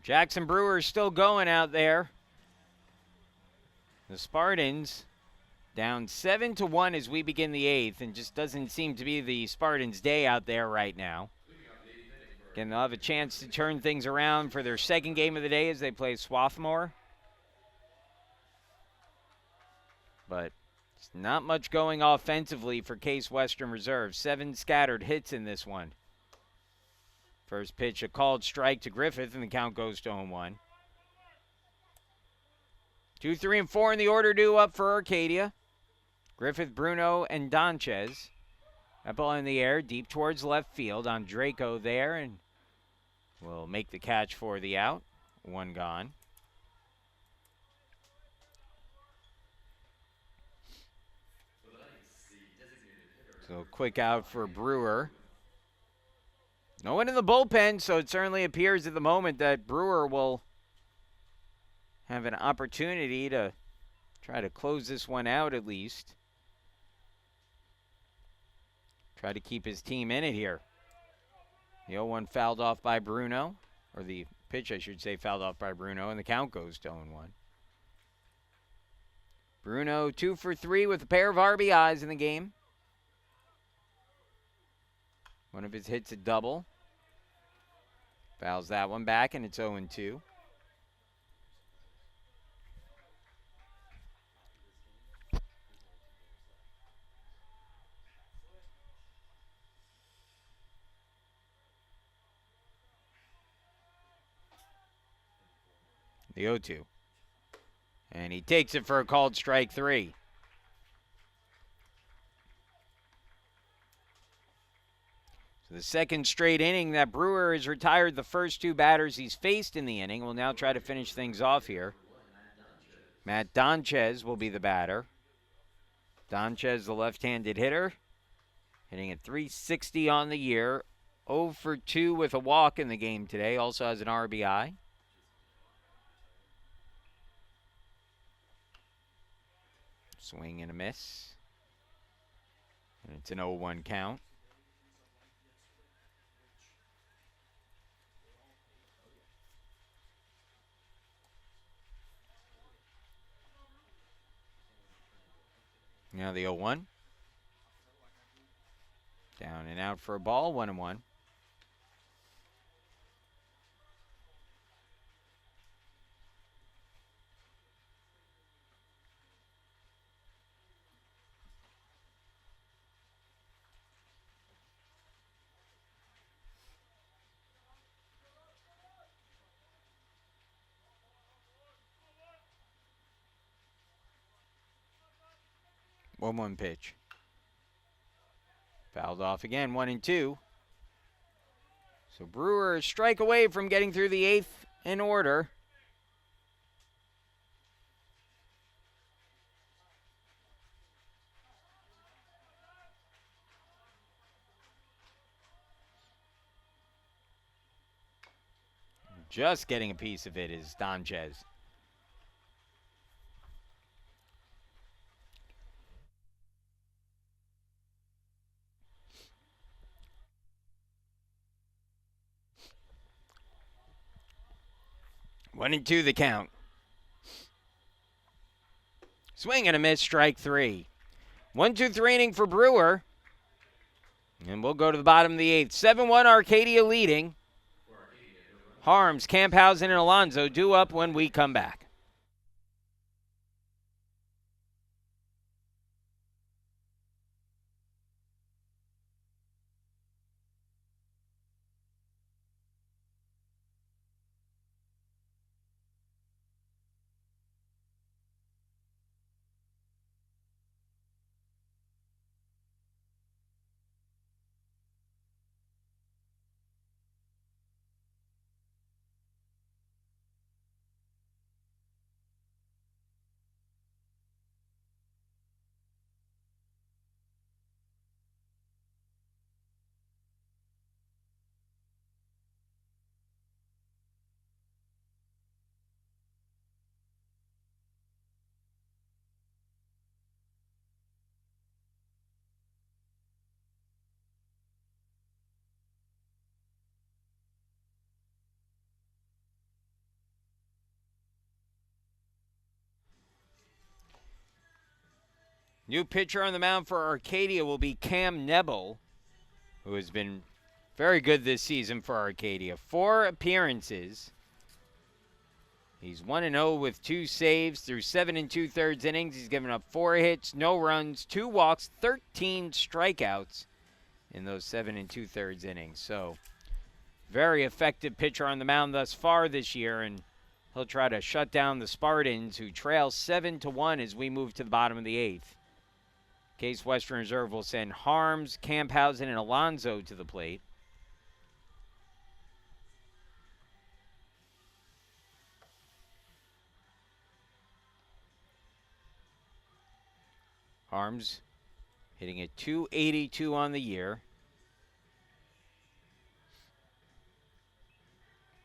A: Jackson Brewer still going out there. The Spartans down 7-1 as we begin the 8th, and just doesn't seem to be the Spartans' day out there right now. Again, they'll have a chance to turn things around for their second game of the day as they play Swarthmore. But it's not much going offensively for Case Western Reserve. 7 scattered hits in this one. First pitch, a called strike to Griffith, and the count goes to 0-1. 2, 3, and 4 in the order due up for Arcadia. Griffith, Bruno, and Donchez. That ball in the air, deep towards left field on Draco there, and will make the catch for the out. 1 gone. So quick out for Brewer. No one in the bullpen, so it certainly appears at the moment that Brewer will have an opportunity to Try to close this one out at least. Try to keep his team in it here. The 0-1 fouled off by Bruno, or the pitch, I should say, fouled off by Bruno, and the count goes to 0-1. Bruno 2 for 3 with a pair of RBIs in the game. One of his hits a double. Fouls that one back, and it's 0-2. The 0-2. And he takes it for a called strike 3. So the second straight inning that Brewer has retired the first 2 batters he's faced in the inning. Will now try to finish things off here. Matt Donchez will be the batter. Donchez, the left-handed hitter, hitting at .360 on the year. 0 for 2 with a walk in the game today. Also has an RBI. Swing and a miss. And it's an 0-1 count. Now the 0-1. Down and out for a ball, 1-1. One pitch. Fouled off again, 1-2. So Brewer a strike away from getting through the 8th in order. Just getting a piece of it is Donchez. One and two the count. Swing and a miss, strike 3. 1-2-3 inning for Brewer. And we'll go to the bottom of the 8th. 7-1 Arcadia leading. Harms, Camphausen, and Alonso due up when we come back. New pitcher on the mound for Arcadia will be Cam Nebel, who has been very good this season for Arcadia. 4 appearances. He's 1-0 with 2 saves through 7 2/3 innings. He's given up 4 hits, no runs, 2 walks, 13 strikeouts in those 7 2/3 innings. So, very effective pitcher on the mound thus far this year, and he'll try to shut down the Spartans, who trail 7-1 as we move to the bottom of the 8th. Case Western Reserve will send Harms, Camphausen, and Alonso to the plate. Harms hitting at .282 on the year.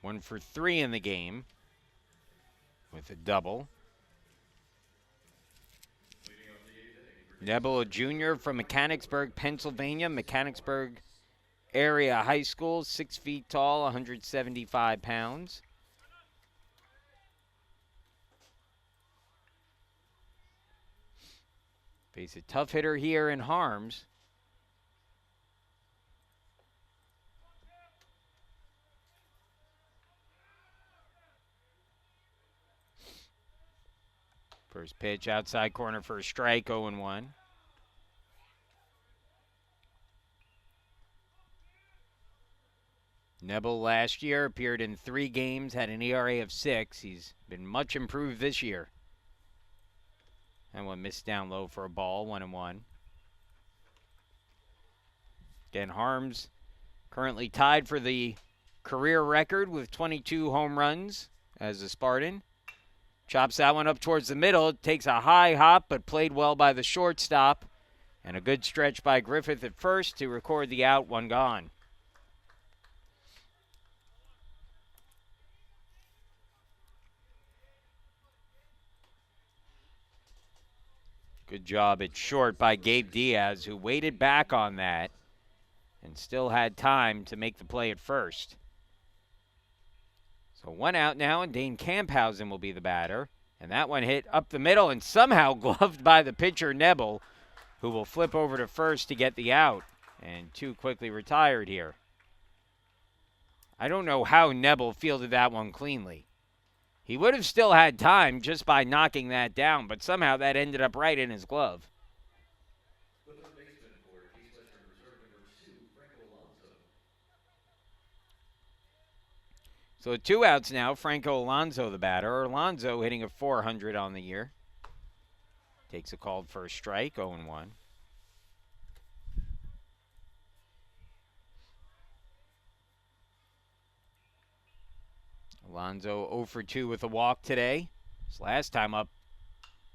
A: 1 for 3 in the game with a double. Nebel, a junior from Mechanicsburg, Pennsylvania. Mechanicsburg area high school, 6 feet tall, 175 pounds. Face a tough hitter here in Harms. First pitch outside corner for a strike, 0-1. Nebel last year appeared in 3 games, had an ERA of 6. He's been much improved this year. And one missed down low for a ball, 1-1. Again, Harms currently tied for the career record with 22 home runs as a Spartan. Chops that one up towards the middle. Takes a high hop, but played well by the shortstop. And a good stretch by Griffith at first to record the out, 1 gone. Good job at short by Gabe Diaz, who waited back on that and still had time to make the play at first. So 1 out now, and Dane Camphausen will be the batter. And that one hit up the middle and somehow gloved by the pitcher, Nebel, who will flip over to first to get the out. And 2 quickly retired here. I don't know how Nebel fielded that one cleanly. He would have still had time just by knocking that down, but somehow that ended up right in his glove.
B: The third baseman for Case Western Reserve number 2, Franco Alonso.
A: So 2 outs now. Franco Alonso the batter. Alonso hitting a .400 on the year. Takes a called first strike, 0-1. Alonso 0 for 2 with a walk today. His last time up,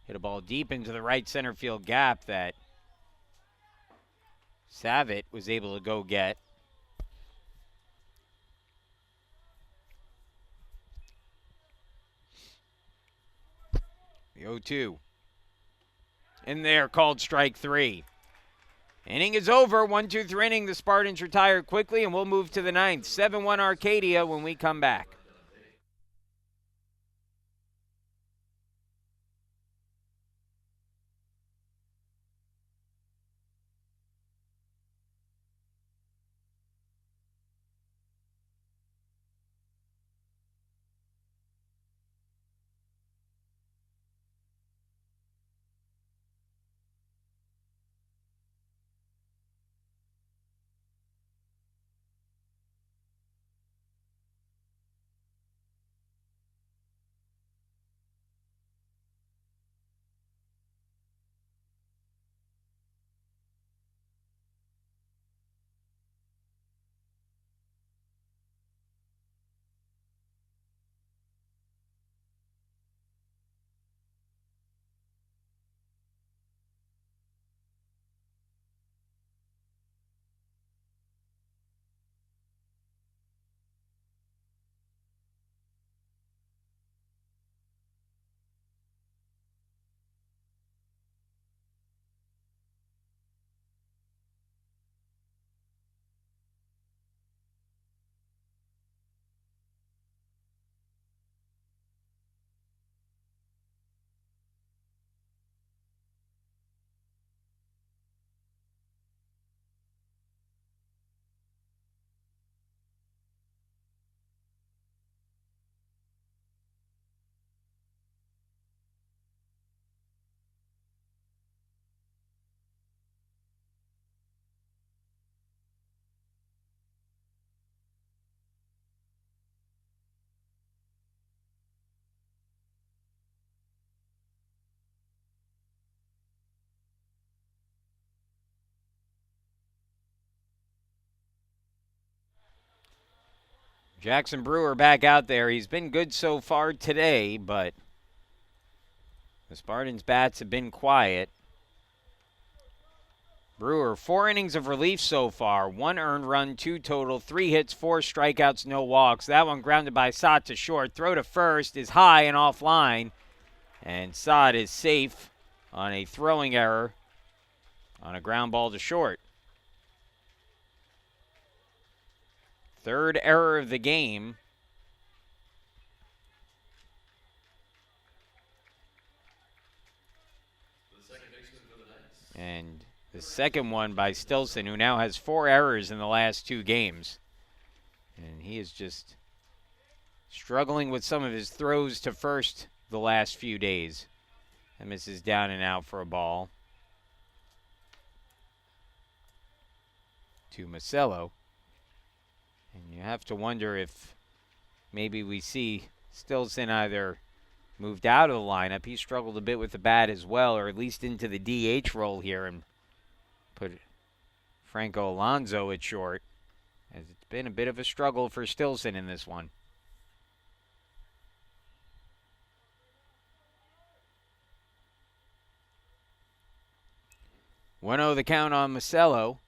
A: hit a ball deep into the right center field gap that Savitt was able to go get. The 0-2. In there, called strike 3. Inning is over. 1-2-3 inning. The Spartans retired quickly, and we'll move to the 9th. 7-1 Arcadia when we come back. Jackson Brewer back out there. He's been good so far today, but the Spartans' bats have been quiet. Brewer, 4 innings of relief so far. 1 earned run, 2 total, 3 hits, 4 strikeouts, no walks. That one grounded by Sott to short. Throw to first is high and offline. And Sott is safe on a throwing error on a ground ball to short. Third error of the game. And the second one by Stilson, who now has 4 errors in the last 2 games. And he is just struggling with some of his throws to first the last few days. And misses down and out for a ball to Macello. And you have to wonder if maybe we see Stilson either moved out of the lineup. He struggled a bit with the bat as well, or at least into the DH role here, and put Franco Alonso at short, as it's been a bit of a struggle for Stilson in this one. 1-0 the count on Macello.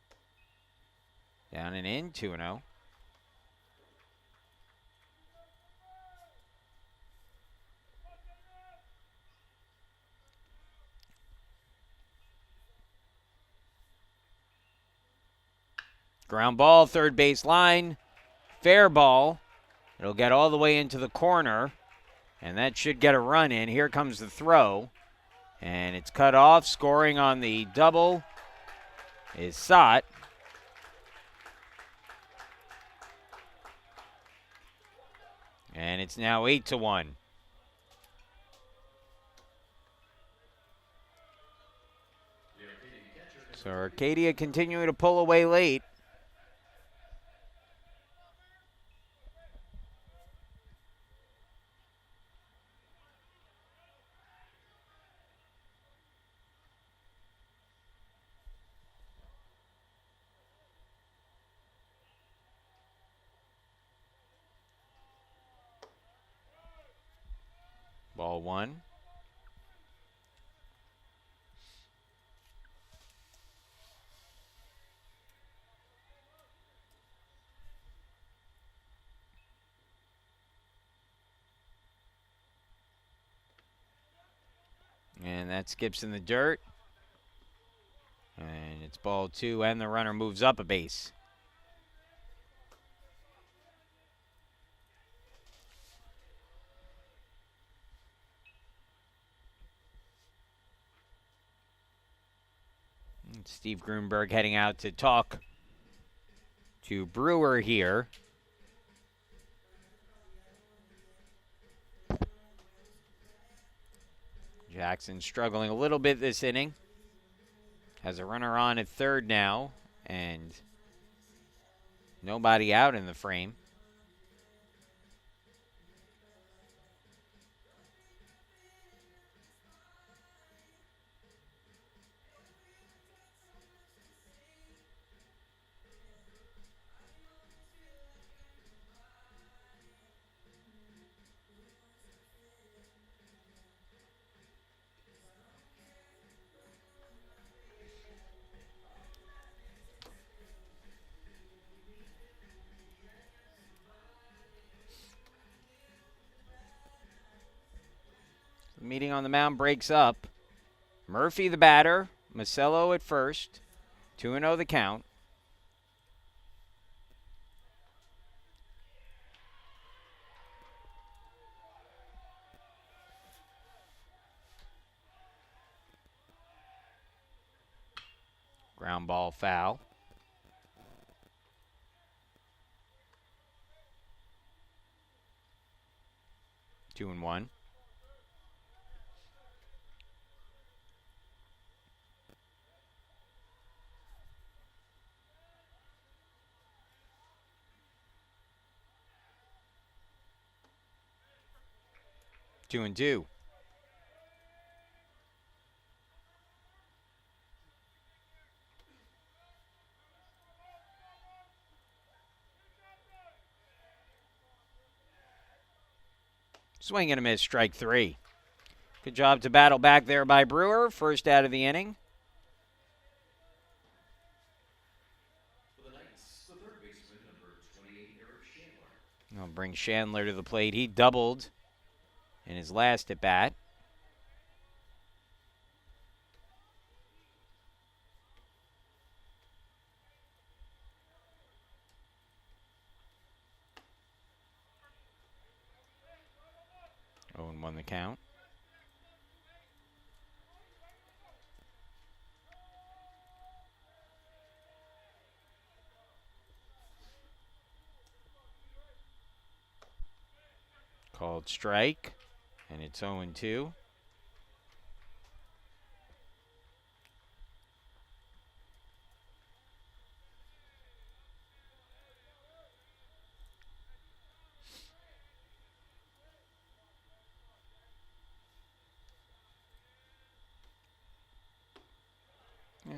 A: Down and in, 2-0. Ground ball, third base line. Fair ball. It'll get all the way into the corner, and that should get a run in. Here comes the throw, and it's cut off. Scoring on the double is Sott. And it's now 8-1. So Arcadia continuing to pull away late. Ball 1. And that skips in the dirt. And it's ball 2, and the runner moves up a base. And Steve Grunberg heading out to talk to Brewer here. Jackson struggling a little bit this inning. Has a runner on at third now, and nobody out in the frame. The meeting on the mound breaks up. Murphy the batter, Macello at first. 2-0 the count. Ground ball foul. Two and one. Two and two. Swing and a miss, strike 3. Good job to battle back there by Brewer. First out of the inning.
B: For the Knights, the third baseman, number 28, Eric Chandler.
A: I'll bring Chandler to the plate. He doubled in his last at bat. 1-1 the count. Called strike, and it's 0-2.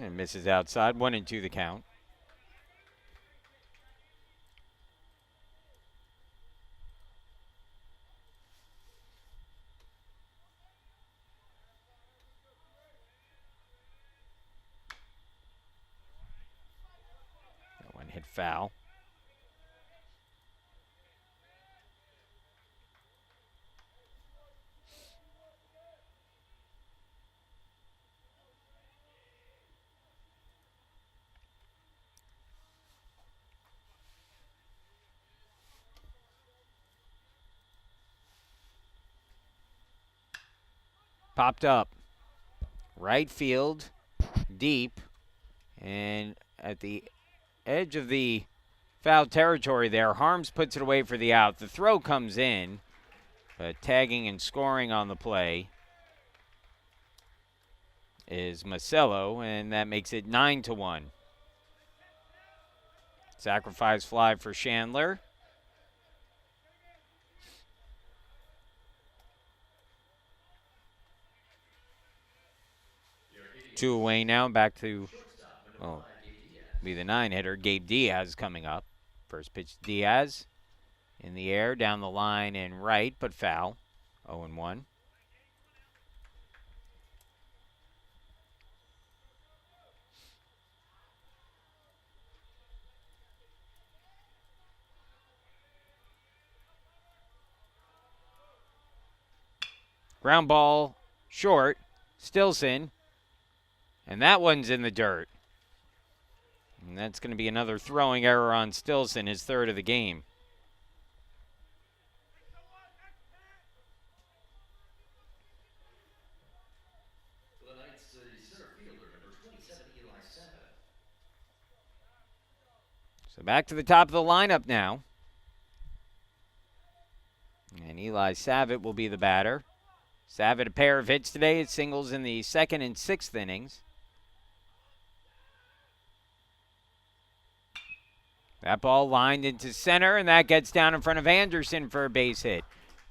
A: And misses outside. 1-2 the count. That one hit foul. Popped up. Right field, deep, and at the edge of the foul territory there, Harms puts it away for the out. The throw comes in, but tagging and scoring on the play is Macello, and that makes it 9-1. Sacrifice fly for Chandler. Two away now, back to, be the 9-hitter. Gabe Diaz coming up. First pitch, Diaz in the air, down the line and right, but foul. 0-1. Ground ball short, Stilson, and that one's in the dirt. And that's going to be another throwing error on Stilson, his third of the game.
B: For the Knights, the center fielder, number 27, Eli Savit.
A: So back to the top of the lineup now. And Eli Savit will be the batter. Savit, a pair of hits today. It singles in the second and sixth innings. That ball lined into center, and that gets down in front of Anderson for a base hit.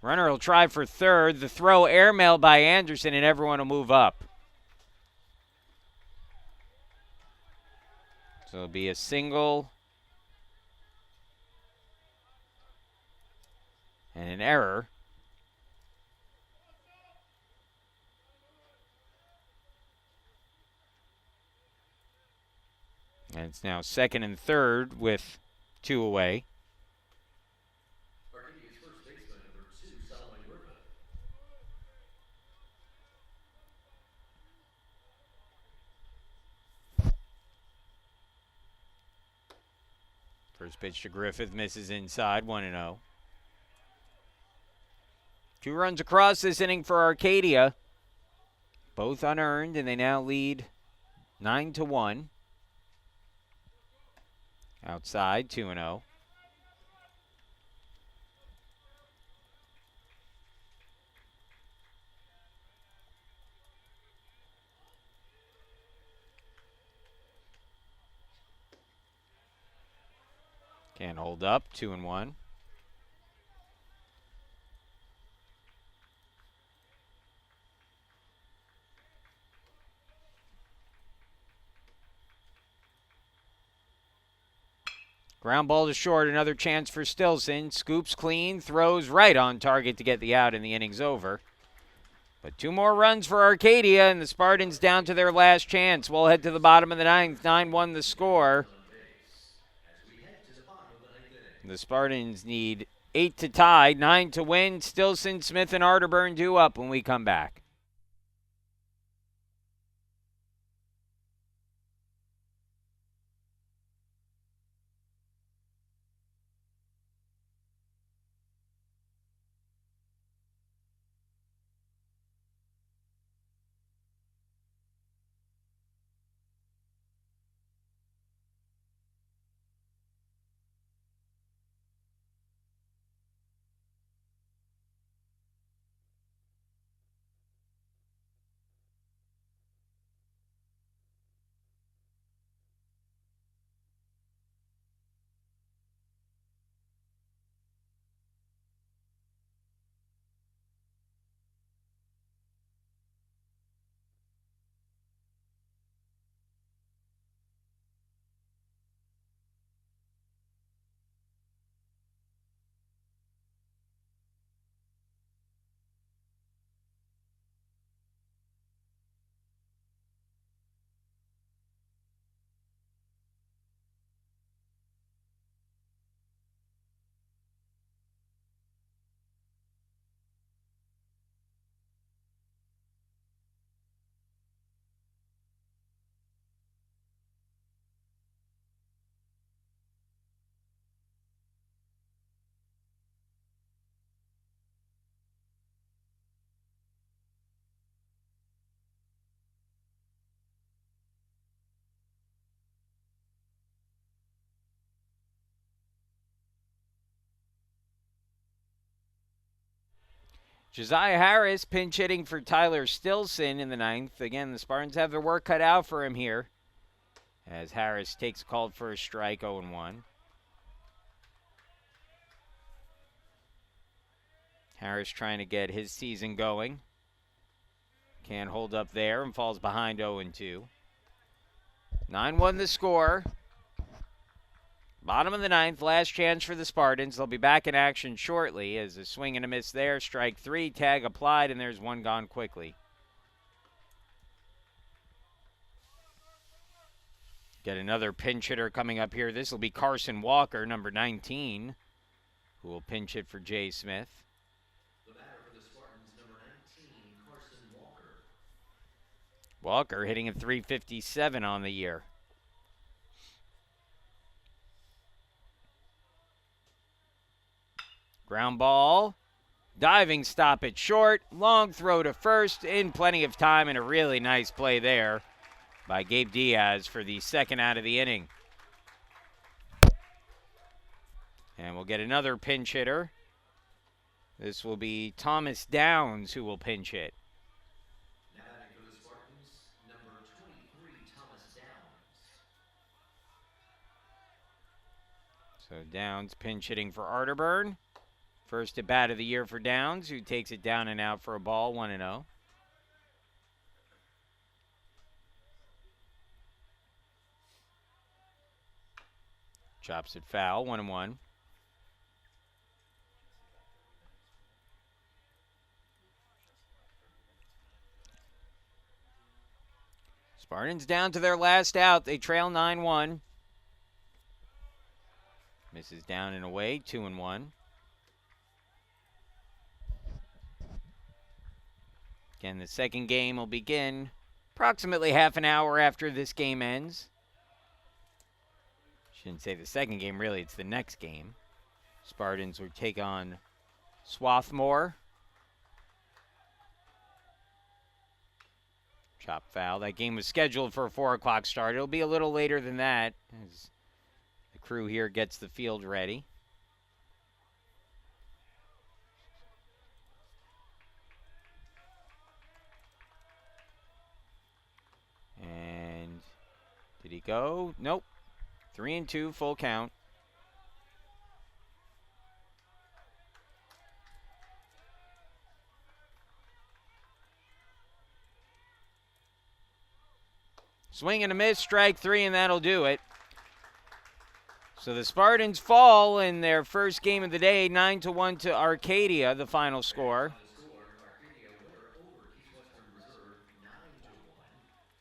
A: Runner will try for third. The throw airmailed by Anderson, and everyone will move up. So it'll be a single and an error. And it's now second and third with two away.
B: Arcadia's first baseman, number 2, Solomon Griffith.
A: First pitch to Griffith misses inside, 1-0. 2 runs across this inning for Arcadia. Both unearned, and they now lead 9-1. Outside, 2-0. Can't hold up, 2-1. Ground ball to short, another chance for Stilson. Scoops clean, throws right on target to get the out, and the inning's over. But 2 more runs for Arcadia, and the Spartans down to their last chance. We'll head to the bottom of the ninth. 9-1 the score. The Spartans need 8 to tie, 9 to win. Stilson, Smith, and Arterburn due up when we come back. Josiah Harris pinch hitting for Tyler Stilson in the ninth. Again, the Spartans have their work cut out for him here, as Harris takes a called for a strike, 0-1. Harris trying to get his season going. Can't hold up there and falls behind 0-2. 9-1 the score. Bottom of the ninth, last chance for the Spartans. They'll be back in action shortly as a swing and a miss there. Strike three, tag applied, and there's one gone quickly. Get another pinch hitter coming up here. This will be Carson Walker, number 19, who will pinch hit for Jay Smith.
B: The batter for the Spartans, number 19, Carson Walker.
A: Walker hitting at .357 on the year. Ground ball, diving stop at short, long throw to first in plenty of time, and a really nice play there by Gabe Diaz for the second out of the inning. And we'll get another pinch hitter. This will be Thomas Downs who will pinch hit.
B: Now batting for the Spartans, number 23, Thomas Downs.
A: So Downs pinch hitting for Arterburn. First at bat of the year for Downs, who takes it down and out for a ball, 1-0. Chops it foul, 1-1. Spartans down to their last out. They trail 9-1. Misses down and away, 2-1. Again, the second game will begin approximately half an hour after this game ends. Shouldn't say the second game, really, it's the next game. Spartans will take on Swarthmore. Chop foul. That game was scheduled for a 4 o'clock start. It'll be a little later than that as the crew here gets the field ready. And did he go? Nope. 3-2, full count. Swing and a miss, strike three, and that'll do it. So the Spartans fall in their first game of the day, 9-1 to Arcadia, the final score.
B: Arcadia winner over East-Western Reserve, 9-1.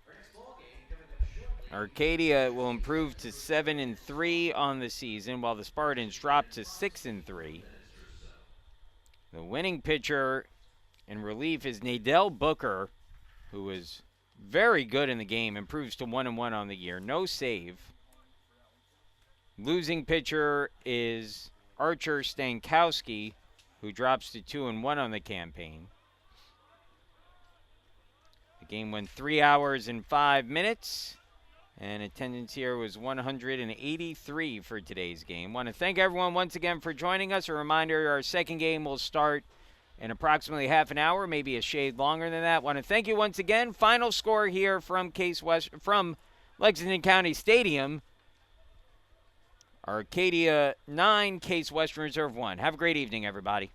B: Our next ball game coming up shortly.
A: Arcadia will improve to 7-3 on the season, while the Spartans drop to 6-3. The winning pitcher in relief is Nadell Booker, who is very good in the game, improves to 1-1 on the year, no save. Losing pitcher is Archer Stankowski, who drops to 2-1 on the campaign. The game went 3 hours and 5 minutes, and attendance here was 183 for today's game. Want to thank everyone once again for joining us. A reminder, our second game will start in approximately half an hour, maybe a shade longer than that. Want to thank you once again. Final score here from Lexington County Stadium. Arcadia 9, Case Western Reserve 1. Have a great evening, everybody.